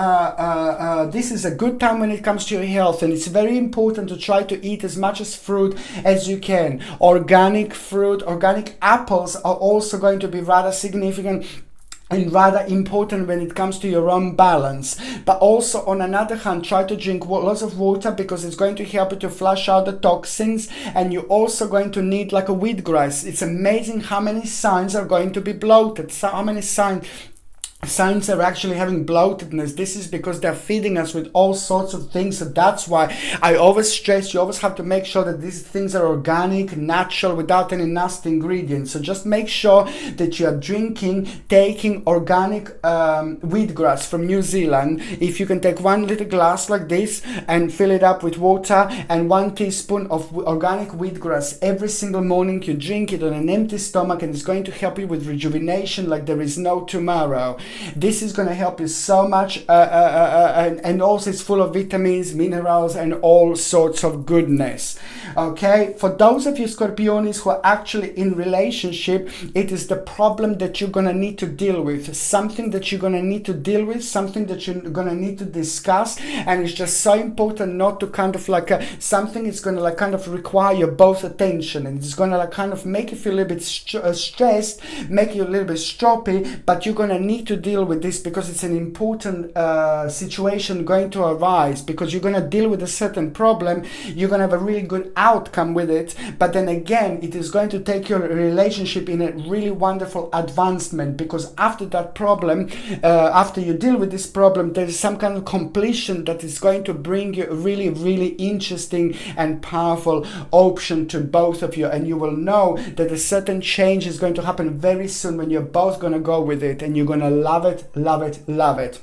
this is a good time when it comes to your health, and it's very important to try to eat as much as fruit as you can. Organic fruit, organic apples are also going to be rather significant and rather important when it comes to your own balance. But also on another hand, try to drink lots of water, because it's going to help you to flush out the toxins, and you're also going to need like a wheatgrass. It's amazing how many signs are going to be bloated, so how many signs are actually having bloatedness. This is because they're feeding us with all sorts of things. So that's why I always stress, you always have to make sure that these things are organic, natural, without any nasty ingredients. So just make sure that you are taking organic wheatgrass from New Zealand. If you can take 1 little glass like this and fill it up with water and 1 teaspoon of organic wheatgrass every single morning, you drink it on an empty stomach, and it's going to help you with rejuvenation like there is no tomorrow. This is going to help you so much, and also it's full of vitamins, minerals, and all sorts of goodness. Okay, for those of you Scorpiones who are actually in relationship, it is the problem that you're going to need to deal with, something that you're going to need to deal with, something that you're going to need to discuss, and it's just so important not to kind of like something is going to like kind of require your both attention, and it's going to like kind of make you feel a little bit stressed, make you a little bit stroppy, but you're going to need to deal with this because it's an important situation going to arise, because you're going to deal with a certain problem, you're going to have a really good outcome with it, but then again it is going to take your relationship in a really wonderful advancement, because after that problem, after you deal with this problem, there is some kind of completion that is going to bring you a really, really interesting and powerful option to both of you, and you will know that a certain change is going to happen very soon when you're both going to go with it, and you're going to love it, love it, love it.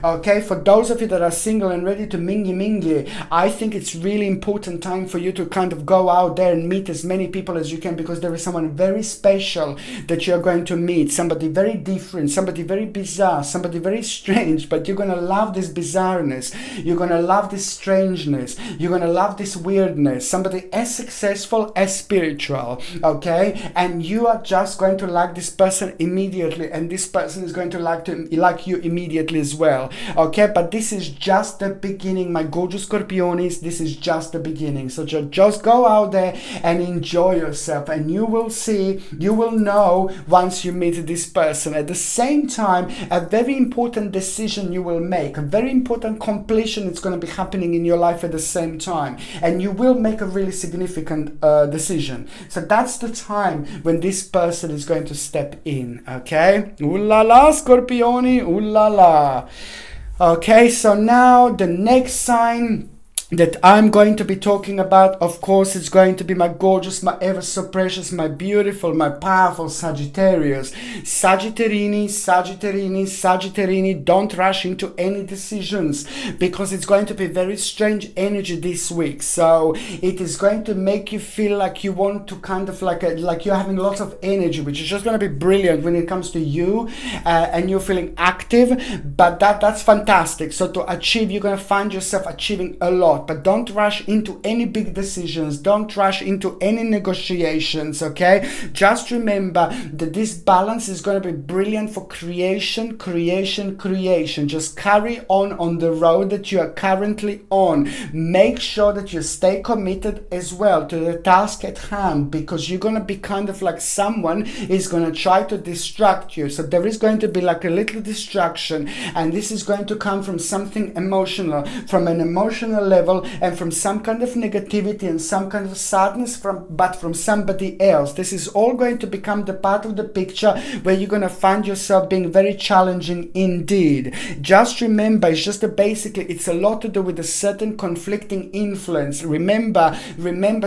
Okay, for those of you that are single and ready to mingy, I think it's really important time for you to kind of go out there and meet as many people as you can, because there is someone very special that you're going to meet, somebody very different, somebody very bizarre, somebody very strange, but you're going to love this bizarreness, you're going to love this strangeness, you're going to love this weirdness, somebody as successful as spiritual, okay, and you are just going to like this person immediately, and this person is going to like you immediately as well. Okay, but this is just the beginning, my gorgeous Scorpiones. This is just the beginning. So just go out there and enjoy yourself, and you will see, you will know once you meet this person. At the same time, a very important decision you will make, a very important completion is going to be happening in your life at the same time, and you will make a really significant decision. So that's the time when this person is going to step in. Okay, ooh la la, Scorpione, ooh la la. Okay, so now the next sign that I'm going to be talking about, of course, it's going to be my gorgeous, my ever so precious, my beautiful, my powerful Sagittarius. Sagittarini, don't rush into any decisions, because it's going to be very strange energy this week. So it is going to make you feel like you want to kind of like you're having lots of energy, which is just going to be brilliant when it comes to you, and you're feeling active, but that's fantastic. So to achieve, you're going to find yourself achieving a lot. But don't rush into any big decisions, don't rush into any negotiations, okay? Just remember that this balance is going to be brilliant for creation. Just carry on the road that you are currently on. Make sure that you stay committed as well to the task at hand, because you're going to be kind of like someone is going to try to distract you. So there is going to be like a little distraction, and this is going to come from something emotional, from an emotional level, level and from some kind of negativity and some kind of sadness from somebody else. This is all going to become the part of the picture where you're going to find yourself being very challenging indeed. Just remember, it's just basically, it's a lot to do with a certain conflicting influence. Remember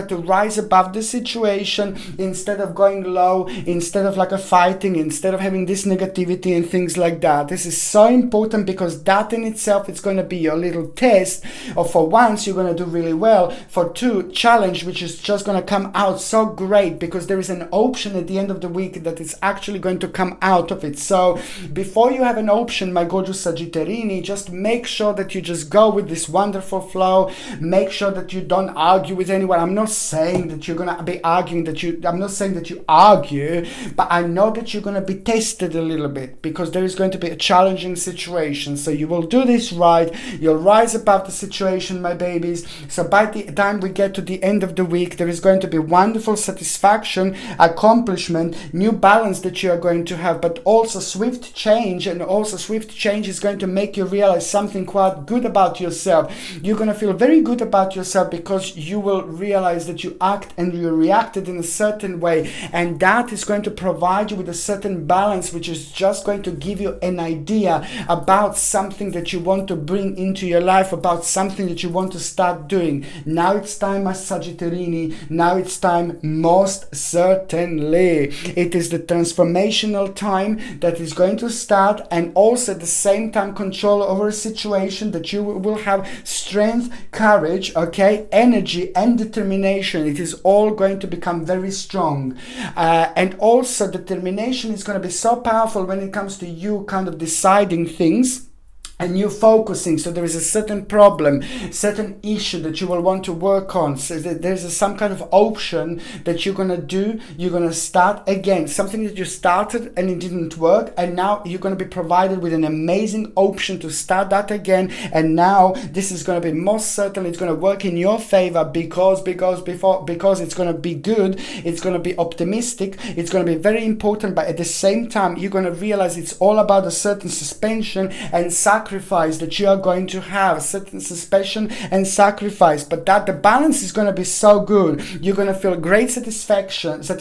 to rise above the situation instead of going low, instead of like a fighting, instead of having this negativity and things like that. This is so important because that in itself is going to be your little test of, for once, you're going to do really well. For two, challenge, which is just going to come out so great because there is an option at the end of the week that is actually going to come out of it. So before you have an option, my gorgeous Sagittarini, just make sure that you just go with this wonderful flow. Make sure that you don't argue with anyone. I'm not saying that you're going to be arguing, I'm not saying that you argue, but I know that you're going to be tested a little bit because there is going to be a challenging situation. So you will do this right. You'll rise above the situation, my babies. So by the time we get to the end of the week, there is going to be wonderful satisfaction, accomplishment, new balance that you are going to have, but also swift change. And also swift change is going to make you realize something quite good about yourself. You're going to feel very good about yourself because you will realize that you act and you reacted in a certain way, and that is going to provide you with a certain balance, which is just going to give you an idea about something that you want to bring into your life, about something that you want to start doing. Now it's time, my Sagittarini. Now it's time, most certainly. It is the transformational time that is going to start, and also at the same time control over a situation, that you will have strength, courage, okay, energy and determination. It is all going to become very strong, and also determination is going to be so powerful when it comes to you kind of deciding things and you focusing. So there is a certain problem, certain issue that you will want to work on. So there's some kind of option that you're going to do. You're going to start again, something that you started and it didn't work, and now you're going to be provided with an amazing option to start that again. And now this is going to be most certainly, it's going to work in your favor because it's going to be good, it's going to be optimistic, it's going to be very important. But at the same time, you're going to realize it's all about a certain suspension and sacrifice that you are going to have, certain suspension and sacrifice, but that the balance is going to be so good. You're going to feel great satisfaction. You're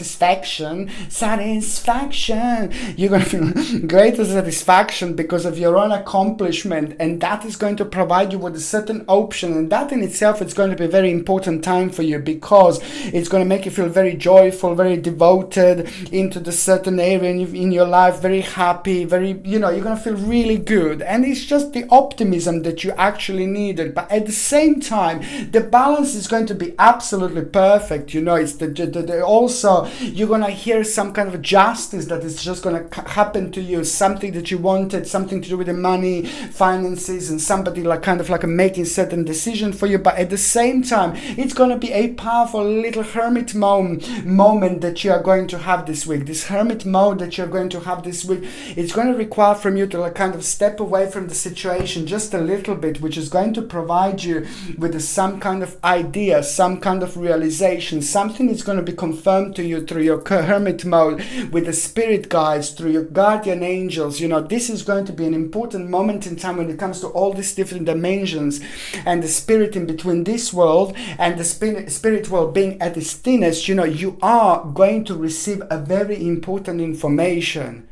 going to feel great satisfaction because of your own accomplishment, and that is going to provide you with a certain option, and that in itself is going to be a very important time for you because it's going to make you feel very joyful, very devoted into the certain area in your life, very happy, very, you're going to feel really good, and it's just the optimism that you actually needed. But at the same time, the balance is going to be absolutely perfect. It's also you're going to hear some kind of justice that is just going to happen to you, something that you wanted, something to do with the money, finances, and somebody making certain decision for you. But at the same time, it's going to be a powerful little hermit moment that you are going to have this week. This hermit mode that you're going to have this week, it's going to require from you to kind of step away from the situation just a little bit, which is going to provide you with some kind of idea, some kind of realization. Something is going to be confirmed to you through your hermit mode with the spirit guides, through your guardian angels. This is going to be an important moment in time when it comes to all these different dimensions and the spirit in between this world and the spirit world being at its thinnest. You are going to receive a very important information,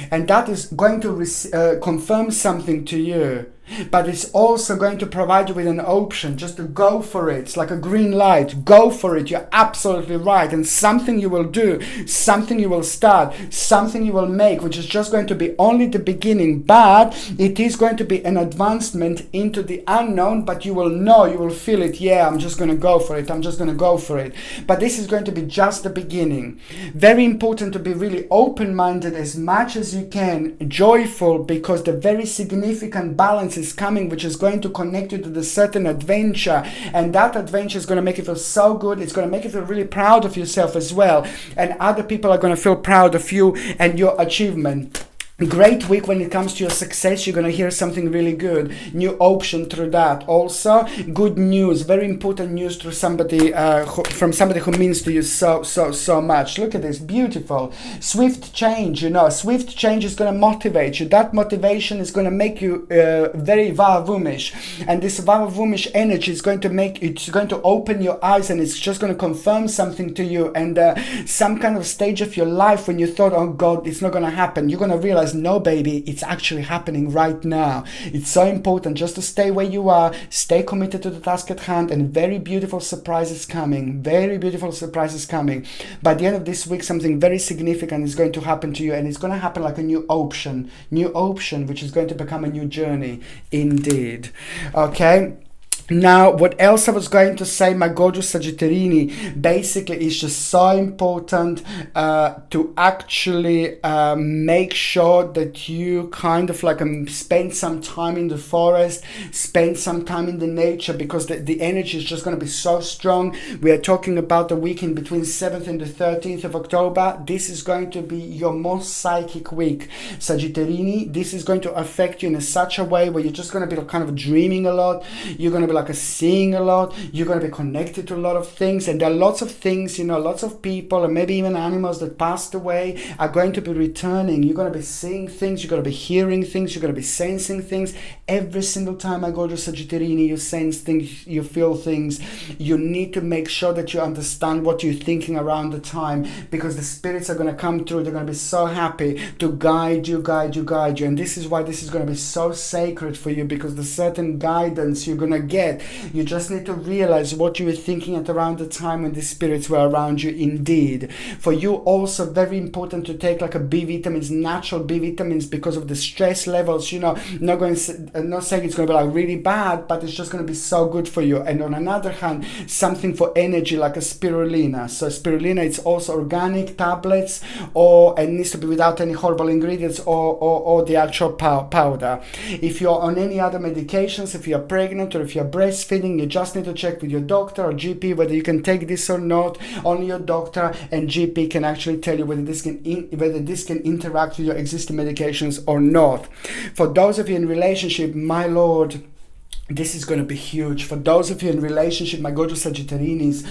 and that is going to confirm something to you. But it's also going to provide you with an option just to go for it. It's like a green light. Go for it. You're absolutely right. And something you will do, something you will start, something you will make, which is just going to be only the beginning. But it is going to be an advancement into the unknown. But you will know, you will feel it. Yeah, I'm just going to go for it. I'm just going to go for it. But this is going to be just the beginning. Very important to be really open-minded as much as you can, joyful, because the very significant balance is coming, which is going to connect you to the certain adventure, and that adventure is going to make you feel so good. It's going to make you feel really proud of yourself as well, and other people are going to feel proud of you and your achievement. Great week when it comes to your success. You're going to hear something really good, new option through that. Also good news, very important news through somebody from somebody who means to you so much. Look at this, beautiful, swift change. Swift change is going to motivate you. That motivation is going to make you very vavavumish, and this vavavumish energy is going to open your eyes, and it's just going to confirm something to you. And some kind of stage of your life when you thought, oh God, it's not going to happen, you're going to realize, no baby, it's actually happening right now. It's so important just to stay where you are, stay committed to the task at hand, and very beautiful surprises coming. Very beautiful surprises coming. By the end of this week, something very significant is going to happen to you, and it's going to happen like a new option, which is going to become a new journey indeed. Okay. Now, what else I was going to say, my gorgeous Sagittarini, basically it's just so important to actually make sure that you kind of like spend some time in the forest, spend some time in the nature, because the energy is just going to be so strong. We are talking about the weekend between 7th and the 13th of October. This is going to be your most psychic week, Sagittarini. This is going to affect you in such a way where you're just going to be kind of dreaming a lot. You're going to be seeing a lot, you're going to be connected to a lot of things, and there are lots of things, lots of people and maybe even animals that passed away are going to be returning. You're going to be seeing things, you're going to be hearing things, you're going to be sensing things. Every single time I go to Sagittarini, you sense things, you feel things. You need to make sure that you understand what you're thinking around the time, because the spirits are going to come through. They're going to be so happy to guide you. And this is why this is going to be so sacred for you, because the certain guidance you're going to get, you just need to realize what you were thinking at around the time when the spirits were around you indeed. For you also very important to take like a B vitamins, natural B vitamins, because of the stress levels. Not saying it's going to be like really bad, but it's just going to be so good for you. And on another hand, something for energy like a spirulina. So spirulina, it's also organic tablets, and needs to be without any horrible ingredients or the actual powder. If you're on any other medications, if you're pregnant or if you're breastfeeding, you just need to check with your doctor or GP whether you can take this or not. Only your doctor and GP can actually tell you whether this can interact with your existing medications or not. For those of you in relationship, my lord, this is going to be huge. For those of you in relationship, my gorgeous Sagittarinis,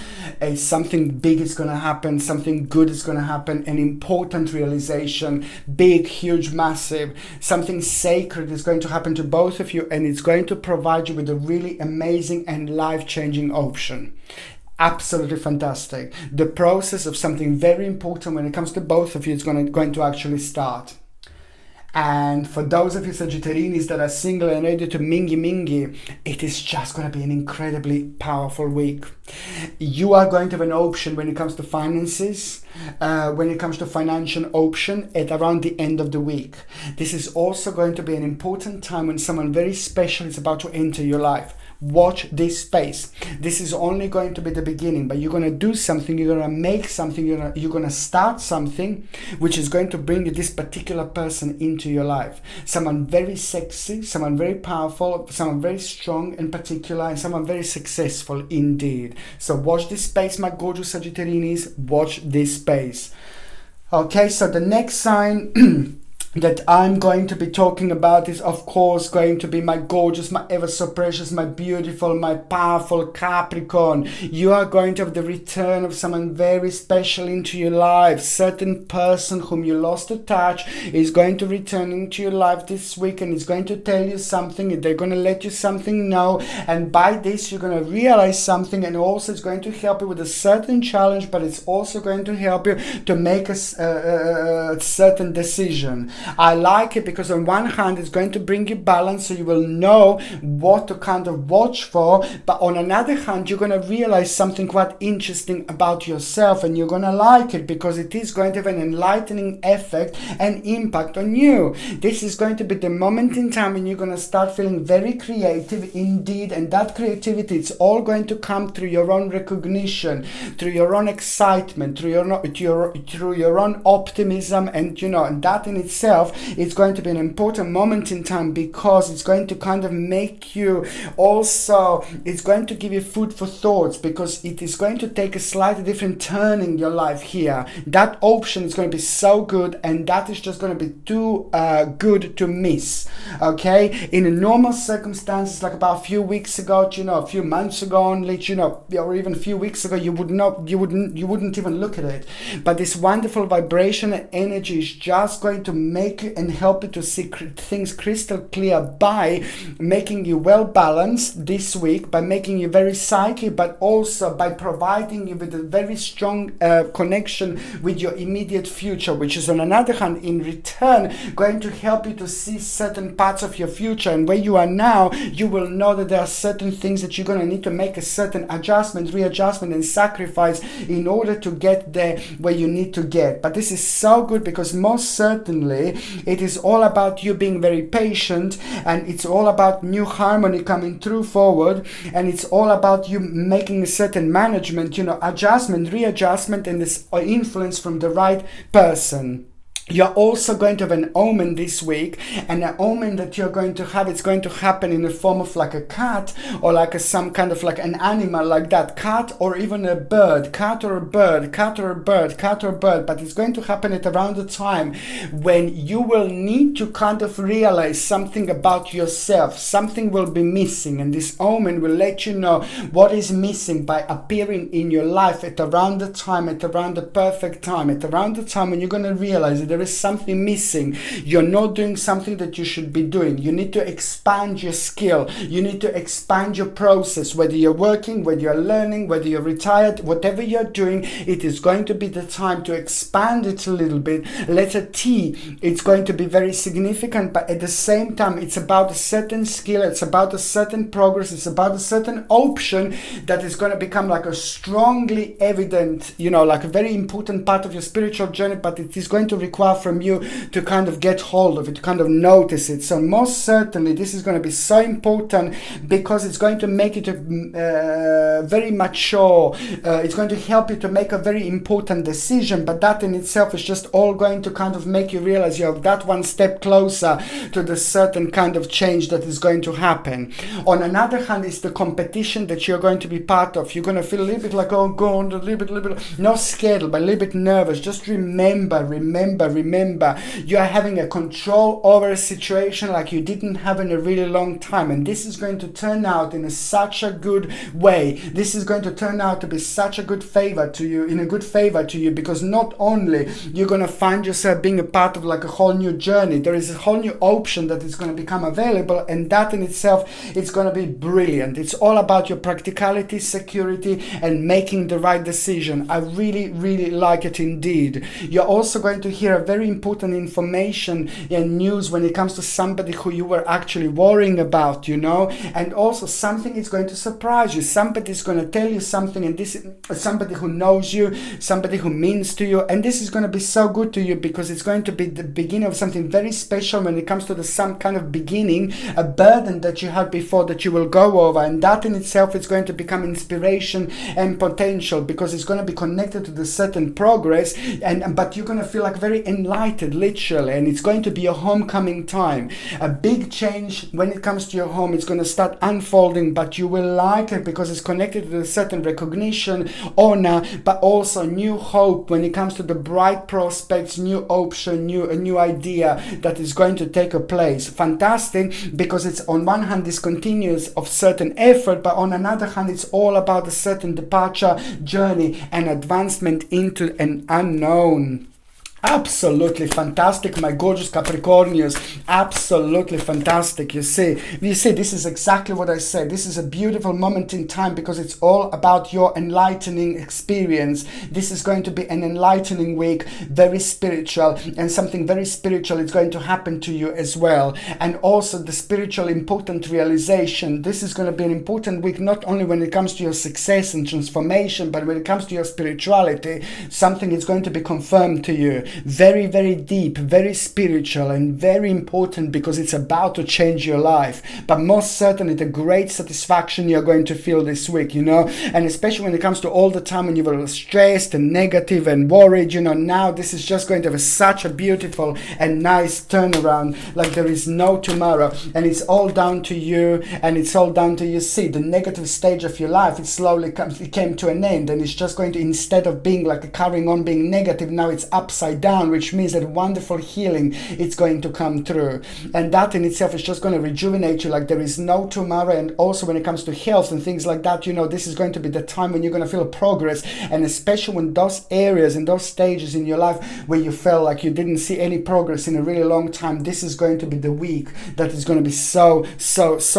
something big is going to happen, something good is going to happen, an important realization, big, huge, massive, something sacred is going to happen to both of you, and it's going to provide you with a really amazing and life-changing option. Absolutely fantastic. The process of something very important when it comes to both of you is going to actually start. And for those of you Sagittarinis that are single and ready to mingy, it is just going to be an incredibly powerful week. You are going to have an option when it comes to finances, when it comes to financial option at around the end of the week. This is also going to be an important time when someone very special is about to enter your life. Watch this space. This is only going to be the beginning, but you're going to do something, you're going to make something, you're going to start something which is going to bring you this particular person into your life. Someone very sexy, someone very powerful, someone very strong in particular, and someone very successful indeed. So watch this space, my gorgeous Sagittarinis. Watch this space. Okay, so the next sign that I'm going to be talking about is of course going to be my gorgeous, my ever so precious, my beautiful, my powerful Capricorn. You are going to have the return of someone very special into your life. Certain person whom you lost the touch is going to return into your life this week, and is going to tell you something. They're going to let you something know, and by this you're going to realize something, and also it's going to help you with a certain challenge, but it's also going to help you to make a certain decision. I like it because on one hand it's going to bring you balance, so you will know what to kind of watch for, but on another hand you're going to realize something quite interesting about yourself, and you're going to like it because it is going to have an enlightening effect and impact on you. This is going to be the moment in time when you're going to start feeling very creative indeed, and that creativity, it's all going to come through your own recognition, through your own excitement, through your own optimism, and and that in itself itself, it's going to be an important moment in time, because it's going to kind of make you also, it's going to give you food for thoughts, because it is going to take a slightly different turn in your life here. That option is going to be so good, and that is just going to be too good to miss. Okay, in a normal circumstances, like about a few weeks ago, a few months ago only, or even a few weeks ago, you wouldn't even look at it. But this wonderful vibration and energy is just going to make you and help you to see things crystal clear by making you well balanced this week, by making you very psychic, but also by providing you with a very strong connection with your immediate future, which is on another hand in return going to help you to see certain parts of your future. And where you are now, you will know that there are certain things that you're going to need to make a certain adjustment, readjustment, and sacrifice in order to get there where you need to get. But this is so good, because most certainly it is all about you being very patient, and it's all about new harmony coming through forward, and it's all about you making a certain management, adjustment, readjustment, and this influence from the right person. You're also going to have an omen this week, and an omen that you're going to have, it's going to happen in the form of like a cat, or like some kind of like an animal like that, cat, or even a bird, cat or a bird, cat or a bird, cat or a bird. But it's going to happen at around the time when you will need to kind of realize something about yourself. Something will be missing, and this omen will let you know what is missing by appearing in your life at around the time, at around the perfect time, at around the time when you're going to realize that there is something missing. You're not doing something that you should be doing. You need to expand your skill. You need to expand your process. Whether you're working, whether you're learning, whether you're retired, whatever you're doing, it is going to be the time to expand it a little bit. Letter T, it's going to be very significant, but at the same time, it's about a certain skill. It's about a certain progress. It's about a certain option that is going to become like a strongly evident, like a very important part of your spiritual journey, but it is going to require from you to kind of get hold of it, to kind of notice it. So most certainly this is going to be so important, because it's going to make it very mature. It's going to help you to make a very important decision, but that in itself is just all going to kind of make you realize you have that one step closer to the certain kind of change that is going to happen. On another hand, it's the competition that you're going to be part of. You're going to feel a little bit like, oh god, a little bit, not scared, but a little bit nervous. Just remember, you are having a control over a situation like you didn't have in a really long time, and this is going to turn out in such a good way. This is going to turn out to be such a good favor to you, because not only you're going to find yourself being a part of like a whole new journey, there is a whole new option that is going to become available, and that in itself, it's going to be brilliant. It's all about your practicality, security, and making the right decision. I really like it indeed. You're also going to hear a very important information and news when it comes to somebody who you were actually worrying about, and also something is going to surprise you. Somebody is going to tell you something, and this is somebody who knows you, somebody who means to you, and this is going to be so good to you, because it's going to be the beginning of something very special when it comes to some kind of beginning, a burden that you had before that you will go over, and that in itself is going to become inspiration and potential, because it's going to be connected to the certain progress, but you're going to feel like very enlightened, literally, and it's going to be a homecoming time. A big change when it comes to your home. It's going to start unfolding, but you will like it because it's connected to a certain recognition, honor, but also new hope when it comes to the bright prospects, new option, a new idea that is going to take a place. Fantastic, because it's on one hand this continuous of certain effort, but on another hand it's all about a certain departure, journey, and advancement into an unknown. Absolutely fantastic, my gorgeous Capricornians. Absolutely fantastic. You see, this is exactly what I said. This is a beautiful moment in time because it's all about your enlightening experience. This is going to be an enlightening week, very spiritual, and something very spiritual is going to happen to you as well. And also the spiritual important realization. This is going to be an important week, not only when it comes to your success and transformation, but when it comes to your spirituality. Something is going to be confirmed to you. very, very deep, very spiritual, and very important because it's about to change your life. But most certainly the great satisfaction you're going to feel this week, you know, and especially when it comes to all the time when you were stressed and negative and worried, you know, now this is just going to have such a beautiful and nice turnaround, like there is no tomorrow, and it's all down to you, and it's all down to you. See, the negative stage of your life, it came to an end, and it's just going to, instead of being like carrying on being negative, now it's upside down, which means that wonderful healing it's going to come through, and that in itself is just going to rejuvenate you like there is no tomorrow. And also when it comes to health and things like that, you know, this is going to be the time when you're going to feel progress, and especially when those areas and those stages in your life where you felt like you didn't see any progress in a really long time, this is going to be the week that is going to be so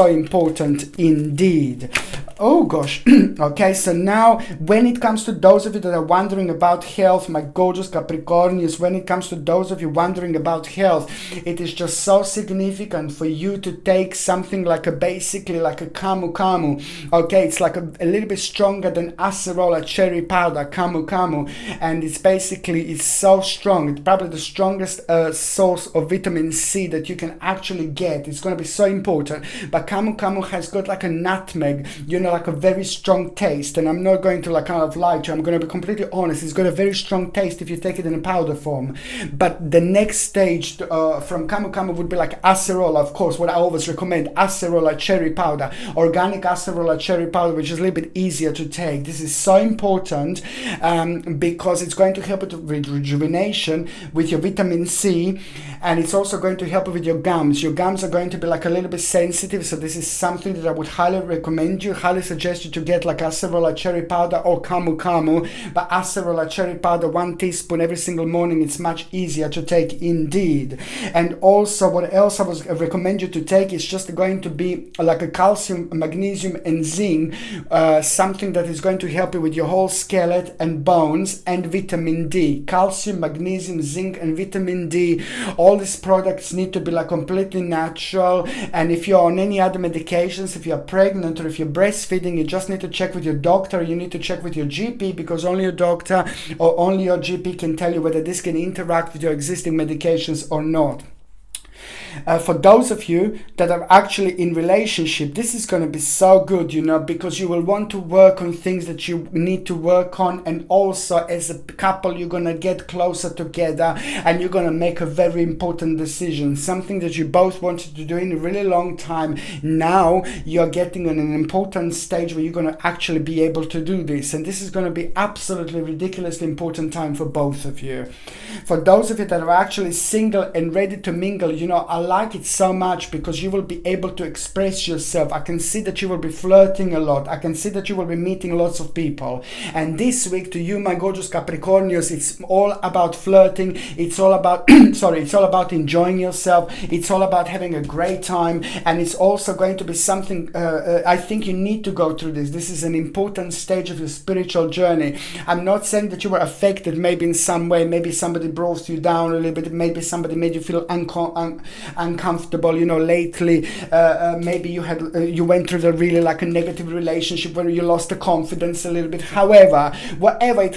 important indeed. Oh gosh. Okay, so now when it comes to those of you that are wondering about health, my gorgeous Capricornians, when it comes to those of you wondering about health, it is just so significant for you to take something like basically like a camu camu. Okay, it's like a little bit stronger than acerola cherry powder, camu camu, and it's so strong. It's probably the strongest source of vitamin C that you can actually get. It's going to be so important. But camu camu has got like a nutmeg, you know, like a very strong taste, and I'm not going to like kind of lie to you, I'm going to be completely honest, it's got a very strong taste if you take it in a powder form. But the next stage from camu camu would be like acerola, of course, what I always recommend, acerola cherry powder, organic acerola cherry powder, which is a little bit easier to take. This is so important because it's going to help with rejuvenation, with your vitamin C, and it's also going to help with your gums. Your gums are going to be like a little bit sensitive, so this is something that I would highly recommend you, highly suggest you to get like acerola cherry powder or camu camu. But acerola cherry powder, 1 teaspoon every single morning, it's much easier to take indeed. And also what else I would recommend you to take is just going to be like a calcium, magnesium and zinc, something that is going to help you with your whole skeleton and bones, and vitamin D. Calcium, magnesium, zinc and vitamin D, all these products need to be like completely natural. And if you're on any other medications, if you're pregnant or if you're breastfeeding, you just need to check with your doctor, you need to check with your GP, because only your doctor or only your GP can tell you whether this can interact with your existing medications or not. For those of you that are actually in relationship, this is going to be so good, you know, because you will want to work on things that you need to work on, and also as a couple you're going to get closer together and you're going to make a very important decision, something that you both wanted to do in a really long time. Now you're getting on an important stage where you're going to actually be able to do this, and this is going to be absolutely ridiculously important time for both of you. For those of you that are actually single and ready to mingle, you know, I like it so much because you will be able to express yourself. I can see that you will be flirting a lot. I can see that you will be meeting lots of people. And this week to you, my gorgeous Capricornians, it's all about flirting. It's all about, it's all about enjoying yourself. It's all about having a great time. And it's also going to be something, I think you need to go through this. This is an important stage of your spiritual journey. I'm not saying that you were affected maybe in some way. Maybe somebody brought you down a little bit. Maybe somebody made you feel uncomfortable, you know, lately. Maybe you went through the really like a negative relationship where you lost the confidence a little bit. However, however it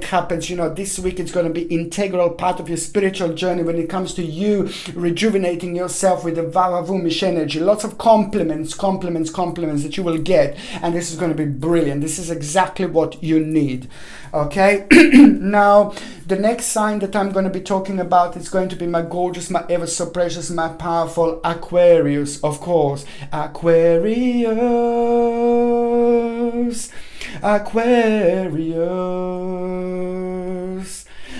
happens, you know, this week it's going to be integral part of your spiritual journey when it comes to you rejuvenating yourself with the Vavavumish energy. Lots of compliments that you will get, and this is going to be brilliant. This is exactly what you need. Okay. Now the next sign that I'm going to be talking about is going to be my gorgeous, my ever so precious, my powerful Aquarius, of course. Aquarius, Aquarius,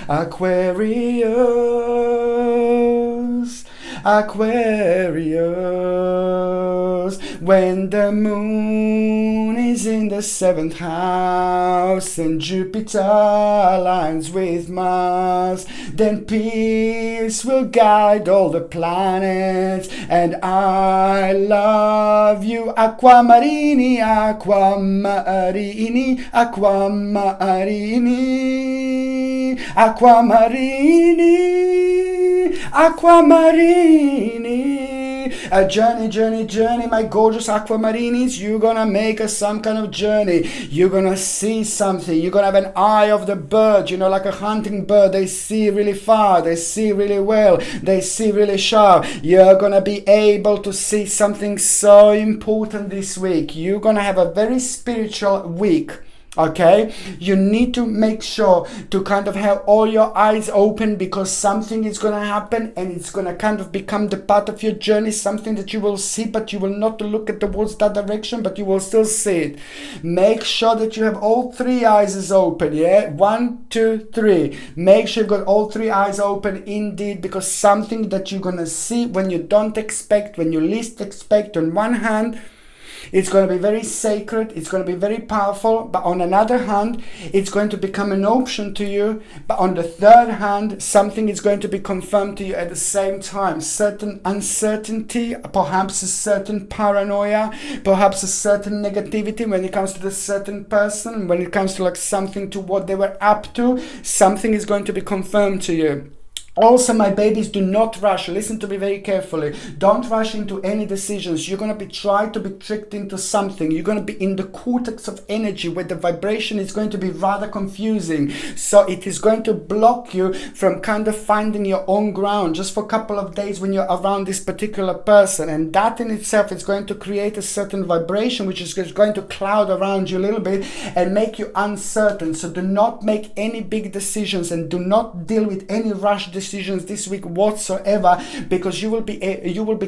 Aquarius, Aquarius. When the moon is in the 7th house and Jupiter aligns with Mars, then peace will guide all the planets. And I love you, Aquamarini, Aquamarini, Aquamarini, Aquamarini, Aquamarini, journey, my gorgeous aquamarinis. You're gonna make some kind of journey. You're gonna see something. You're gonna have an eye of the bird, you know, like a hunting bird. They see really far, they see really well, they see really sharp. You're gonna be able to see something so important this week. You're gonna have a very spiritual week. Okay, you need to make sure to kind of have all your eyes open, because something is going to happen and it's going to kind of become the part of your journey, something that you will see, but you will not look at towards that direction, but you will still see it. Make sure that you have all three eyes open. Yeah, 1, 2, 3. Make sure you've got all three eyes open indeed, because something that you're going to see when you don't expect, when you least expect. On one hand, it's going to be very sacred, it's going to be very powerful, but on another hand, it's going to become an option to you. But on the third hand, something is going to be confirmed to you at the same time. Certain uncertainty, perhaps a certain paranoia, perhaps a certain negativity when it comes to the certain person, when it comes to like something to what they were up to, something is going to be confirmed to you. Also, my babies, do not rush. Listen to me very carefully. Don't rush into any decisions. You're going to be tried to be tricked into something. You're going to be in the cortex of energy where the vibration is going to be rather confusing. So it is going to block you from kind of finding your own ground just for a couple of days when you're around this particular person. And that in itself is going to create a certain vibration which is going to cloud around you a little bit and make you uncertain. So do not make any big decisions and do not deal with any rush decisions this week whatsoever, because you will be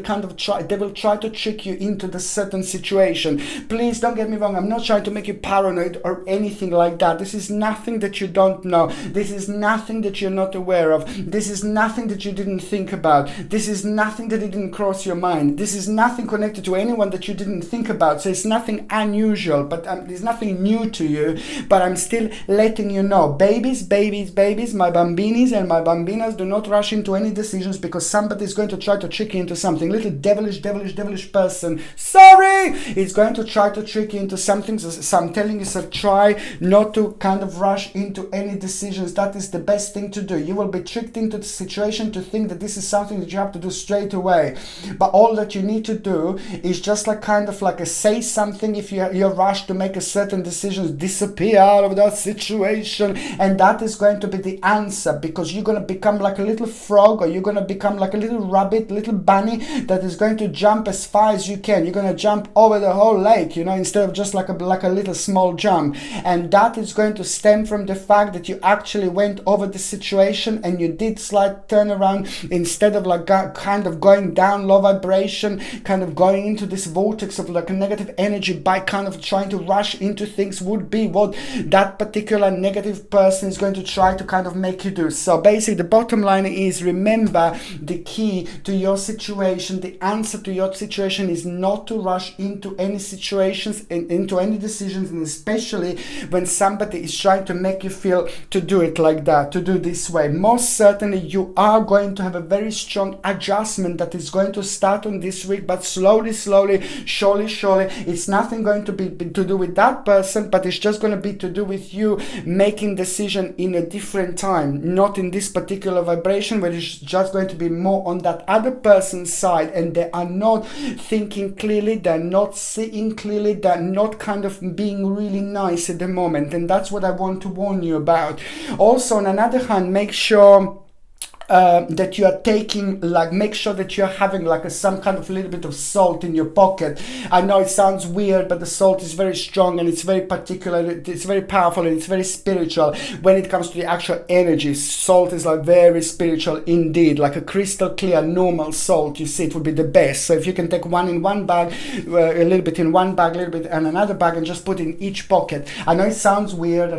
kind of they will try to trick you into the certain situation. Please don't get me wrong, I'm not trying to make you paranoid or anything like that. This is nothing that you don't know. This is nothing that you're not aware of. This is nothing that you didn't think about. This is nothing that didn't cross your mind. This is nothing connected to anyone that you didn't think about. So it's nothing unusual, but there's nothing new to you, but I'm still letting you know. Babies, my bambinis and my bambinas, do not rush into any decisions, because somebody is going to try to trick you into something. Little devilish person, sorry, is going to try to trick you into something. So I'm telling you, so try not to kind of rush into any decisions. That is the best thing to do. You will be tricked into the situation to think that this is something that you have to do straight away, but all that you need to do is just like kind of like say something. If you're rushed to make a certain decision, disappear out of that situation, and that is going to be the answer, because you're going to become like a little frog, or you're going to become like a little rabbit, little bunny that is going to jump as far as you can. You're going to jump over the whole lake, you know, instead of just like a little small jump. And that is going to stem from the fact that you actually went over the situation and you did slight turnaround, instead of like kind of going down low vibration, kind of going into this vortex of like a negative energy by kind of trying to rush into things would be what that particular negative person is going to try to kind of make you do. So basically the bottom line is, remember, the key to your situation, the answer to your situation is not to rush into any situations and into any decisions, and especially when somebody is trying to make you feel to do it like that, to do this way. Most certainly you are going to have a very strong adjustment that is going to start on this week, but slowly, surely, it's nothing going to be to do with that person, but it's just going to be to do with you making decision in a different time, not in this particular vibration, where it's just going to be more on that other person's side, and they are not thinking clearly, they're not seeing clearly, they're not kind of being really nice at the moment. And that's what I want to warn you about. Also, on another hand, make sure that you are taking, like, make sure that you're having like some kind of little bit of salt in your pocket. I know it sounds weird, but the salt is very strong and it's very particular, it's very powerful, and it's very spiritual when it comes to the actual energy. Salt is like very spiritual indeed, like a crystal clear normal salt, you see, it would be the best. So if you can take one in one bag, a little bit in one bag, a little bit in another bag, and just put in each pocket. I know it sounds weird,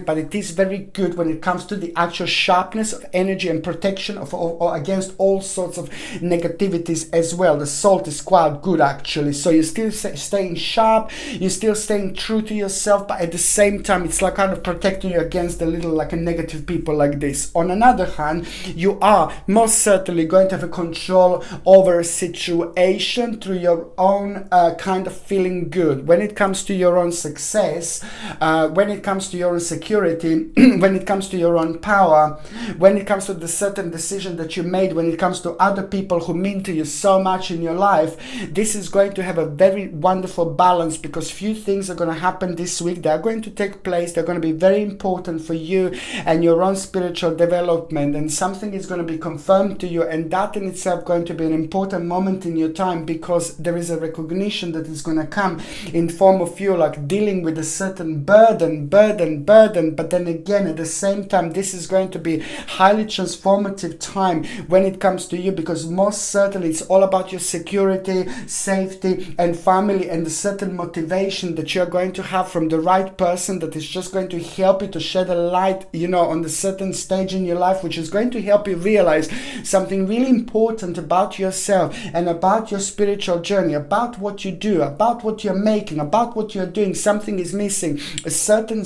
but it is very good when it comes to the actual sharpness of energy and protection of or against all sorts of negativities as well. The salt is quite good actually, so you're still staying sharp, you're still staying true to yourself, but at the same time it's like kind of protecting you against the little like a negative people like this. On another hand, you are most certainly going to have a control over a situation through your own kind of feeling good when it comes to your own success, when it comes to your own security, when it comes to your own power, when it comes to the certain decision that you made when it comes to other people who mean to you so much in your life, this is going to have a very wonderful balance, because few things are going to happen this week. They are going to take place. They're going to be very important for you and your own spiritual development, and something is going to be confirmed to you, and that in itself going to be an important moment in your time, because there is a recognition that is going to come in form of you like dealing with a certain burden, but then again at the same time this is going to be highly transformative time when it comes to you, because most certainly it's all about your security, safety and family, and the certain motivation that you're going to have from the right person that is just going to help you to shed a light, you know, on the certain stage in your life, which is going to help you realize something really important about yourself and about your spiritual journey, about what you do, about what you're making, about what you're doing. Something is missing. A certain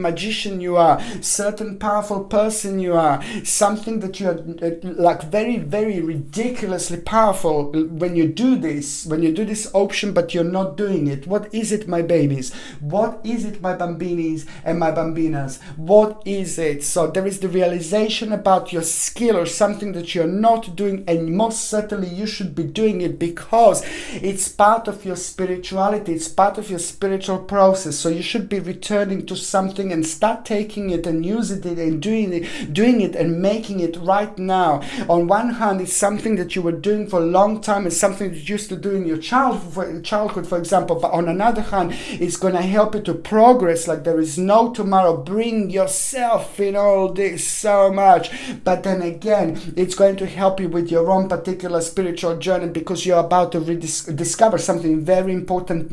magician you are, certain powerful person you are, something that you are like very ridiculously powerful when you do this option, but you're not doing it. What is it, my babies? What is it, my bambinis and my bambinas? What is it? So there is the realization about your skill or something that you're not doing, and most certainly you should be doing it, because it's part of your spirituality, it's part of your spiritual process. So you should be returning to something and start taking it and using it and doing it and making it right now. On one hand, it's something that you were doing for a long time, it's something that you used to do in your childhood, for example, but on another hand, it's going to help you to progress like there is no tomorrow. Bring yourself in all this so much, but then again, it's going to help you with your own particular spiritual journey, because you're about to discover something very important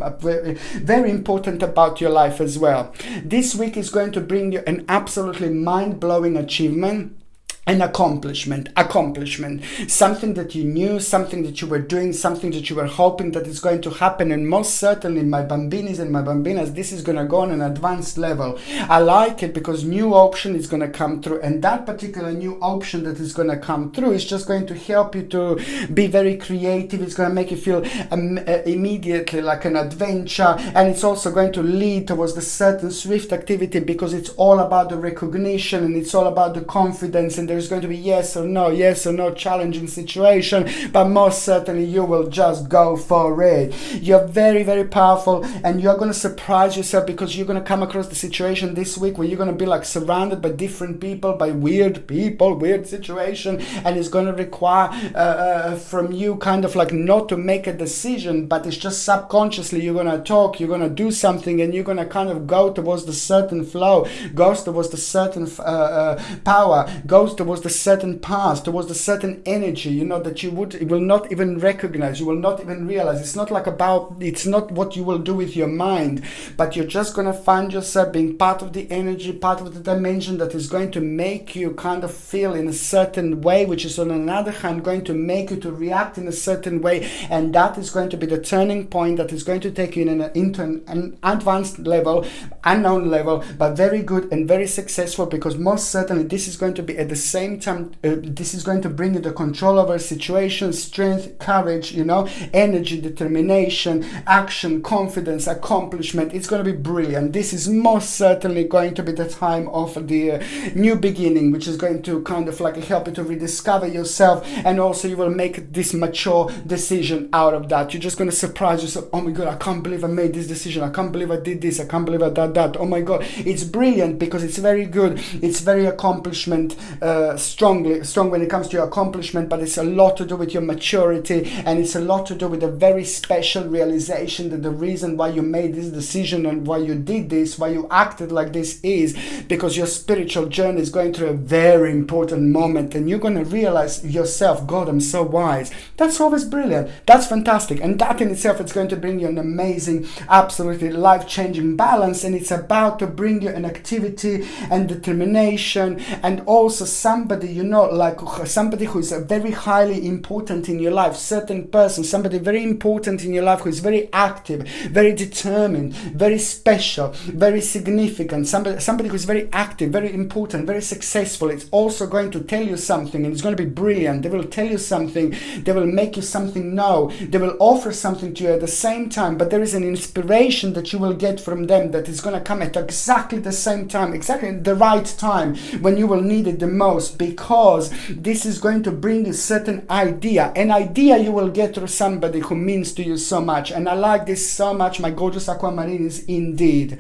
about your life as well. This week is going to bring you an absolutely mind-blowing achievement. An accomplishment, something that you knew, something that you were doing, something that you were hoping that is going to happen. And most certainly, my bambinis and my bambinas, this is going to go on an advanced level. I like it because new option is going to come through, and that particular new option that is going to come through is just going to help you to be very creative. It's going to make you feel immediately like an adventure, and it's also going to lead towards the certain swift activity, because it's all about the recognition and it's all about the confidence, and there's going to be yes or no challenging situation, but most certainly you will just go for it. You're very powerful, and you're going to surprise yourself, because you're going to come across the situation this week where you're going to be like surrounded by different people, by weird people, weird situation, and it's going to require from you kind of like not to make a decision, but it's just subconsciously you're going to talk, you're going to do something, and you're going to kind of go towards the certain flow, goes towards the certain power, goes towards the certain path, towards the certain energy, you know, that you will not even recognize, you will not even realize. It's not what you will do with your mind, but you're just going to find yourself being part of the energy, part of the dimension that is going to make you kind of feel in a certain way, which is on another hand going to make you to react in a certain way, and that is going to be the turning point that is going to take you into an advanced level, unknown level, but very good and very successful, because most certainly this is going to be at the same time, this is going to bring you the control over a situation, strength, courage, you know, energy, determination, action, confidence, accomplishment. It's going to be brilliant. This is most certainly going to be the time of the new beginning, which is going to kind of like help you to rediscover yourself, and also you will make this mature decision out of that. You're just going to surprise yourself. Oh my God, I can't believe I made this decision. I can't believe I did this. I can't believe I did that. Oh my God, it's brilliant, because it's very good. It's very accomplishment strong when it comes to your accomplishment, but it's a lot to do with your maturity, and it's a lot to do with a very special realization that the reason why you made this decision and why you did this, why you acted like this, is because your spiritual journey is going through a very important moment, and you're going to realize yourself, God, I'm so wise. That's always brilliant. That's fantastic, and that in itself is going to bring you an amazing, absolutely life-changing balance, and it's about to bring you an activity and determination, and also somebody, you know, like somebody who is very highly important in your life, certain person, somebody very important in your life who is very active, very determined, very special, very significant, somebody who is very active, very important, very successful. It's also going to tell you something, and it's going to be brilliant. They will tell you something, they will make you something know, they will offer something to you at the same time, but there is an inspiration that you will get from them that is going to come at exactly the same time, exactly the right time, when you will need it the most. close, because this is going to bring a certain idea, an idea you will get through somebody who means to you so much. And I like this so much, my gorgeous Aquamarines, indeed.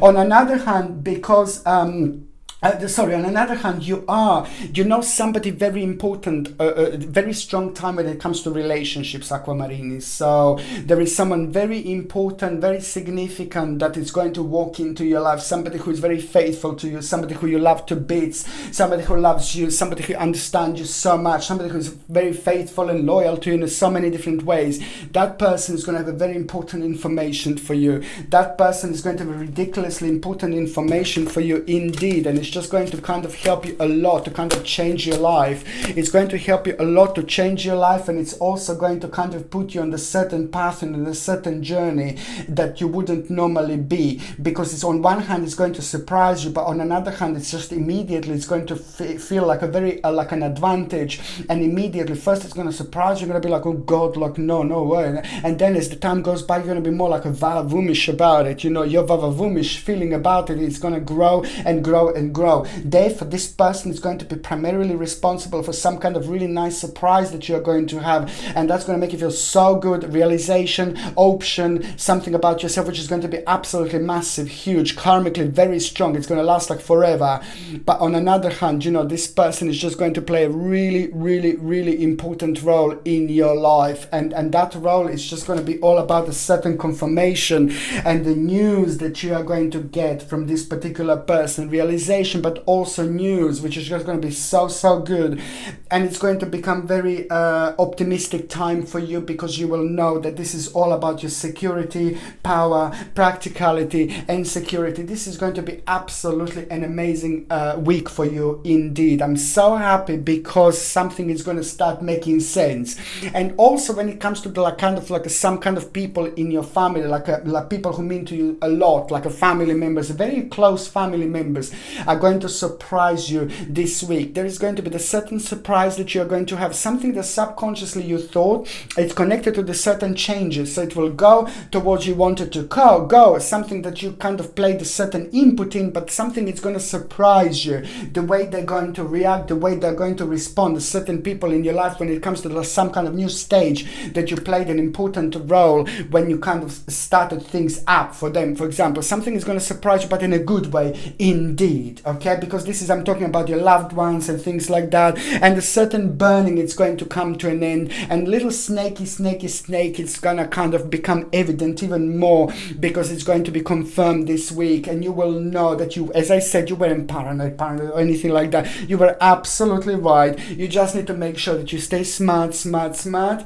On another hand, because on another hand, you know somebody very important, very strong time when it comes to relationships, Aquamarinis. So there is someone very important, very significant that is going to walk into your life, somebody who is very faithful to you, somebody who you love to bits, somebody who loves you, somebody who understands you so much, somebody who is very faithful and loyal to you in so many different ways. That person is going to have a very important information for you. That person is going to have a ridiculously important information for you indeed, and it's just going to kind of help you a lot to kind of change your life. It's going to help you a lot to change your life, and it's also going to kind of put you on the certain path and on a certain journey that you wouldn't normally be, because it's on one hand it's going to surprise you, but on another hand it's just immediately it's going to feel like a very like an advantage, and immediately first it's going to surprise you. You're going to be like, oh God, like no way, and then as the time goes by you're going to be more like a vavavumish about it. You know, your vavavumish feeling about it is going to grow and grow and grow. Therefore, this person is going to be primarily responsible for some kind of really nice surprise that you're going to have, and that's going to make you feel so good. Realization, option, something about yourself which is going to be absolutely massive, huge, karmically very strong. It's going to last like forever. But on another hand, you know, this person is just going to play a really important role in your life, and that role is just going to be all about a certain confirmation and the news that you are going to get from this particular person. Realization, but also news which is just going to be so good, and it's going to become very optimistic time for you, because you will know that this is all about your security, power, practicality and security. This is going to be absolutely an amazing week for you indeed. I'm so happy because something is going to start making sense. And also when it comes to the some kind of people in your family, like people who mean to you a lot, like a family members, very close family members, are going to surprise you this week. There is going to be the certain surprise that you're going to have, something that subconsciously you thought it's connected to the certain changes, so it will go towards you wanted to go, something that you kind of played a certain input in, but something is going to surprise you, the way they're going to react, the way they're going to respond. The certain people in your life when it comes to some kind of new stage that you played an important role when you kind of started things up for them, for example, something is going to surprise you, but in a good way indeed, okay? Because this is, I'm talking about your loved ones and things like that, and a certain burning, it's going to come to an end, and little snaky snake, it's gonna kind of become evident even more, because it's going to be confirmed this week, and you will know that you, as I said, you weren't paranoid or anything like that. You were absolutely right. You just need to make sure that you stay smart,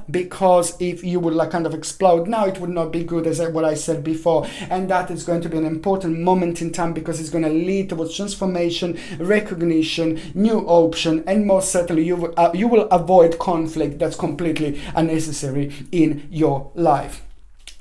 because if you would kind of explode now, it would not be good, as what I said before, and that is going to be an important moment in time, because it's going to lead towards transformation, recognition, new option, and most certainly you will avoid conflict that's completely unnecessary in your life.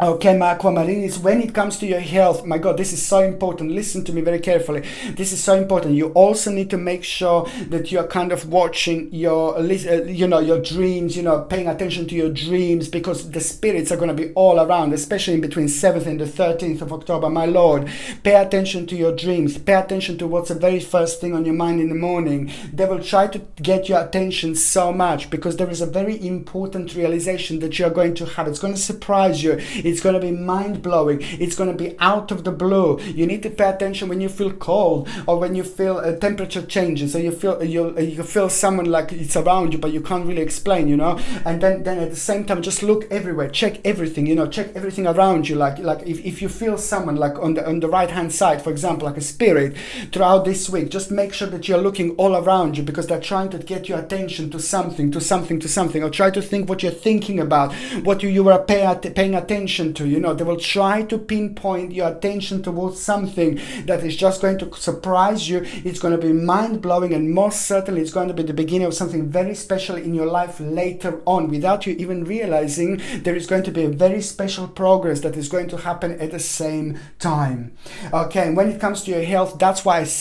Okay, my Aquamarinis, when it comes to your health, my God, this is so important. Listen to me very carefully. This is so important. You also need to make sure that you're kind of watching your, your dreams, paying attention to your dreams, because the spirits are going to be all around, especially in between 7th and the 13th of October, my Lord. Pay attention to your dreams. Pay attention to what's the very first thing on your mind in the morning. They will try to get your attention so much, because there is a very important realization that you're going to have. It's going to surprise you. It's going to be mind-blowing. It's going to be out of the blue. You need to pay attention when you feel cold, or when you feel temperature changes, or you feel someone like it's around you, but you can't really explain, And then at the same time, just look everywhere, check everything, check everything around you. Like if you feel someone like on the right-hand side, for example, like a spirit, throughout this week, just make sure that you're looking all around you, because they're trying to get your attention to something, or try to think what you're thinking about, what you were paying attention to. They will try to pinpoint your attention towards something that is just going to surprise you. It's going to be mind-blowing, and most certainly it's going to be the beginning of something very special in your life later on. Without you even realizing, there is going to be a very special progress that is going to happen at the same time. Okay, and when it comes to your health, that's why I was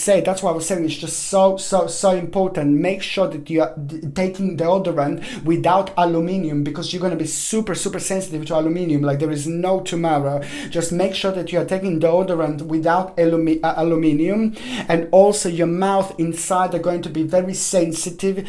saying it's just so important. Make sure that you are taking deodorant without aluminium, because you're going to be super sensitive to aluminium. Like there is is no tomorrow. Just make sure that you are taking deodorant without aluminium, and also your mouth inside are going to be very sensitive,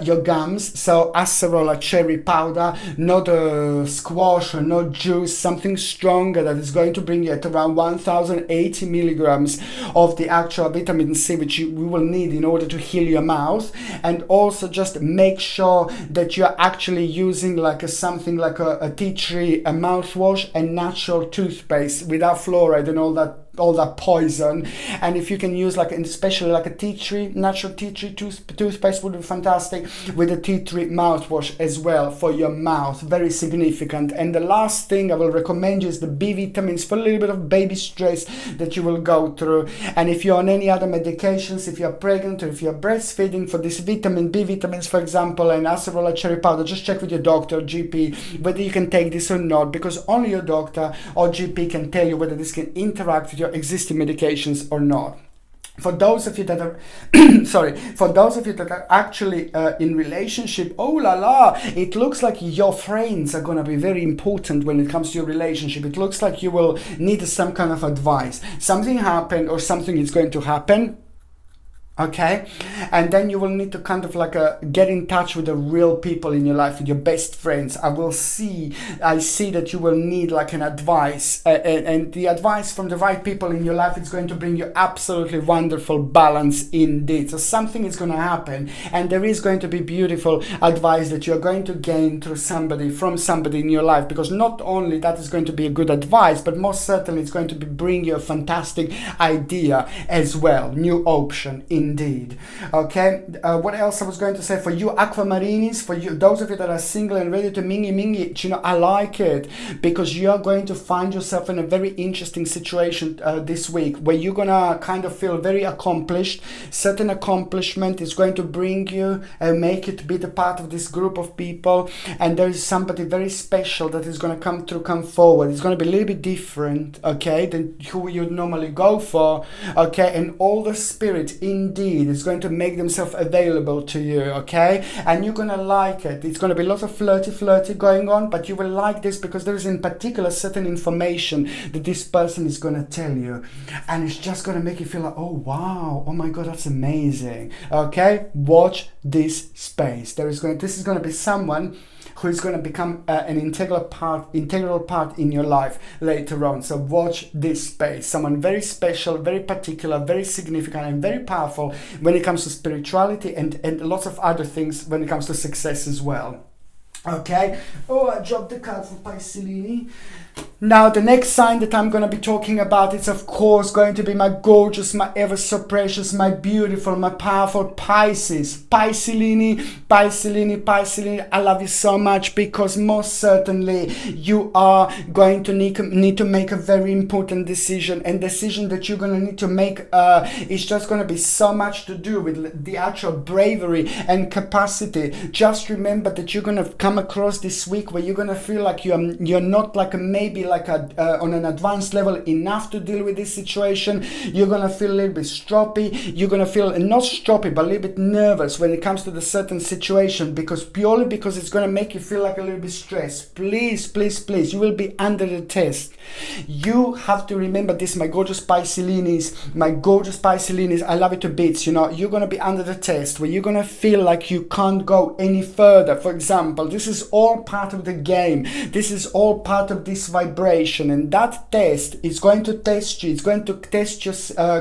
your gums, so acerola cherry powder, not a squash or not juice, something stronger that is going to bring you at around 1080 milligrams of the actual vitamin C, which we will need in order to heal your mouth. And also just make sure that you're actually using like something like a tea tree, a mouthwash, and natural toothpaste without fluoride and all that poison. And if you can use like, especially like a tea tree, natural tea tree toothpaste would be fantastic, with a tea tree mouthwash as well for your mouth, very significant. And the last thing I will recommend you is the B vitamins for a little bit of baby stress that you will go through. And if you're on any other medications, if you're pregnant or if you're breastfeeding, for this B vitamins, for example, and acerola cherry powder, just check with your doctor or GP whether you can take this or not, because only your doctor or GP can tell you whether this can interact with your existing medications or not. For those of you that are for those of you that are actually in relationship, oh la la, it looks like your friends are going to be very important when it comes to your relationship. It looks like you will need some kind of advice. Something happened or something is going to happen. Okay, and then you will need to kind of like get in touch with the real people in your life, with your best friends. I see that you will need like an advice, and the advice from the right people in your life is going to bring you absolutely wonderful balance indeed. So something is going to happen, and there is going to be beautiful advice that you're going to gain through from somebody in your life, because not only that is going to be a good advice, but most certainly it's going to bring you a fantastic idea as well, new option indeed. Okay, what else I was going to say? For you aquamarinis, for you those of you that are single and ready to mingy, you know, I like it, because you're going to find yourself in a very interesting situation this week, where you're gonna kind of feel very accomplished. Certain accomplishment is going to bring you and make it be the part of this group of people, and there is somebody very special that is going to come forward. It's going to be a little bit different, okay, than who you'd normally go for, okay, and all the spirit indeed is going to make themselves available to you, okay, and you're going to like it. It's going to be lots of flirty going on, but you will like this because there is in particular certain information that this person is going to tell you, and it's just going to make you feel like, oh wow, oh my god, that's amazing. Okay, watch this space. This is going to be someone who is going to become an integral part in your life later on. So watch this space. Someone very special, very particular, very significant, and very powerful when it comes to spirituality and lots of other things when it comes to success as well. Okay. Oh, I dropped the card for Pisces. Now, the next sign that I'm going to be talking about is, of course, going to be my gorgeous, my ever so precious, my beautiful, my powerful Pisces. Pisces, I love you so much, because most certainly you are going to need to make a very important decision, and decision that you're going to need to make is just going to be so much to do with the actual bravery and capacity. Just remember that you're going to come across this week where you're going to feel like you're not like maybe like on an advanced level enough to deal with this situation. You're gonna feel a little bit stroppy. You're gonna feel not stroppy, but a little bit nervous when it comes to the certain situation, because it's gonna make you feel like a little bit stressed. Please, you will be under the test. You have to remember this, my gorgeous Pisces, I love it to bits. You know, you're gonna be under the test where you're gonna feel like you can't go any further. For example, this is all part of the game. This is all part of this vibration, and that test is going to test you. It's going to test your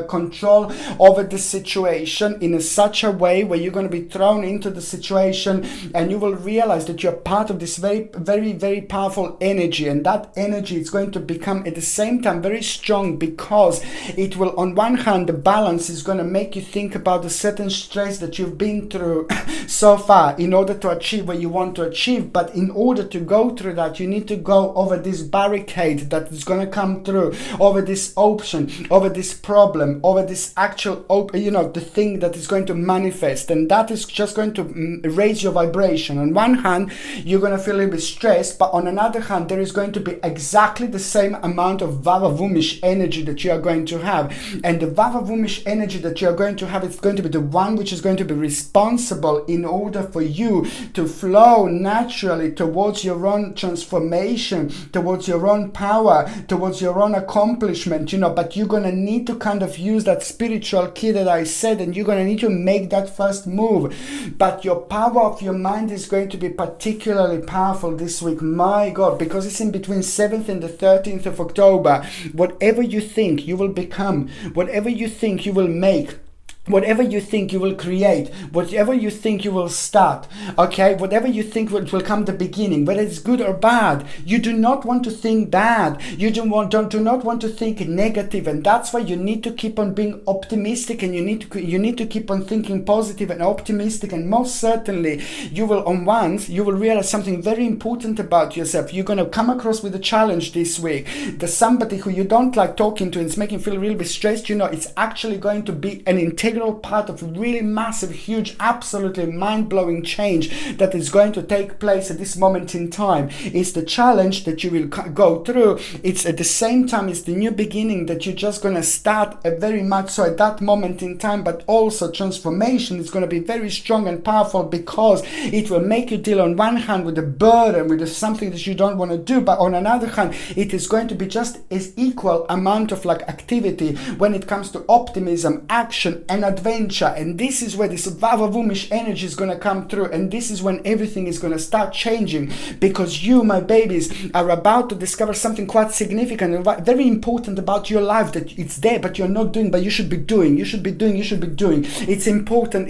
control over the situation in such a way where you're going to be thrown into the situation, and you will realize that you're part of this very, very, very powerful energy, and that energy is going to become at the same time very strong, because it will, on one hand, the balance is going to make you think about the certain stress that you've been through so far in order to achieve what you want to achieve. But in order to go through that, you need to go over this barricade that is going to come through, over this option, over this problem, over this actual the thing that is going to manifest, and that is just going to raise your vibration. On one hand, you're going to feel a little bit stressed, but on another hand, there is going to be exactly the same amount of vavavumish energy that you are going to have, and the vavavumish energy that you are going to have is going to be the one which is going to be responsible in order for you to flow naturally towards your own transformation, towards your own power, towards your own accomplishment, but you're going to need to kind of use that spiritual key that I said, and you're going to need to make that first move. But your power of your mind is going to be particularly powerful this week, my God, because it's in between 7th and the 13th of October. Whatever you think, you will become. Whatever you think, you will make. Whatever you think, you will create. Whatever you think, you will start. Okay? Whatever you think will come the beginning, whether it's good or bad. You do not want to think bad. You do not want to think negative, and that's why you need to keep on being optimistic, and you need to keep on thinking positive and optimistic. And most certainly, you will realize something very important about yourself. You're going to come across with a challenge this week. There's somebody who you don't like talking to, and it's making you feel really stressed. It's actually going to be an integral part of really massive, huge, absolutely mind-blowing change that is going to take place at this moment in time. It's the challenge that you will go through. It's at the same time, it's the new beginning that you're just going to start very much so at that moment in time, but also transformation is going to be very strong and powerful, because it will make you deal on one hand with a burden, with something that you don't want to do, but on another hand, it is going to be just as equal amount of activity when it comes to optimism, action, and adventure. And this is where this vavavoom-ish energy is going to come through, and this is when everything is going to start changing, because you, my babies, are about to discover something quite significant and very important about your life, that it's there but you're not doing, but you should be doing. It's important.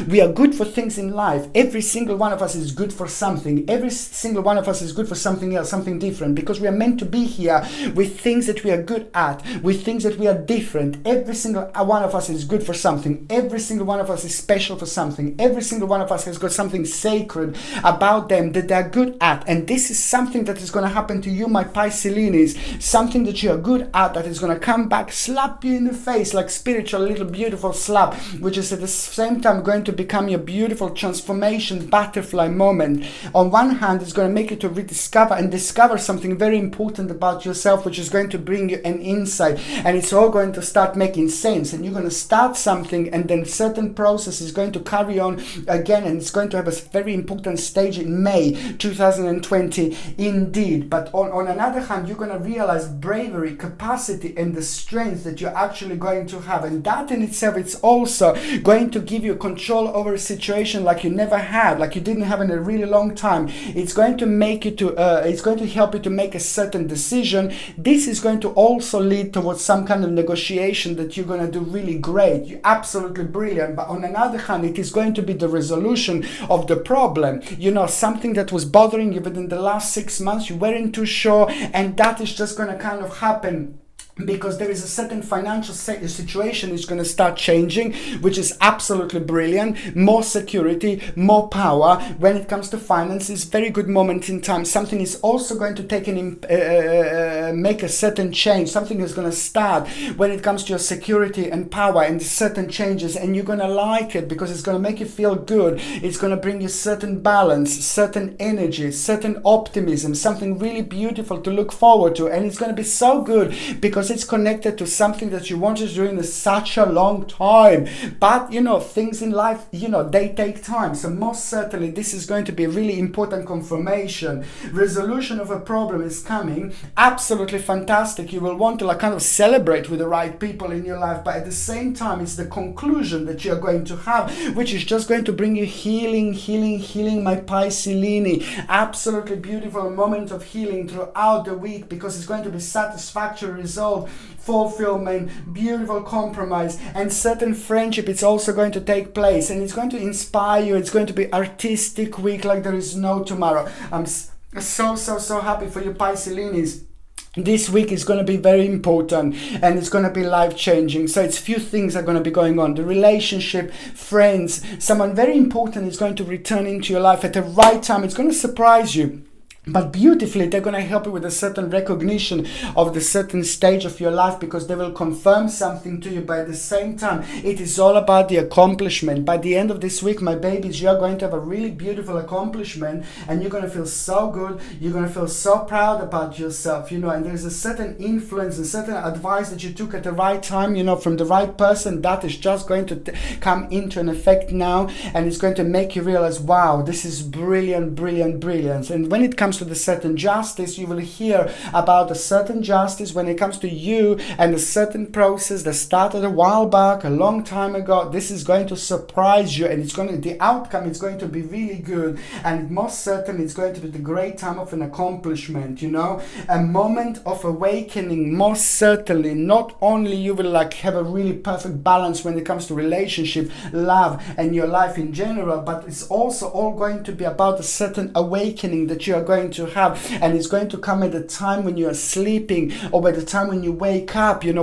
We are good for things in life. Every single one of us is good for something. Every single one of us is good for something else, something different, because we are meant to be here with things that we are good at, with things that we are different. Every single one of us is good for something. Every single one of us is special for something. Every single one of us has got something sacred about them that they're good at. And this is something that is going to happen to you, my Piscelinis. Something that you are good at that is going to come back, slap you in the face like spiritual little beautiful slap, which is at the same time going to become your beautiful transformation butterfly moment. On one hand, it's going to make you to rediscover and discover something very important about yourself, which is going to bring you an insight, and it's all going to start making sense, and you're going to start something, and then certain process is going to carry on again, and it's going to have a very important stage in May 2020 indeed. But on another hand, you're going to realize bravery, capacity, and the strength that you're actually going to have, and that in itself, it's also going to give you control over a situation like you never had, like you didn't have in a really long time. It's going to make you to it's going to help you to make a certain decision. This is going to also lead towards some kind of negotiation that you're going to do really great. You're absolutely brilliant. But on another hand, it is going to be the resolution of the problem. Something that was bothering you within the last 6 months, you weren't too sure, and that is just going to kind of happen, because there is a certain financial situation is going to start changing, which is absolutely brilliant. More security, more power when it comes to finances. Very good moment in time. Something is also going to make a certain change. Something is going to start when it comes to your security and power and certain changes, and you're going to like it because it's going to make you feel good. It's going to bring you certain balance, certain energy, certain optimism, something really beautiful to look forward to, and it's going to be so good because it's connected to something that you wanted to do in such a long time. But things in life, they take time. So most certainly this is going to be a really important confirmation. Resolution of a problem is coming. Absolutely fantastic. You will want to kind of celebrate with the right people in your life, but at the same time, it's the conclusion that you're going to have, which is just going to bring you healing, my Piscelini. Absolutely beautiful moment of healing throughout the week, because it's going to be satisfactory result, fulfillment, beautiful compromise, and certain friendship. It's also going to take place, and it's going to inspire you. It's going to be artistic week like there is no tomorrow. I'm so happy for you, Piscelinis. This week is going to be very important, and it's going to be life-changing. So it's few things are going to be going on. The relationship, friends, someone very important is going to return into your life at the right time. It's going to surprise you. But beautifully, they're going to help you with a certain recognition of the certain stage of your life, because they will confirm something to you. But at the same time, it is all about the accomplishment. By the end of this week, my babies, you're going to have a really beautiful accomplishment, and you're going to feel so good. You're going to feel so proud about yourself, and there's a certain influence and certain advice that you took at the right time, from the right person, that is just going to come into an effect now, and it's going to make you realize, wow, this is brilliant. And when it comes comes to the certain justice, you will hear about a certain justice when it comes to you and a certain process that started a while back, a long time ago. This is going to surprise you, and the outcome is going to be really good, and most certainly it's going to be the great time of an accomplishment, a moment of awakening. Most certainly, not only you will have a really perfect balance when it comes to relationship, love, and your life in general, but it's also all going to be about a certain awakening that you are going to have, and it's going to come at a time when you are sleeping, or at the time when you wake up, when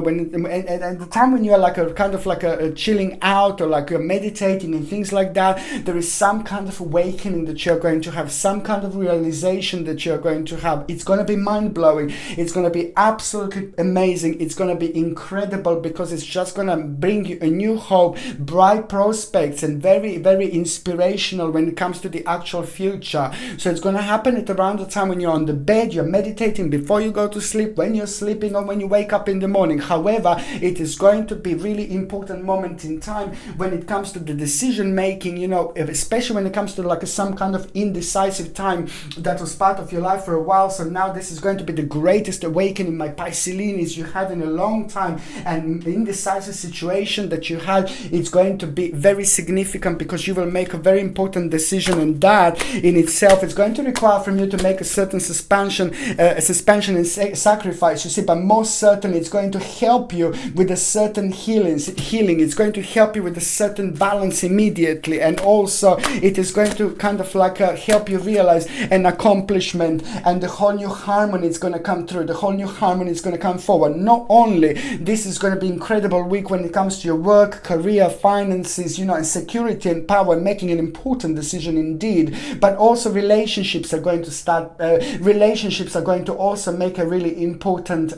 at the time when you are a chilling out, or you're meditating and things like that. There is some kind of awakening that you're going to have, some kind of realization that you're going to have. It's going to be mind-blowing. It's going to be absolutely amazing. It's going to be incredible, because it's just going to bring you a new hope, bright prospects, and very, very inspirational when it comes to the actual future. So it's going to happen at around the time when you're on the bed, you're meditating before you go to sleep, when you're sleeping, or when you wake up in the morning. However, it is going to be really important moment in time when it comes to the decision making, especially when it comes to some kind of indecisive time that was part of your life for a while. So now this is going to be the greatest awakening, my Pisces, you had in a long time, and the indecisive situation that you had, it's going to be very significant, because you will make a very important decision, and that in itself is going to require from you to make a certain suspension and sacrifice, but most certainly it's going to help you with a certain healing. It's going to help you with a certain balance immediately, and also it is going to help you realize an accomplishment, and the whole new harmony is going to come through. The whole new harmony is going to come forward. Not only this is going to be incredible week when it comes to your work, career, finances, and security and power, making an important decision indeed, but also relationships are going to start. Relationships are going to also make a really important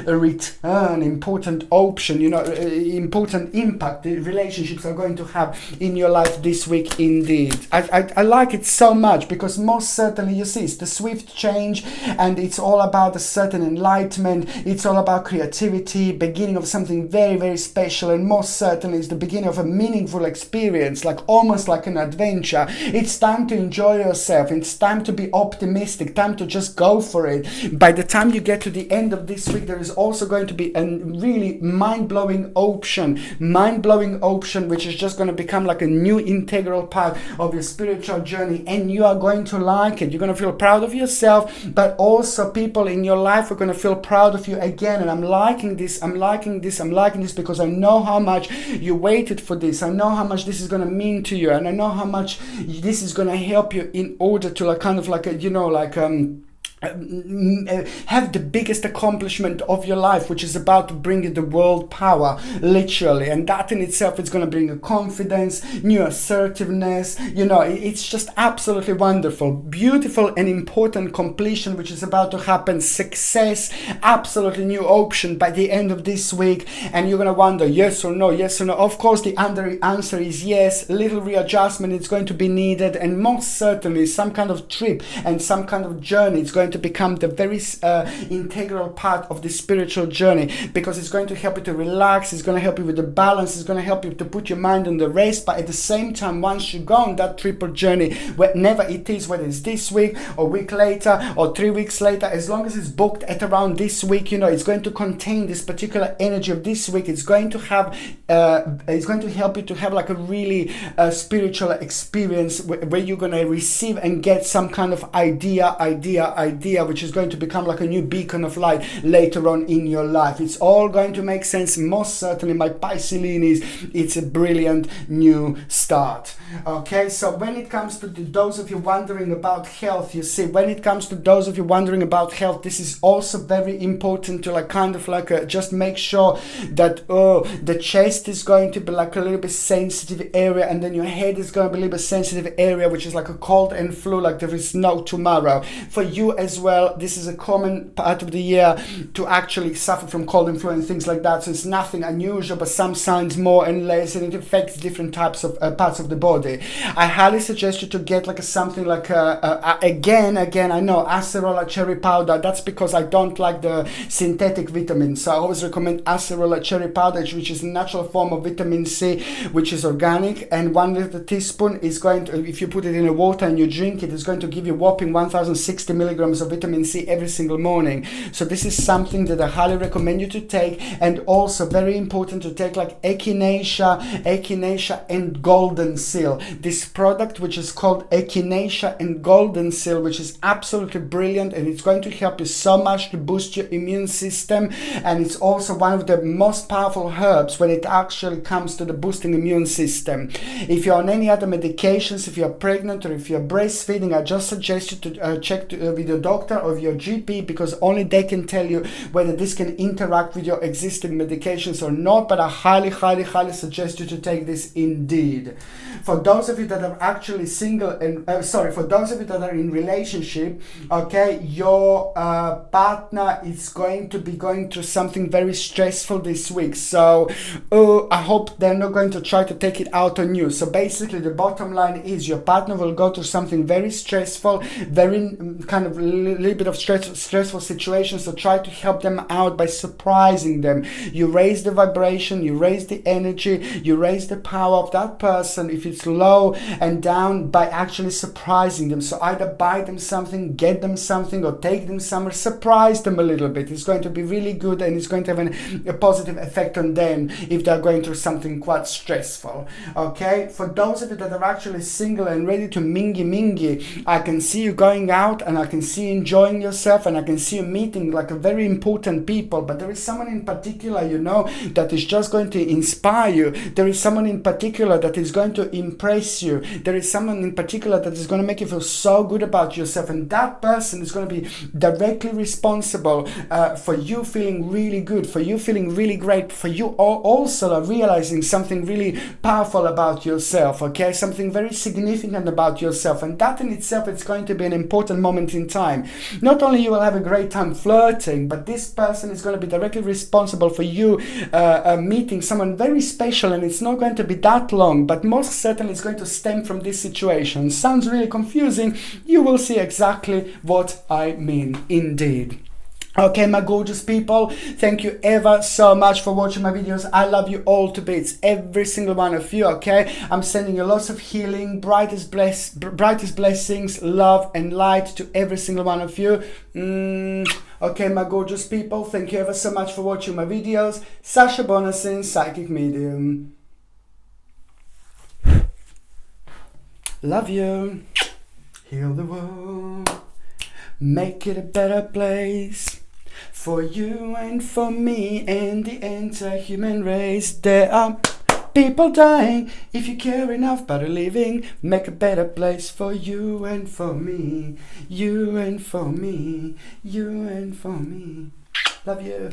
return, important option, important impact the relationships are going to have in your life this week indeed. I like it so much, because most certainly you see it's the swift change, and it's all about a certain enlightenment. It's all about creativity, beginning of something very, very special, and most certainly it's the beginning of a meaningful experience, almost like an adventure. It's time to enjoy yourself. It's time to be optimistic, time to just go for it. By the time you get to the end of this week, there is also going to be a really mind-blowing option, which is just going to become a new integral part of your spiritual journey, and you are going to like it. You're going to feel proud of yourself, but also people in your life are going to feel proud of you again. And I'm liking this because I know how much you waited for this. I know how much this is going to mean to you, and I know how much this is going to help you in order to have the biggest accomplishment of your life, which is about to bring you the world power, literally. And that in itself is going to bring you confidence, new assertiveness. It's just absolutely wonderful, beautiful, and important completion, which is about to happen. Success, absolutely new option by the end of this week. And you're going to wonder, yes or no, yes or no. Of course, the answer is yes. Little readjustment is going to be needed, and most certainly some kind of trip and some kind of journey is going to become the very integral part of the spiritual journey, because it's going to help you to relax, it's going to help you with the balance, it's going to help you to put your mind on the rest. But at the same time, once you go on that triple journey, whenever it is, whether it's this week or a week later or 3 weeks later, as long as it's booked at around this week, it's going to contain this particular energy of this week. It's going to have it's going to help you to have a really spiritual experience where you're going to receive and get some kind of idea, which is going to become a new beacon of light later on in your life. It's all going to make sense. Most certainly, my Pisces, it's a brilliant new start. Okay, so when it comes to those of you wondering about health, you see, when it comes to those of you wondering about health, this is also very important to just make sure that the chest is going to be a little bit sensitive area, and then your head is going to be a little bit sensitive area, which is a cold and flu, there is no tomorrow. For you as as well. This is a common part of the year to actually suffer from cold and flu and things like that. So it's nothing unusual, but some signs more and less, and it affects different types of parts of the body. I highly suggest you to get like something like again, I know acerola cherry powder. That's because I don't like the synthetic vitamins. So I always recommend acerola cherry powder, which is a natural form of vitamin C, which is organic. And 1 little teaspoon is going to, if you put it in a water and you drink it, it's going to give you whopping 1060 milligrams of vitamin C every single morning. So this is something that I highly recommend you to take. And also very important to take like echinacea and golden seal. This product, which is called echinacea and golden seal, which is absolutely brilliant, and it's going to help you so much to boost your immune system. And it's also one of the most powerful herbs when it actually comes to the boosting immune system. If you're on any other medications, if you're pregnant or if you're breastfeeding, I just suggest you to check with your doctor or your GP, because only they can tell you whether this can interact with your existing medications or not. But I highly suggest you to take this indeed. For those of you that are actually single and for those of you that are in relationship, okay, your partner is going to be going through something very stressful this week. So I hope they're not going to try to take it out on you. So basically the bottom line is your partner will go through something very stressful, very kind of little bit of stressful situation. So try to help them out by surprising them. You raise the vibration, you raise the energy, you raise the power of that person if it's low and down, by actually surprising them. So either buy them something, get them something, or take them somewhere, surprise them a little bit. It's going to be really good, and it's going to have a positive effect on them if they're going through something quite stressful. Okay, for those of you that are actually single and ready to mingy, I can see you going out, and I can see you enjoying yourself, and I can see you meeting like a very important people. But there is someone in particular, you know, that is just going to inspire you. There is someone in particular that is going to impress you. There is someone in particular that is going to make you feel so good about yourself, and that person is going to be directly responsible for you feeling really good, for you feeling really great, for you also realizing something really powerful about yourself, okay, something very significant about yourself. And that in itself, it's going to be an important moment in time. Not only you will have a great time flirting, but this person is going to be directly responsible for you meeting someone very special, and it's not going to be that long, but most certainly it's going to stem from this situation. Sounds really confusing. You will see exactly what I mean indeed. Okay, my gorgeous people, thank you ever so much for watching my videos. I love you all to bits, every single one of you, okay? I'm sending you lots of healing, brightest blessings, love and light to every single one of you. Okay, my gorgeous people, thank you ever so much for watching my videos. Sasha Bonasin, Psychic Medium. Love you. Heal the world. Make it a better place for you and for me and the entire human race. There are people dying. If you care enough about living, make a better place for you and for me. You and for me. You and for me. Love you.